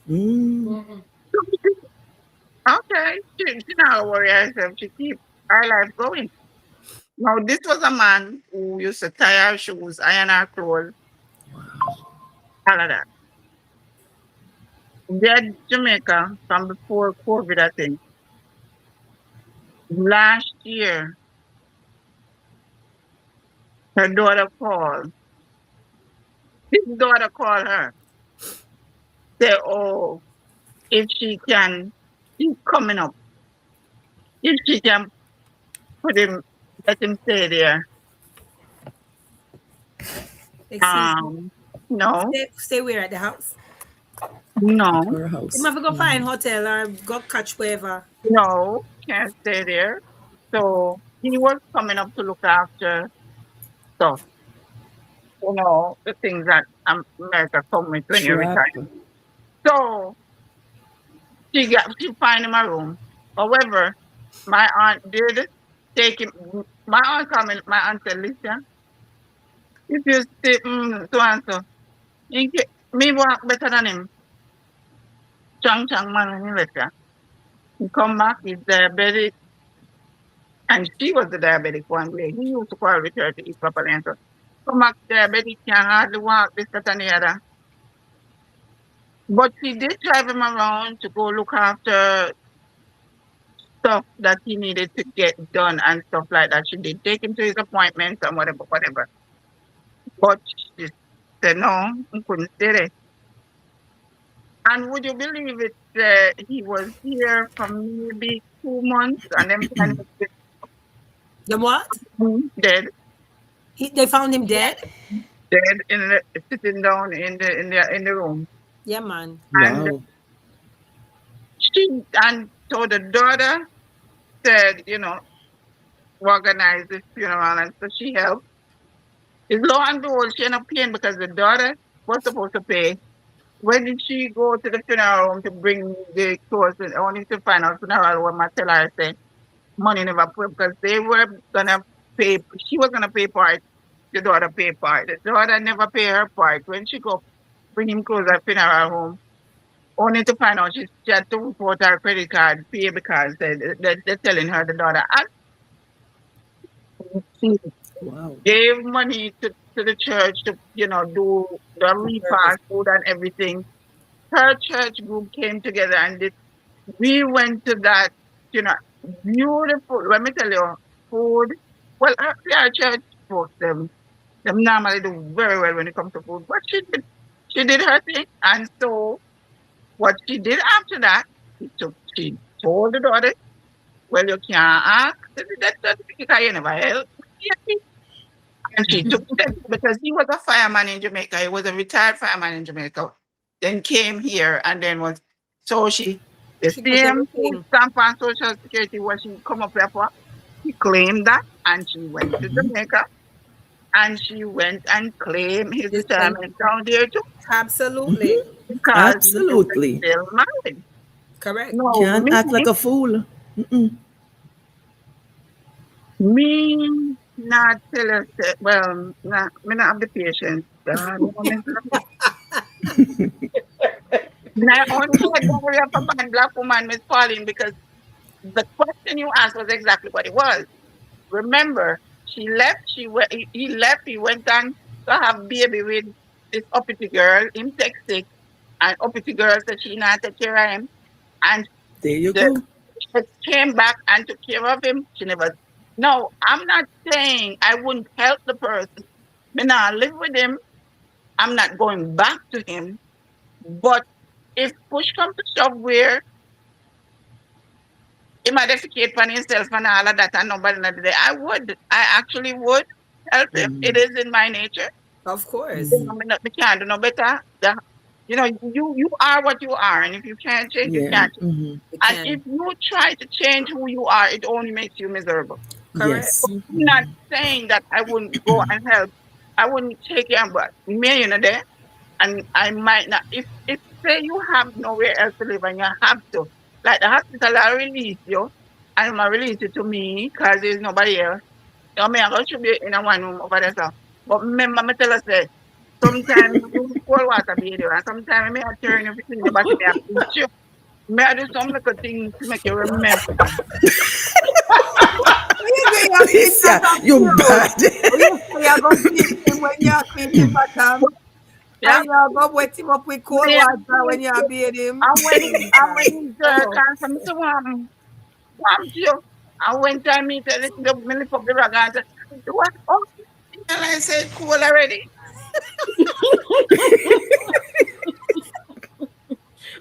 Mm, Mhm. Okay, she not worry herself. She keep her life going. Now this was a man who used to tie her shoes, iron her clothes, all of that. They had Jamaica from before COVID, I think. Last year, her daughter called. His daughter called her. Say, oh, if she can, he's coming up. If she can put him, let him stay there. Excuse me. Um, no, Stay where at the house? no, her You house. have to go find hotel or go catch wherever. no, can't stay there. So he was coming up to look after stuff, the things that America come with when you Trap. retire. So she find him a room. However, my aunt did take him. My aunt come in. My aunt said, "Listen, if you say so and so, me walk better than him. Chang man when he left ya. He come back. He's diabetic, and she was the diabetic one way. He used to call with her to eat properly and so. Come back diabetic, can hardly walk this that and the other. But she did drive him around to go look after stuff that he needed to get done and stuff like that. She did take him to his appointments and whatever, whatever. But she said, no, he couldn't stay there. And would you believe it? He was here for maybe 2 months and then finally The what? dead, They found him dead? dead sitting down in the room. Yeah, man. And Wow. she and so the daughter said, organize this funeral, and so she helped. It's lo and behold, she ended up paying because the daughter was supposed to pay. When did she go to the funeral home to bring the clothes? And only to find out funeral when my teller said money never put because they were gonna pay. She was gonna pay part. The daughter pay part. The daughter never pay her part. When she go bring him clothes at funeral home, only to find out she had to report her credit card pay because they're telling her the daughter. And she Wow. gave money to the church to do the Service. repast food and everything. Her church group came together and we went to that, you know, beautiful. Let me tell you, food. Well, actually, our church folks them normally do very well when it comes to food, but she did her thing, and so what she did after that, she told the daughter, "Well, you can't ask that because you never help." And she took steps because he was a fireman in Jamaica. He was a retired fireman in Jamaica. Then came here and then was so the She got same food everything. stamp and social security what she come up here for. She claimed that and she went to Jamaica and she went and claimed his Listen, retirement down there too absolutely. because he was Absolutely. still married. Correct. No, Can't act like a fool. Mm-mm. me not tell us well, me not have the patience. Now, only a diary of a bad black woman, Miss Pauline, because the question you asked was exactly what it was. Remember, she left, he left, he went on to have baby with this uppity girl, him texting. And uppity girl said she not take care of him. And There you the go. she came back and took care of him. She never. No, I'm not saying I wouldn't help the person. Me not live with him. I'm not going back to him. But if push comes to shove where he might defecate on himself and all of that and nobody not there, I would. I actually would help him. It Mm-hmm. is in my nature. Of course. You Mm-hmm. know, me can't do no better. You know, you are what you are, and if you can't change, you Yeah. can't. Mm-hmm. You And if can. you try to change who you are, it only makes you miserable. Correct. Yes. I'm not Mm-hmm. saying that I wouldn't go and help. I wouldn't take care, but me, there, and I might not. If say you have nowhere else to live and you have to, like the hospital, I release you, and I release it to me because there's nobody else. You know, me, I should be in a one room over there. So. But remember, me tell us that sometimes you do cold water baby, and sometimes me I turn you between the body, me I pinch you. Me I do some little things to make you remember. What you say you clean Alicia, bottom you too? bad. What you say you go clean him when you clean him bottom? Yeah. And you go wet him up with cold Me water when you bathe him? and when Jesus. you Oh, can come to warm to you. And when time me tell it, the me lift up the rag and say, what? Oh, and I said, cool already.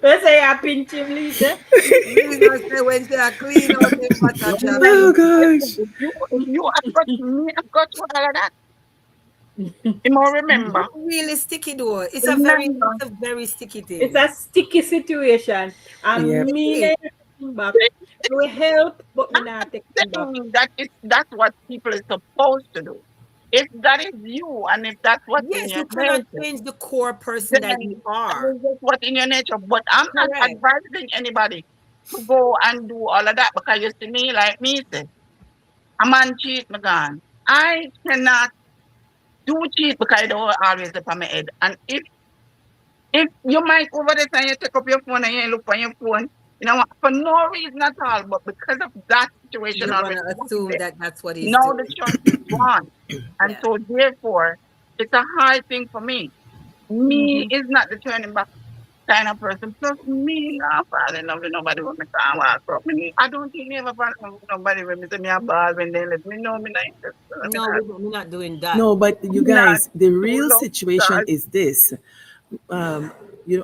Let's say I pinch him, Lisa. you know, say when she a clean out him No, butter me chat. like, Oh gosh. if you have got me, I've got you all of that. You more remember. But really sticky though. Remember. It's a very sticky It's thing. a sticky situation. Yeah. And me Sticky. na him back. I will help, but me not take him back. Saying that that's what people are supposed to do. If that is you and if that's what's in Yes, your you cannot nature, change the core person then that you that are. is just what's in your nature. But I'm not Correct. advising anybody to go and do all of that because you see me like me say, a man cheat me gone. I cannot do cheat because I don't always up on my head. And if you might over the time you take up your phone and you look on your phone, you know what, for no reason at all, but because of that situation You're already gonna assume there, that that's what he's now the doing. trust is gone. And Yeah. so therefore, it's a hard thing for me. Me Mhm. is not the turning back kind of person. Plus me not fall in love with nobody when me can't walk up. I don't think me ever fall in love with nobody when me say me a ball when they let me know me not interested. No, we're not doing that. No, but you Me not guys, the too real love situation God. is this. um,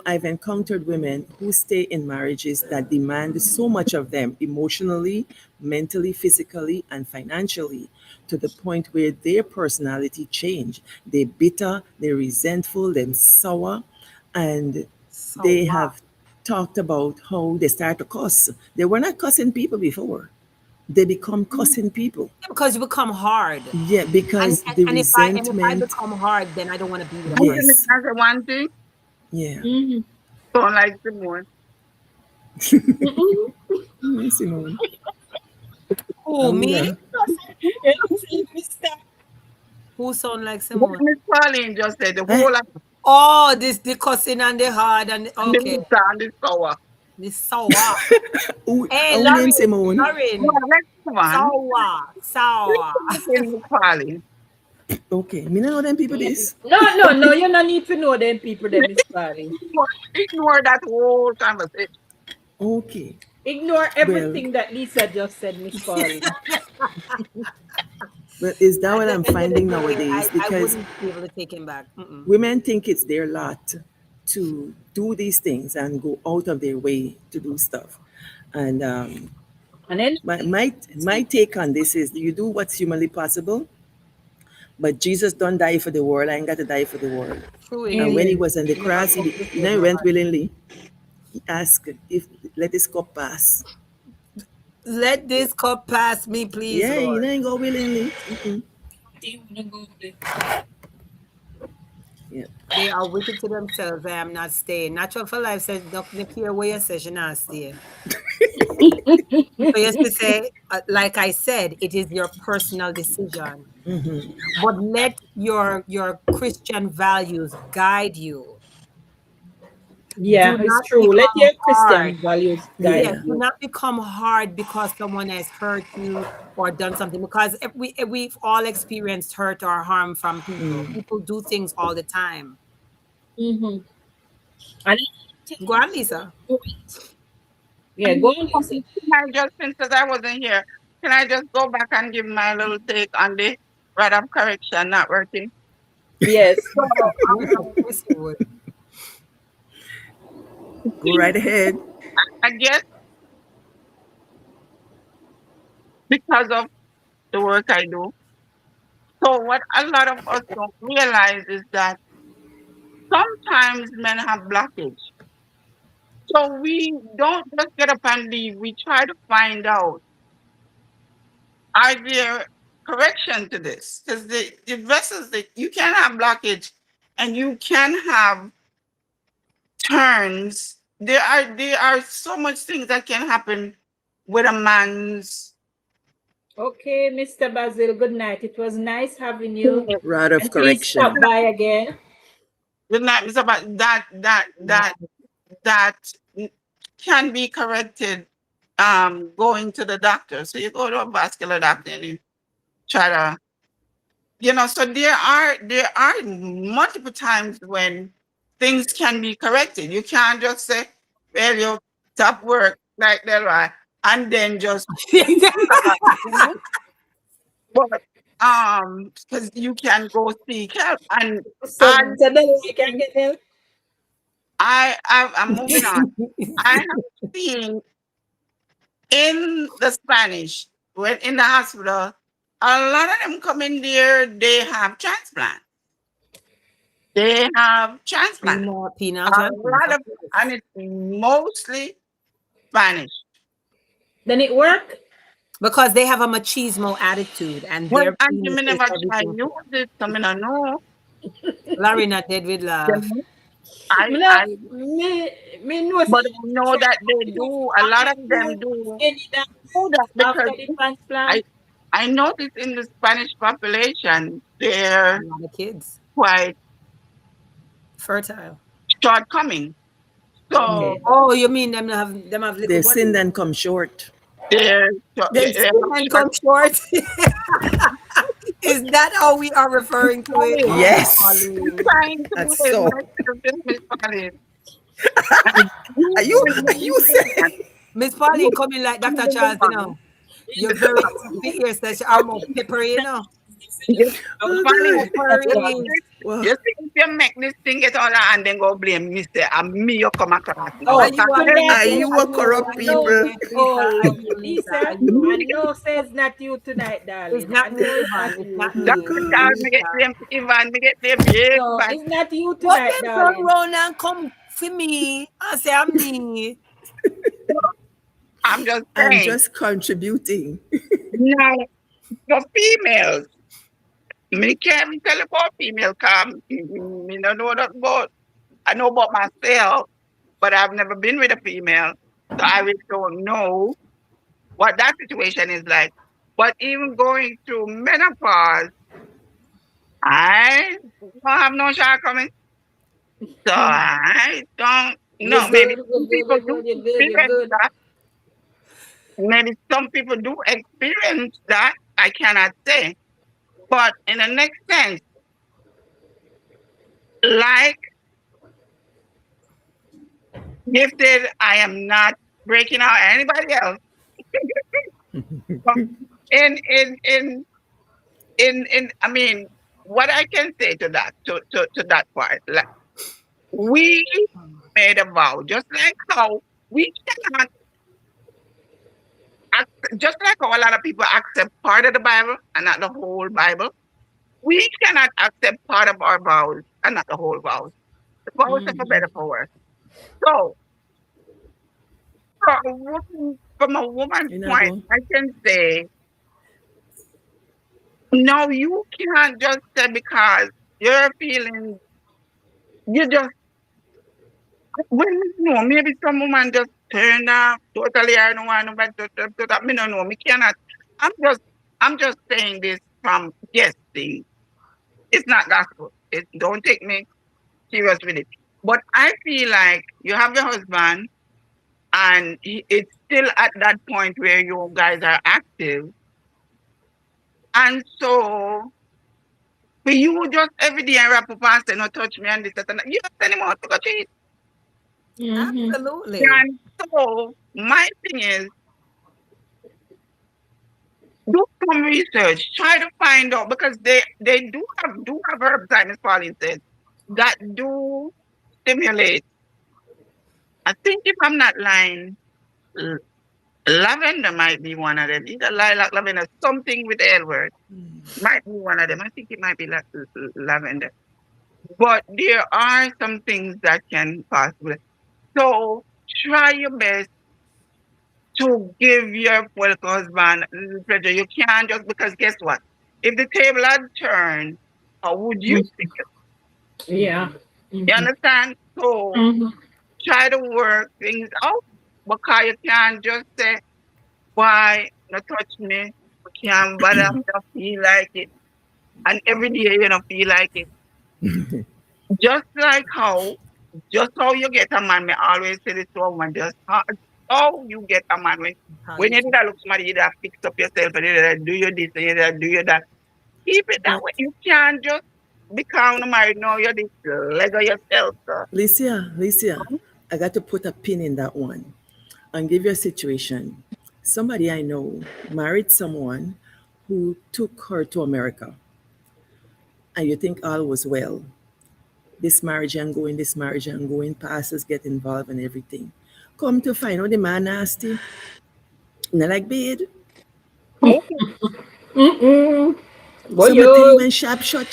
I've encountered women who stay in marriages that demand so much of them emotionally, mentally, physically, and financially to the point where their personality change. They're bitter, they're resentful, they're sour, and So they wow. have talked about how they start to cuss. They were not cussing people before. They become cussing people. Yeah, because you become hard. Yeah, because the And if I resentment, become hard, then I don't want to be with a And hard then yes, person. as a one thing, yeah. Mhm. don't like Simone. Mhm. Simone. Who, me? Aura. You know, see, Mister. Who sound like What Simone? Miss Pauline just said, the Eh? whole of Oh, this the cussing and the hard and and the okay. bitter and the sour. This sour. Hey, Who name Simone? No, Lauren, let's move on. sour. Miss Pauline. Okay, me no know them people this. No, no, no, you don't need to know them people, them is calling. Ignore that whole conversation. Okay, Ignore well, everything that Lisa just said, Miss Pauline. well, is that At what the I'm end of the finding day, nowadays? I Because wouldn't be able to take him back. Mm-mm. women think it's their lot to do these things and go out of their way to do stuff. And And then, my take on this is you do what's humanly possible, but Jesus don't die for the world. I ain't got to die for the world. True And when he indeed. mm, was on the He never cross, accomplished he every went heart. willingly. He asked if let this cup pass. Let this cup pass me, please, Yeah, he Lord. didn't go willingly. Yeah. They are wicked to themselves. I am not staying. Natural for life says, don't care where you say, she not stay. So yes, to say, like I said, it is your personal decision. But let your Christian values guide you. Do yeah, it's not true. Let become your hard. Christian values Yes, guide Yeah. do you. not become hard because someone has hurt you or done something. Because if we've all experienced hurt or harm from people. People do things all the time. Mhm. And go on, Lisa. do it. Yeah, go on, Lisa. Can I just, since I wasn't here, can I just go back and give my little take on the rod of correction not working? Yes. So, Yes, of course you would. Go right ahead. I guess because of the work I do. So, what a lot of us don't realize is that sometimes men have blockage. So, we don't just get up and leave. We try to find out, are there correction to this? Because the vessels that you can have blockage and you can have turns. There are so much things that can happen with a man's Okay, Mr. Basil, good night. It was nice having you. Rod of And please correction. stop by again. good night, Mr. But that can be corrected going to the doctor. So you go to a vascular doctor and you try to, so there are multiple times when things can be corrected. You can't just say, well, you stop work like that, right? And then just but because you can go seek help. And So, I so then we can get help. I'm moving on. I have seen in the Spanish, when in the hospital, a lot of them come in there, they have transplant. They have transplant. Penal A transplants, lot of of, course. and it's mostly Spanish. Then it work? Because they have a machismo attitude and Well, their and you penis may is never try everything. use it, so I don't know. Larry not dead with You laugh. know, Me, I, me know but say I know try that they to do. A lot of them attitude do any that that after because the transplant. I I noticed in the Spanish population A they're lot of kids. quite Fertile. shortcoming. So Okay. Oh, you mean them have little Their sin bodies? then come short. they're Them they skin have and short. come short. Is that how we are referring to it? Oh, Miss Yes, I'm Pauline. trying to do that's it so. myself, this Miss Collins. And Are you you will are be you saying saying? that Miss you Pauline coming like I'm Dr. the Charles, woman. You're very ears that are more peppery. You Oh funny. God! Peppery. Wow. You see, if you make this thing get all that and then go blame me, say, I'm me you come across now. Oh, Are Because you a tonight Are is you are a not you corrupt I know. people? Lisa? Oh, Are you Lisa? Are Lisa, you? I know says not you tonight, It's darling. I not me, know it's not Ivan. It's not you. Dr. me. It's Charles, me get Lisa. them, Ivan, me get them big No, bad. it's not you But tonight, them turn darling. round and come for me and say I'm me. I'm just I'm saying. just contributing. Now, for females, me can't tell about female come. Me don't know that about. I know about myself, but I've never been with a female. So I really don't know what that situation is like. But even going through menopause, I don't have no shortcoming. So I don't You're know. Maybe good, some you're good, people you're do good, you're good, you're experience good. that. Maybe some people do experience that. I cannot say. But in the next sense, like gifted, I am not breaking out anybody else. But in I mean, what I can say to that to that part, like we made a vow, just like how we cannot just like how a lot of people accept part of the Bible and not the whole Bible. We cannot accept part of our vows and not the whole vows. The vows are for better for worse. So from a woman's You know, point, go. I can say no, you can't just say because you're feeling you just well, no, maybe some woman just turn off totally. I don't want nobody to that. Me no know. Me cannot. I'm just I'm just saying this from guessing. It's not gospel. Don't take me serious with it. But I feel like you have your husband, and it's still at that point where you guys are active, and so for you just every day and wrap up and say, "No touch me," and this, that, and that. You don't anymore to go cheat. Mm-hmm. Absolutely. And so my thing is, do some research. Try to find out because they do have herbs, like Miss Pauline said, that do stimulate. I think if I'm not lying, l- lavender might be one of them. Either lilac, lavender, something with the L word might be one of them. I think it might be lavender. But there are some things that can possibly. So try your best to give your political husband pleasure. You can't just because guess what? If the table had turned, how would you feel? Yeah. You Mm-hmm. understand? So Mm-hmm. try to work things out because you can't just say, why not touch me? You can't bother me, don't feel like it. And every day you don't feel like it. Just like just how you get a man, me always say this to a woman, just how you get a man How when you you did keep that look somebody you that fix up yourself and you that do your this and you that do your that. Keep it that But way. You can't just become married now, you're this leg of yourself, sir. Licia, I got to put a pin in that one and give you a situation. Somebody I know married someone who took her to America, and you think all was well. This marriage and going, pastors get involved and everything. Come to find out the man nasty, not like bed. Okay. Mm-mm. Boy, So I tell you yo. when sharp shot.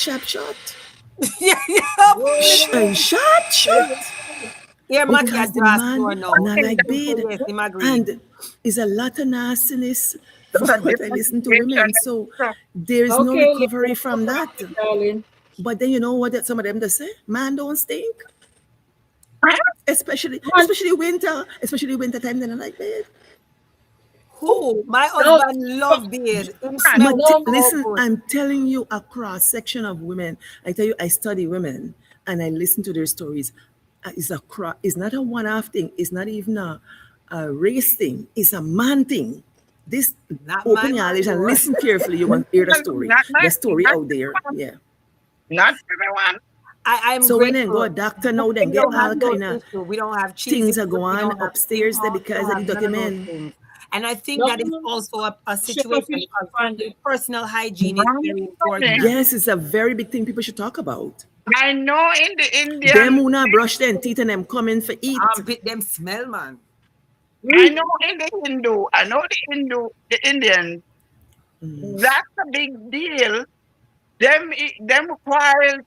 yeah, yeah, And please. sharp shot. Here, Mackie Because at the draw man store now. not And like Him say bed. yes, him agreed. And is a lot of nastiness that's from a what I different listen to situation. women. So So, there is no Okay, recovery let's from that. darling. But then you know what that some of them they say? Man don't stink. Especially Come on. especially winter time, then I like bed. Who? My No, husband love beard. Him man, smell But no, so listen, good. I'm telling you, a cross section of women. I tell you, I study women and I listen to their stories. It's not a one-off thing. It's not even a race thing. It's a man thing. This Not my open your eyes man, and though. listen carefully. You want to hear the story. not The my, story not out there. everyone, Yeah. not everyone. I'm So when they go a grateful. doctor now, then We get don't have all those kind of issues. We don't have cheesy things are food. We going don't on have stink upstairs there house. We because don't of have the none dirty of those men. things. And I think no, that is also a sugar situation fish because on the personal hygiene is Man, very man. important. Yes, it's a very big thing people should talk about. I know in the Them Indian, who not brush their teeth and them coming for eat. Armpit them smell, man. I know in the Hindu, I know the Indians, that's a big deal. Them require,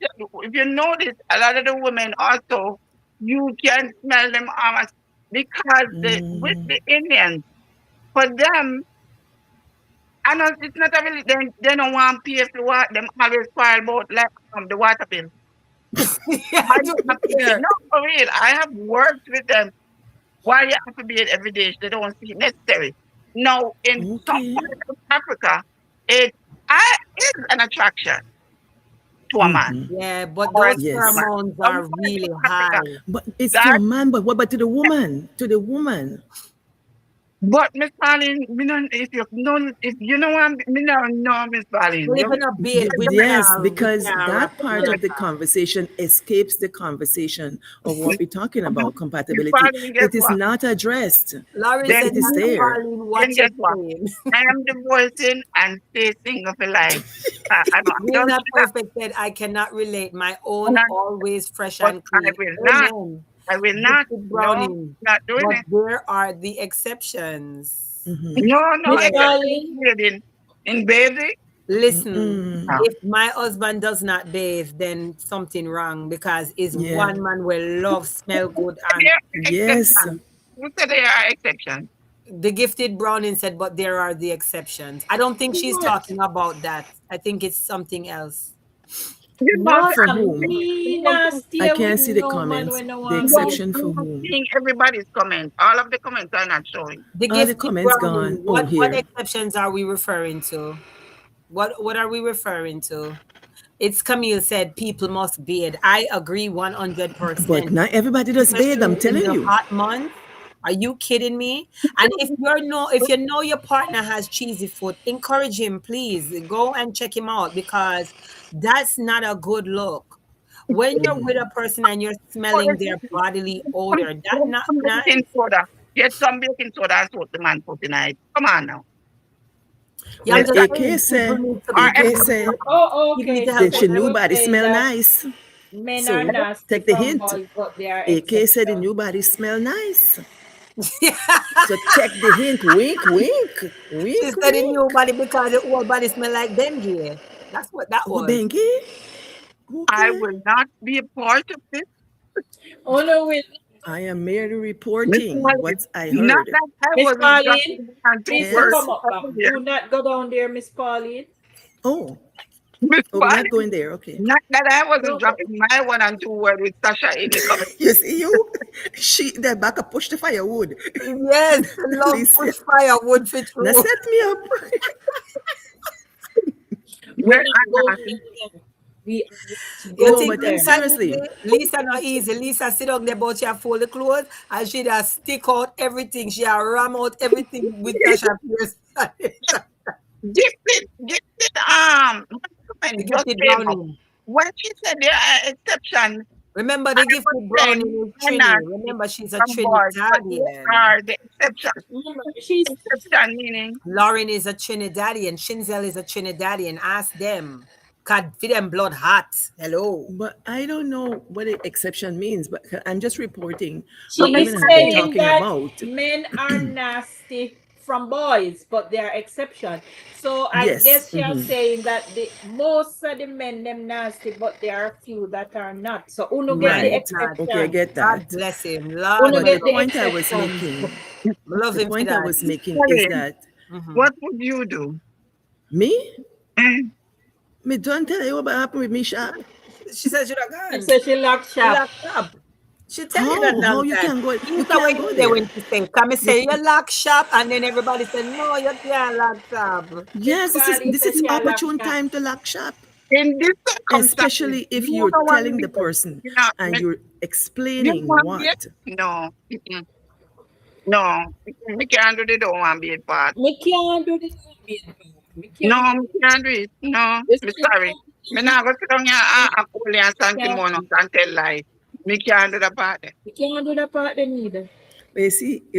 if you notice, a lot of the women also, you can smell them almost because with the Indians, for them, I know it's not a really, they don't want to pay for what them always quarrel about like the water bill. Yeah, I I do don't pay. No, for real. I have worked with them. Why you have to be it every day? They don't see it necessary. No, in some Okay. parts of Africa, it is an attraction to a man Yeah, but or a those Yes. woman. pheromones Some are parts really of Africa, high. But it's to that. a man, but what about to the woman? To the woman. But Miss Pauline, me no, if you know what, me no know Miss Pauline. Live You, in a bed. Yes, We because can't that part of the rationalize. conversation escapes the conversation of what we're talking about Miss compatibility. Pauline, guess It is what? not addressed, Laurie Then but said, it is Dr. there. Pauline, then watch your guess what? brain. I am divorcing and stay single for life. I don't Rena see that. Perfect said, I cannot relate. My And own always fresh but and I clean. will not. Amen. I will not. Gifted No, Browning. not doing But it. there are the exceptions. No, no, Miss I Like, can't Darling. in basic. listen, No. if my husband does not bathe, then something wrong because is Yeah. one man will love smell good and There are Yes. exceptions. Who said there are exceptions? the gifted Browning said, but there are the exceptions. I don't think she's What? talking about that. I think it's something else. You know, No, For whom? me I not I stay with can't see the no man comments. when no The one don't, bathe. exception I'm for not whom? seeing everybody's comments. All of the comments are not showing. The All the gifted comments Browning, gone. Oh, what here. exceptions are we referring to? What are we referring to? It's Camille said people must bathe. I agree But 100%, not everybody does bathe, especially I'm in telling the you. hot months. Are you kidding me? And if you know your partner has cheesy foot, encourage him, please. Go and check him out because that's not a good look. When you're with a person and you're smelling their bodily odor, that not Some nice. baking soda. Get some baking soda and salt the man put in it. Come on now. Yeah, I'm Well, just AK saying people say, need to be Or AK every say, Oh, people need okay. to So then help she with Una new was body saying smell that nice. men are So nasty take the from hint. boys, but they are AK said the exception. new body smell nice. Yeah. So take the hint. Wink, wink, She wink, said the new wink. body because the old body smell like dengue. That's what that Oh, was. Bengi? I Okay. will not be a part of this. Una will, I am merely Miss reporting Pauline, what I not heard. that I Miss wasn't Pauline, dropping and two please birds come Yes? up back. over there. Do not go down there, Miss Pauline. Oh, Miss oh, we're not Pauline, going there. Okay. not that I wasn't Don't go. dropping my one and two word with Sasha in the comment. You see you? The back up push the firewood. Yes, love Listen, push firewood fit now through. set me up. We're Well, not going there. We are not You No, going think but there. Lisa seriously, easy? Lisa not easy. Lisa sit down there but she have fold the clothes and she just stick out everything. She a ram out everything with Tasha Pierce. The just gifted came up. brownie. When she said there are exceptions, Remember I the was gifted brownie saying is I'm Trini. not Remember she's a from board, but they Trinidadian. are the exception. Remember, she's Exception meaning Lauren is a Trinidadian. Shinzel is a Trinidadian. Ask them. God, feed them blood hot. Hello. but I don't know what the exception means, but I'm just reporting so what she Miss is women have been Pauline, saying talking that about. men are nasty from boys, but they are exception. So I Yes. guess she is saying that the most of the men them nasty, but there are a few that are not. So Uno get the Right, Right. not. Okay, I exception. get God that. bless him. Lord, Uno But the get well, the point I was exceptions. making, love the him for point I that. was making is Pauline, that Mhm. what would you do? me, Mm. me don't tell you what happened with me shop. She said she not She gone. said she locked She shop. locked up. She tell you that How long you time. can go? You Lisa, can't when go you there when there. she say, come and You say you lock shop, and then everybody said, no, you can't lock shop. Miss yes, this is Polly this said is she a lock opportune shop. time to lock shop, In this circumstance, especially if you you're don't want to telling be the person you know, and you're you explaining want to what. be no. Mm-mm. No, we can't do the don't want to be a part. Me can't do this being part. Me No, can't do we it. can't do it. No, You me see, sorry. Me not go sit down here and only and can't, sanctimonious and tell lies. Me can't do the part. we can't do that part then either. But you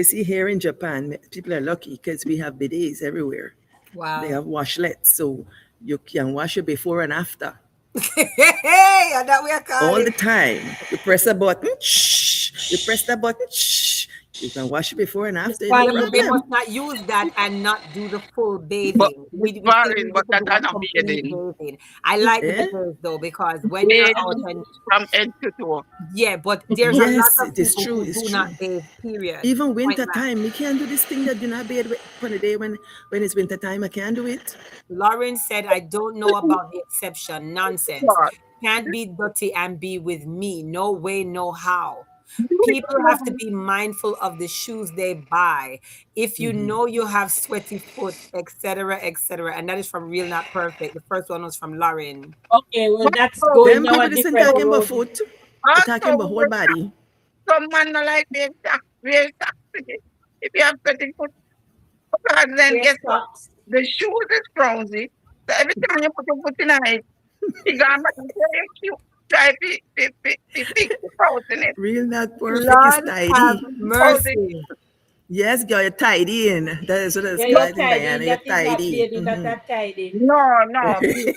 see, here in Japan, people are lucky because we have bidets everywhere. They Wow. have washlets, so you can wash it before and after. Hey, and that we are All calling. the time. You press a button, shh. You press the button, shh. You can wash it before and Miss after, no Yeah, Polly, but they problem. must not use that and not do the full But bathing. Miss We still Warren, need but to that do a are not complete bathing. bathing. I like Eh? bathers though, because when you're Bathe out and from head to toe. yeah, but there's a lot Yes, of it is people true. who It's do not true. bathe, period. Even Point winter blank. time, we can do this thing that do not bathe on the day when it's winter time. I can do it. Lauren said, I don't know about the exception. Nonsense. God, Can't be dirty and be with me. No way, no how. do it People have to alone. be mindful of the shoes they buy. If you Mm-hmm. know you have sweaty foot, etc., etc., and that is from Real Not Perfect. The first one was from Lauren. okay, well, that's Also, going Them now a people isn't different talking about road. foot. They're talking about whole also, body. some man not like wear socks. If you have petty foot, because then Wear guess what? socks. The shoes is frozy. So every time you put your foot in it, you got back and say, you try to fix the froze in it. Real not perfect is Lord have tidy. Froze mercy. Yes, girl, you're tidy in. That is what it's Yeah, you're called in tidy. Diana. You're That is not tidy. bathing, that are tidy. No, please.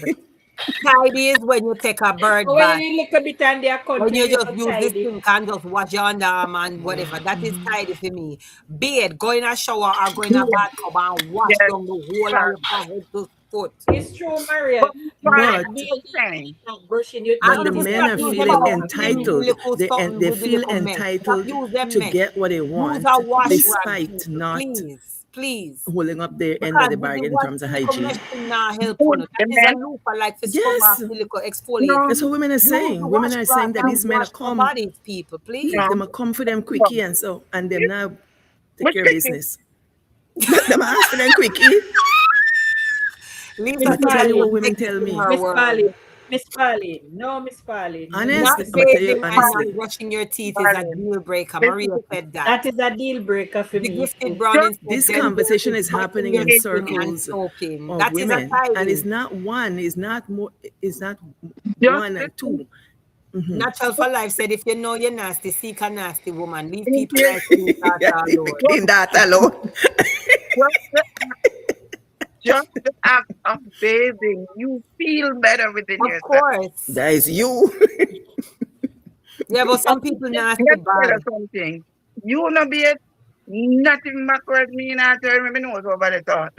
Tidy is when you take a bird But when bath. you look a bit on their When country, you you just know use this tidy. thing and just wash your underarm and whatever. That is tidy for me. Be it go in a shower or go in a bathtub and wash Yes, down the whole of sir. your from head to foot. It's true, But Mariel. Not But bathing, saying, not brushing. You And but need the to also men stop start are use using them feeling soap. them entitled. little They something they with the feel little mess. Stop entitled use them to mess. get what they Use a want, wash rag, despite people. not Please. Please. holding up their end of Because the with the bargain in wash terms of silicone hygiene. mesh thing now help you. good, Know. That is a amen. looper like for scrub off Yes, silicone exfoliate. No, that's what women are Use the saying. Women are washcloth saying that and these men are wash your come, bodies, people, no, them please. are come for them no. quickie and so, and them now take Which care of cookie? business. Them ask for them quickie. Miss Lisa But said tell that you Polly, what is women tell exiting me. her Miss word. Polly, Miss Polly. No, Miss Polly. You need Honest, Not to I'm gonna tell start. you bathing and not honestly. brushing your teeth is a Darling. deal breaker. Listen Maria to me. said that. That is a deal breaker for The me gifted too. Browning Just said This then there conversation is is wetting happening your in skin and circles soaking. of That is a women, and it's tidy. not one, it's not more, it's not just one and listen. two. Natural for Life said, if you know you're nasty, seek a nasty woman. Leave If people you like Queen Yeah, Tata alone. in that alone. just the, just the act of bathing, you feel better within Of yourself. course. That is you. Yeah, but some people nasty Let's tell bad. you something. You no be it, nothing backward me not tell me nose over the top.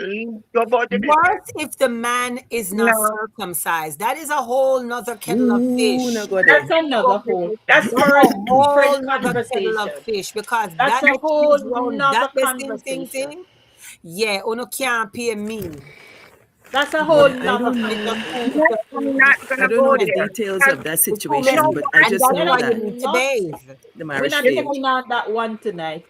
Go about your business. What if the man is not No. circumcised? That is a whole nother kettle of Ooh, no fish. go That's there. another whole. That's That's for a a whole different nother kettle of conversation. fish because That's that a goes whole round that nother the same conversation. thing. Yeah, uno can't pay me. That's a whole Yeah, I nother don't It's a know. food, conversation. No, it's a I'm food, not I gonna don't go know the there. details Because of that it's too you know situation, messy. but I what? And just that's know Let why us you that need to not. bathe. the We're marriage not failed. taking on that one tonight.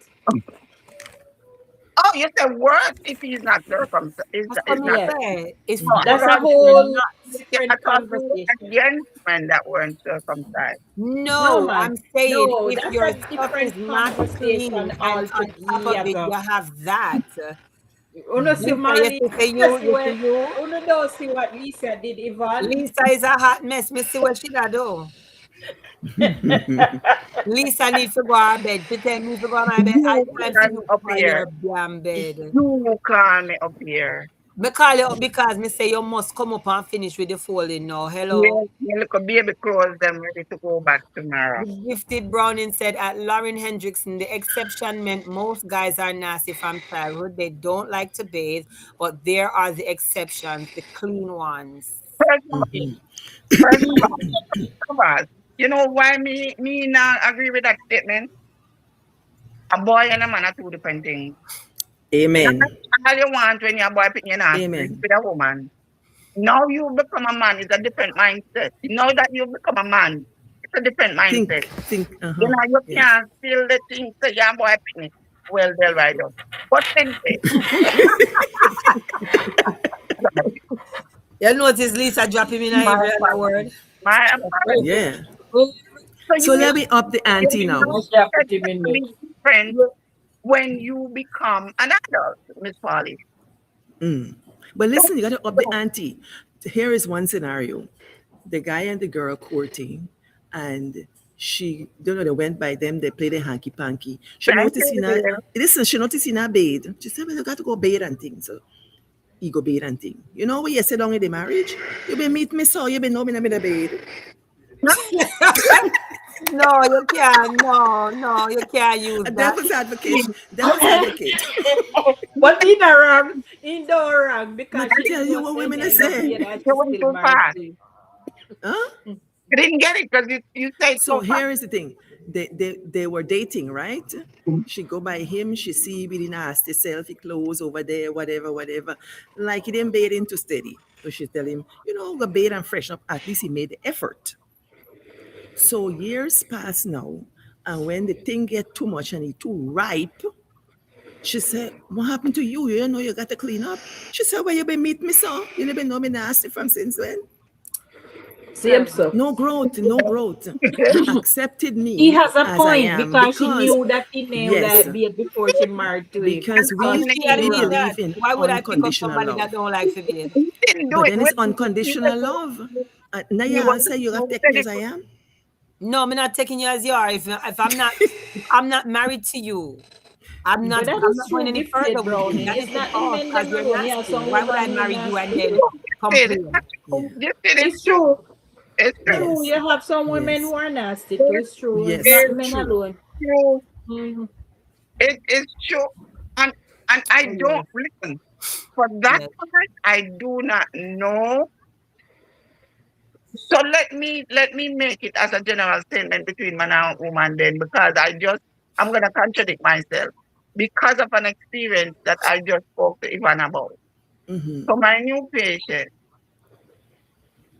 Oh, you said worse if he's not circumcised. That's Is what me not. Yeah. say. It's Oh, worse That's hold a on. than whole not. I different thought you were conversation. against men that weren't circumcised. No, No, man. I'm saying No, if that's your a stuff is different not clean conversation and on top of it altogether. you have that. Uno see Lisa, you Marley, see say you see you what, see you. uno don't see what Lisa did, Yvonne. Lisa is a hot mess. Me see what she da do. Lisa need to go to bed. She tell me to go to my bed. I You time for call you me up for here. your damn bed. You call me up here. Me call you up because me say you must come up and finish with the folding now. Hello. Yeah, you look a baby clothes them ready to go back tomorrow. The gifted Browning said at Lauren Hendrickson, the exception meant most guys are nasty from childhood. They don't like to bathe, but there are the exceptions, the clean ones. First of all, first of all, first of all, you know why me not agree with that statement? A boy and a man are two different things. That's Amen. all you want when you're a boy picking your ass sleep Amen. with a woman. Now you become a man, it's a different mindset. Now that you become a man, it's a different mindset. Think, You know, you yes. can't feel the things that your boy picking. Well, they'll ride up. But anyway, You notice Lisa dropping in my every other apologies. word? My apologies. Yeah. So So let me up the you ante know, now. Let's drop it's it in gonna me. be different when you become an adult, Miss Polly. Mm. But Don't, listen, you got to up the don't, ante. Here is one scenario: the guy and the girl courting, and she, don't know, they went by them, they played a hanky panky. She thank noticed in a, you, listen, she noticed in a bed. She said, well, you got to go bathe and things. So you go bathe and thing. You know, when you sit down in the marriage, you been meet me so, you been know me in the bed. No, you can't. No, no, you can't use A that. devil's advocate, devil's advocate. But in a wrong, in the wrong, But because I she tell you what innocent women are in the say. bed and You she's went still too married fast. to you. Huh? You didn't get it because you said So so fast. here is the thing. They were dating, right? She go by him, she see really nasty selfie clothes over there, whatever, whatever. Like he didn't bathe into steady. So she tell him, you know, go bathe and freshen up. At least he made the effort. So years pass now, and when the thing get too much and it too ripe, she said, what happened to you? You know you got to clean up. She said, well, you been meet me so. You never know me nasty from since when. Same Terrible. so. No growth, no growth. He accepted He me has a as I point am because she because, knew that he nailed yes, that beard before she married to him. And because So I'm we See, I still we believe wrong. that. believe in Why would I pick up unconditional somebody that love. don't like to bathe? he didn't do But it then with it's he unconditional love. Now you was answer, you got to take me steady. as I am. No, I'm not taking you as you are. If I'm not married to you, But that I'm is not going true, any further gifted with you. browning. That is It's the not in cause men because them you're alone. Yeah, nasty. some Why would I woman who marry you and nasty then too. Gifted. complain? Yeah. Gifted is It's true. true. It's true. True. Yes. You have some women Yes. who are nasty too. It's It's true. It's Yes. not very men True. alone. true. Mhm. It is true. And I Oh, don't yes, listen. For that yes. part, I do not know. So let me make it as a general statement between man and woman then, because I'm gonna contradict myself because of an experience that I just spoke to Ivan about. Mm-hmm. So my new patient,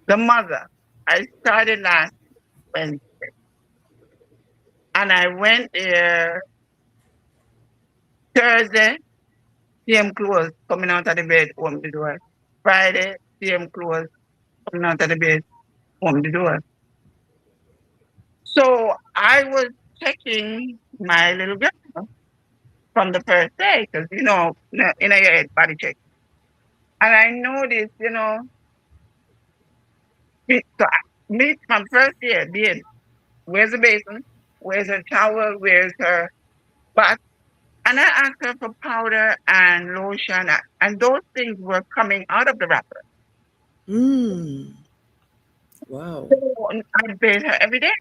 the mother, I started last Wednesday, and I went there Thursday, same clothes, coming out of the bed, home the door. Friday, same clothes, coming out of the bed, home the door. So I was checking my little girl from the first day, because in a your head body check. And I noticed, me from first year, being. where's the basin? Where's her towel? Where's her bath? And I asked her for powder and lotion, and those things were coming out of the wrapper. Mm. Wow. So I bathed her every day.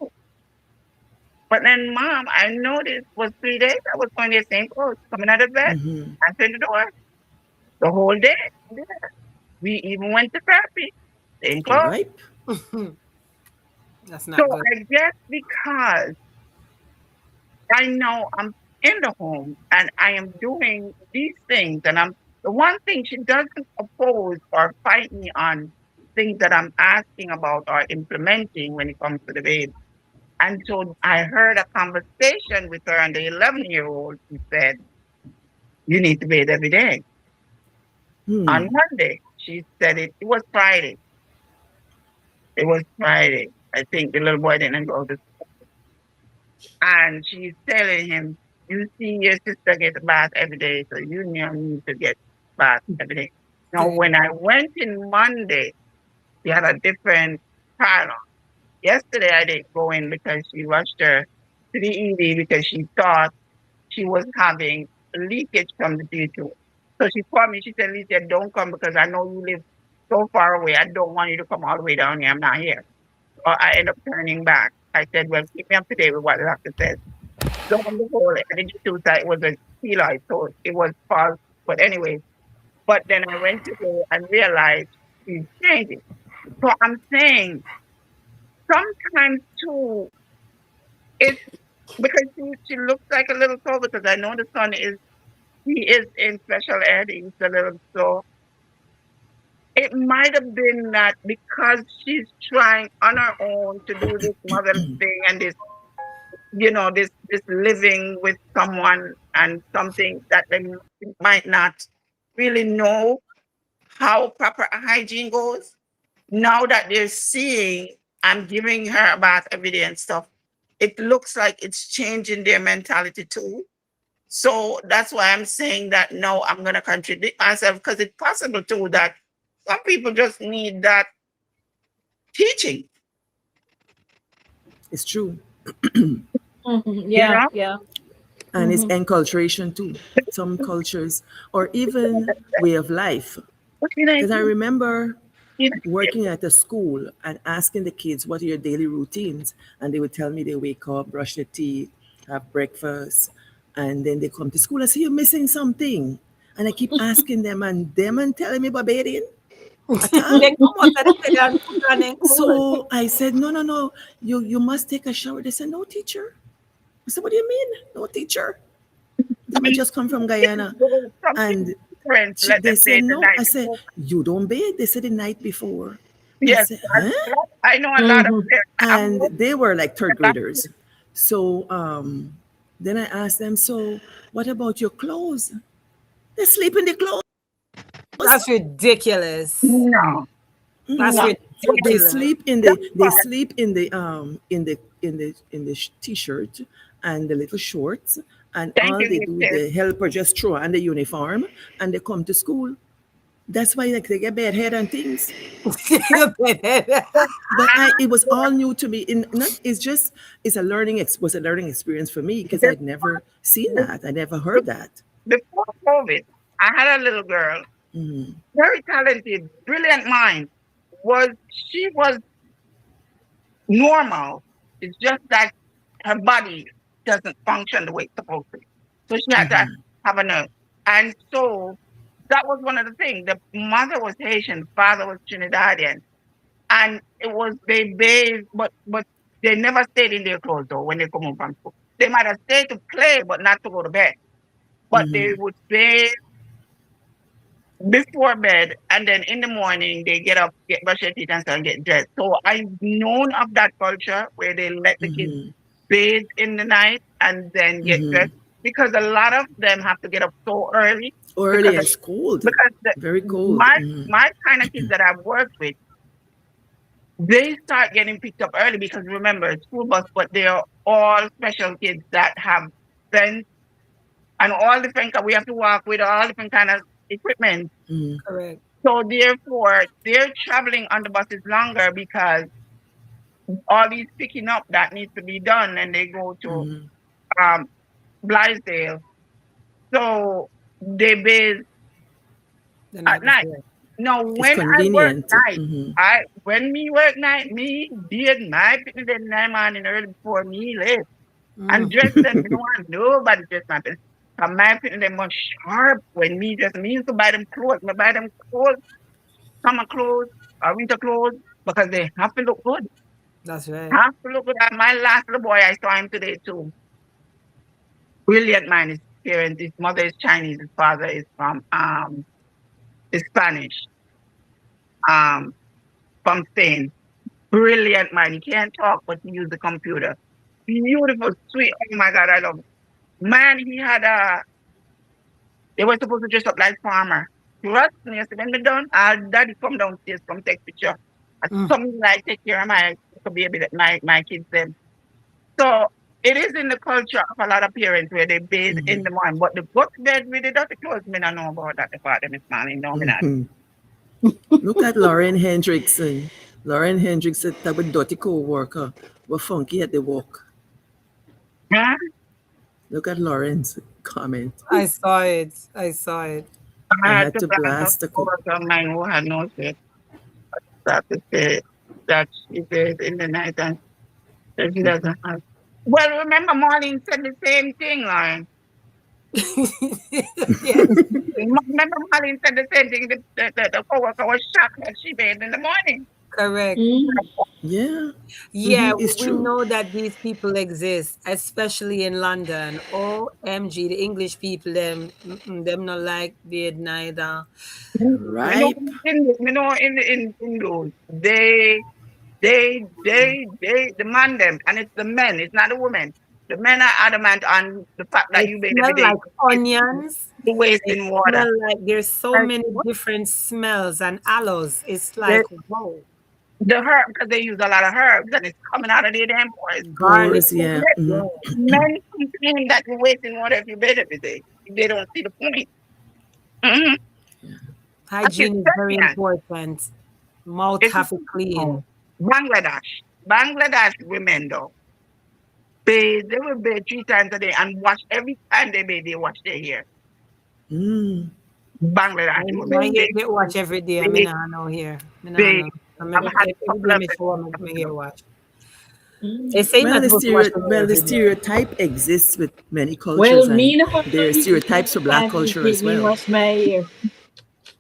But then, Mom, I noticed was 3 days. I was going to the same clothes, coming out of bed, Mm-hmm. answering the door the whole day. We even went to therapy, same All clothes. right. That's So not good. I guess because I know I'm in the home and I am doing these things, and I'm the one thing she doesn't oppose or fight me on things that I'm asking about or implementing when it comes to the baby. And so I heard a conversation with her and the 11-year-old. She said, "You need to bathe every day." On Hmm. Monday, she said it was Friday. It was Friday. I think the little boy didn't go to, and she's telling him, "You see your sister get a bath every day, so you now need to get bath every day." Now, Good. when I went in Monday, she had a different pattern. Yesterday, I didn't go in because she rushed her to the ED because she thought she was having leakage from the tube. So she called me. She said, "Lisa, don't come because I know you live so far away. I don't want you to come all the way down here. I'm not here." Or I end up turning back. I said, "Well, keep me up to date with what the doctor says." So on the whole, I didn't do that. It was a keloid, so it was false. But anyway, but then I went to go and realized she's changing. So I'm saying sometimes too, it's because she looks like a little slow because I know the son is he is in special ed. He's a little slow. It might have been that because she's trying on her own to do this mother thing and this, this living with someone and something that they might not really know how proper hygiene goes. Now that they're seeing I'm giving her a bath every day and stuff, it looks like it's changing their mentality too. So that's why I'm saying that no, I'm going to contradict myself because it's possible too that some people just need that teaching, It's true. you Yeah, know? yeah. And it's enculturation too. Some cultures, or even way of life. What can I Because I do? remember You working at a school and asking the kids, what are your daily routines? And they would tell me they wake up, brush their teeth, have breakfast, and then they come to school. I say, you're missing something. And I keep asking them and telling me about bathing at all. They come out of the bed and put on their clothes. So I said, no, no, no, you must take a shower. They said, no, teacher. I said, what do you mean? No, teacher. I Them I mean, just come from kids Guyana. do something And different. Let they them said, bathe the no. night I said, before. you don't bathe. They said the night before. I Yes, said, huh? I know a lot of Mhm. parents. I'm And not they were like third that graders. So then I asked them, so what about your clothes? They sleep in the clothes. That's ridiculous. no, That's no. Mhm. They When ridiculous. sleep in that they part, sleep in the t-shirt and the little shorts, and thank all they you, do, Gifted. the helper just throw on the uniform and they come to school. That's why like, they get bad head and things. But it was all new to me. In not it's just it's a learning experience for me because I'd never seen that. I never heard that. Before COVID, I had a little girl, Mm-hmm. very talented, brilliant mind. She was normal. It's just that her body doesn't function the way it's supposed to. So she had to Mm-hmm. have a nurse. And so that was one of the things. The mother was Haitian, father was Trinidadian. And it was they bathed, but they never stayed in their clothes though when they come home from school. They might have stayed to play, but not to go to bed. But they Mm-hmm. would bathe before bed, and then in the morning they get up, get brush their teeth, and start get dressed. So I've known of that culture where they let the kids Mm-hmm. bathe in the night and then get Mm-hmm. dressed because a lot of them have to get up so early because Early and it's cold, because very cold. my Mm-hmm. my kind of kids that I've worked with, they start getting picked up early because remember it's school bus, but they are all special kids that have friends and all different. We have to walk with all different kind of equipment. Mm-hmm. Correct. So therefore, their traveling on the bus is longer because all these picking up that needs to be done, and they go to Mhm. um Blithedale. So they bathe The at night night. before. Now It's when I work convenient. night, Mhm. I when me work night, me did my picking them in the morning early before me late. And Mm, dress them, you don't want nobody dress my business. My picking them more sharp when me just me used to buy them clothes. I buy them clothes, summer clothes, winter clothes, because they have to look good. that's right. Have to look good. And my last little boy, I saw him today too. Brilliant man. His parents, his mother is Chinese, his father is from is Spanish, um, from Spain. Brilliant man. He can't talk, but he use the computer. Beautiful, sweet. Oh my God, I love him. Man, he had a. They were supposed to dress up like farmer. Trust me, I said, when me done, daddy come downstairs, come take picture. I Mm, something like take care of my baby, that my kids them. So it is in the culture of a lot of parents where they bathe in Mhm. the morning, but the go to bed with the dirty clothes, me don't know about that. The part of Miss Molly, no, me not. Mhm. Look at Lauren Hendrickson. Lauren Hendrickson, that with dirty co-worker, were funky at the walk. Huh? Look at Lauren's comment. I saw it. I saw it. I I had had to to blast a blast the co. coworker of mine who had no shirt that to say that she did in the night and that she doesn't have. Well, remember, Marlene said the same thing, Lauren. Yes, Remember, Marlene said the same thing. The coworker was shocked that she bathed in the morning. correct. Mm. Yeah. Yeah, It's we true. know that these people exist, especially in London. OMG, the English people, them not like beard neither. You know, Ripe. in those, the man them, and it's the men, it's not the women. The men are adamant on the fact that They you bathe every smell day. like It's onions. the They wasting water. smell like there's so Like, many what? different smells and aloes. It's The, like, whoa, the herb, because they use a lot of herbs, and it's coming out of their damn pores. garlic. Pores, yeah. Yeah, Men complain that you're wasting water if you bathe every day. They don't see the point. Mm-hmm. It's hygiene is very serious. important. Mouth It's have to clean. Bangladesh. Bangladesh women, though, they will bathe 3 times a day and wash every time they bathe, they wash their hair. Mm. Bangladesh My women, hair get wash every day. I mean, they, I know here. I know, I they know. I've had a Every couple day of me show my hair them. wash. They Mm. say you're not supposed to wash your hair The every day. stereotype exists with many Well, cultures, me and no have there none are either. So stereotypes every for Black time me culture bathe, as me well. wash my hair.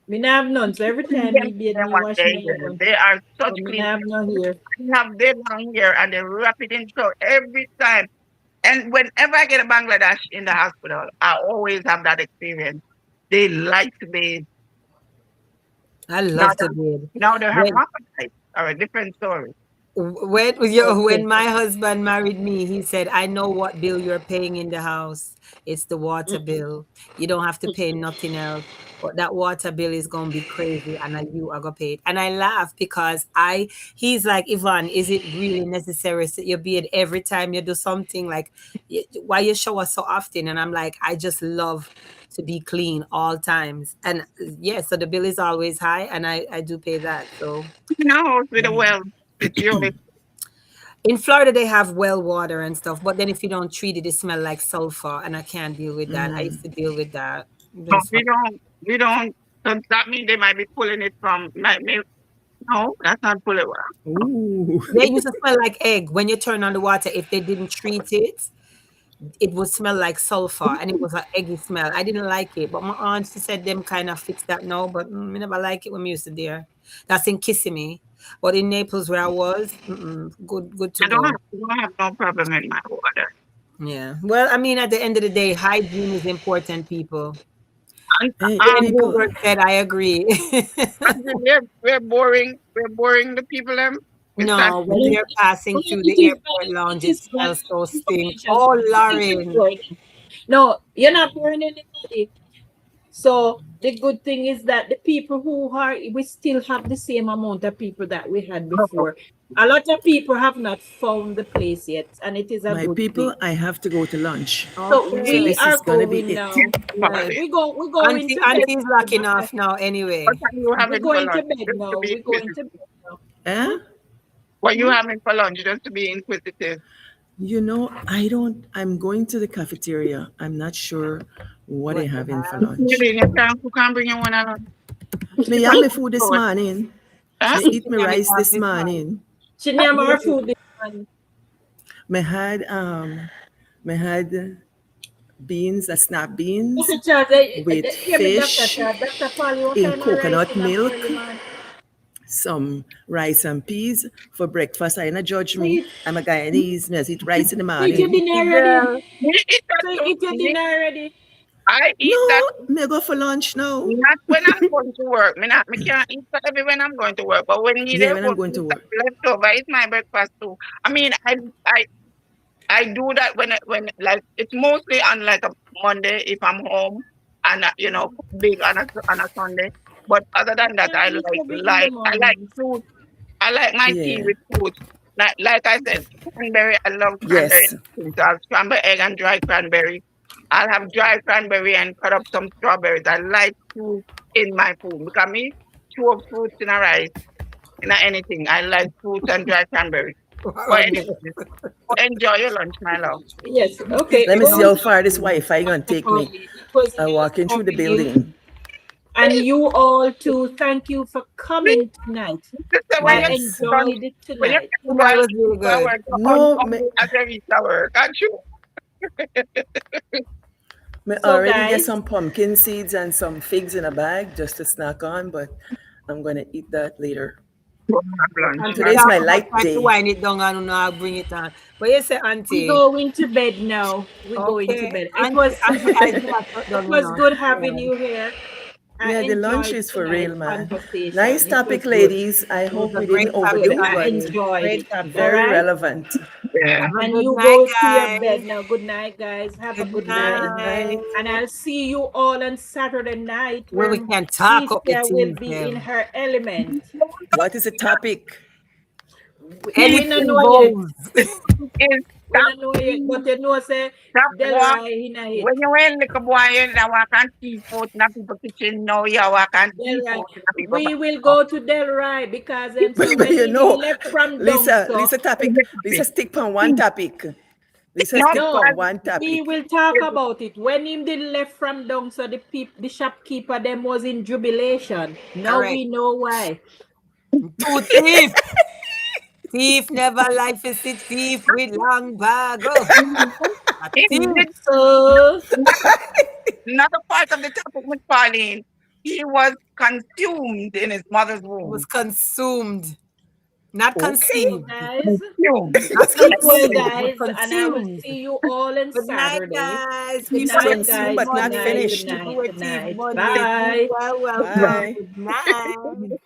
Me no have none. So every time me bathe, Them me wash wash their my hair. hair. They are such So me no clean. have no hair. They have their long hair and they wrap it in so every time. And whenever I get a Bangladesh in the hospital, I always have that experience. They like to bathe. I Now, love to bathe. now the When hermaphrodites are a different story. when Okay. my husband married me, he said, "I know what bill you're paying in the house. It's the water Mm-mm. bill. You don't have to pay nothing else. But that water bill is gonna be crazy, and you are gonna pay it." And I laugh because he's like, Yvonne, is it really necessary that you bathe every time you do something? Like, why you shower so often? And I'm like, I just love to be clean all times. And yeah, so the bill is always high, and I do pay that. So Now with the well, it's really in Florida, they have well water and stuff, but then if you don't treat it, it smells like sulfur, and I can't deal with that. I used to deal with that. no, Those, we don't. Does that mean they might be pulling it from? No, that's not pulling. Ooh. yeah, it used to smell like egg when you turn on the water. If they didn't treat it, it would smell like sulfur, and it was an eggy smell. I didn't like it, but my aunt she said them kind of fix that now, but I never like it when we used to there. That's in Kissimmee, but in Naples where I was, good to go. I don't have no problem in my water. Yeah. Well, I mean, at the end of the day, hygiene is important, people. And, Hey, Glenn people, Hoover said, I agree. we're boring the people. We start. No, when No, we are passing no, through it the is airport not. It lounge, it is not smells so stink. information. Oh, It is Lauren. boring. No, you're not boring anybody. So the good thing is that the people who are, we still have the same amount of people that we had before. A lot of people have not found the place yet, and it is a my good thing. people, I have to go to lunch. So So Okay. we this are is gonna be going it. now. Yes. We're going to bed. Auntie's locking off now What anyway. are you We're having for going to lunch? bed Just to now. be We're going to bed now. Eh? Hmm? What you Hmm? having for lunch? Just to be inquisitive. You know, I'm going to the cafeteria. I'm not sure what What they're they having for have? You lunch. didn't you can't bring your one along. Me It's have a my food this food. morning. Huh? Me eat my rice this morning. She name her food this one. Me had me had beans, snap beans Dr. Charles, with hear me, Dr. fish Charles. Dr. Paul, you what in kind of rice coconut in the milk, early man? some rice and peas for breakfast. I not judge So me. you, I'm a Guyanese. Me just eat rice in the so eat your morning. dinner already. Girl, We eat that So you too. eat your dinner already. I eat that No, me go for lunch now. not when I'm going to work. Me can't eat that every when I'm going to work. But when you Yeah, there when go I'm going eat to that work. leftover, it's my breakfast too. I mean, I do that when like it's mostly on like a Monday if I'm home and big on a Sunday. But other than that, Can't eat every in the I like morning. fruit. I like my tea Yeah. with fruit. Like I said, cranberry. I love cranberry. Yes. So I'll scramble egg and dry cranberry. I'll have dry cranberry and cut up some strawberries. I like fruit in my food because me two of fruits in a rice in a anything. I like fruit and dry cranberry. But goodness. anyway, enjoy your lunch, my love. Yes, okay. Let me It see was how far this lovely, Wi-Fi gonna Dr. take me. Pauline. It was I nice walking through the having you. building. And you all too, thank you for Please, coming tonight. sister, I Yes. enjoyed it when you tonight. get Tonight boy was really to good. work, No, on as a reach work, can't you? me So, already get guys, some pumpkin seeds and some figs in a bag just to snack on, but I'm gonna eat that later. Go have lunch. And to Today's talk my about light try to day. wind it down and now bring it on. But you say, we Auntie, going to bed now. We going to okay, bed. Auntie, I do not shut It down, was good having Yeah. you here. I Yeah, the lunch enjoyed is for real, tonight's man. Nice conversation. It was topic, good. ladies. I It was hope a we great didn't It was good. overdo, topic, I but Auntie. enjoyed Great it. topic. All very right. relevant. Yeah. Have a And good you night, go to your guys. bed now. Good night, guys. Have a Good good Yeah, night. good night. And night. I'll see you all on Saturday night Where where we can talk up the Tricia will teeth, be in them. her element. What is the topic? We don't Anything know yet. goes. Is We stop don't know yet. But you know, say walk. Delroy in a hit. When you in like a boy, you walk and see food in a people kitchen. No, you walk and see Delroy. food in a people We will bathroom. go to Delroy because see But when you he know, left from Lisa, Dongso. Lisa topic. Lisa stick on one topic. Lisa No, stick No, on because one we topic. will talk about it. When him did left from Dongso, the shopkeeper them was in jubilation. Now Correct. we know why. Two thief. Thief never life is a thief with long bag. Oh, a he thief. did So another part of the topic with Pauline. He was consumed in his mother's Was womb. consumed. Not Okay. so conceived. guys, Consumed. Not sleep well, conceived, but guys, and I will consumed. see you all on Good night, Saturday. guys. Good People night, with Eve Consumed guys. but Good not Monday. night. Good finished. night. People with Good Eve night. Monday. Keep Bye. well, welcome. Bye. Good night.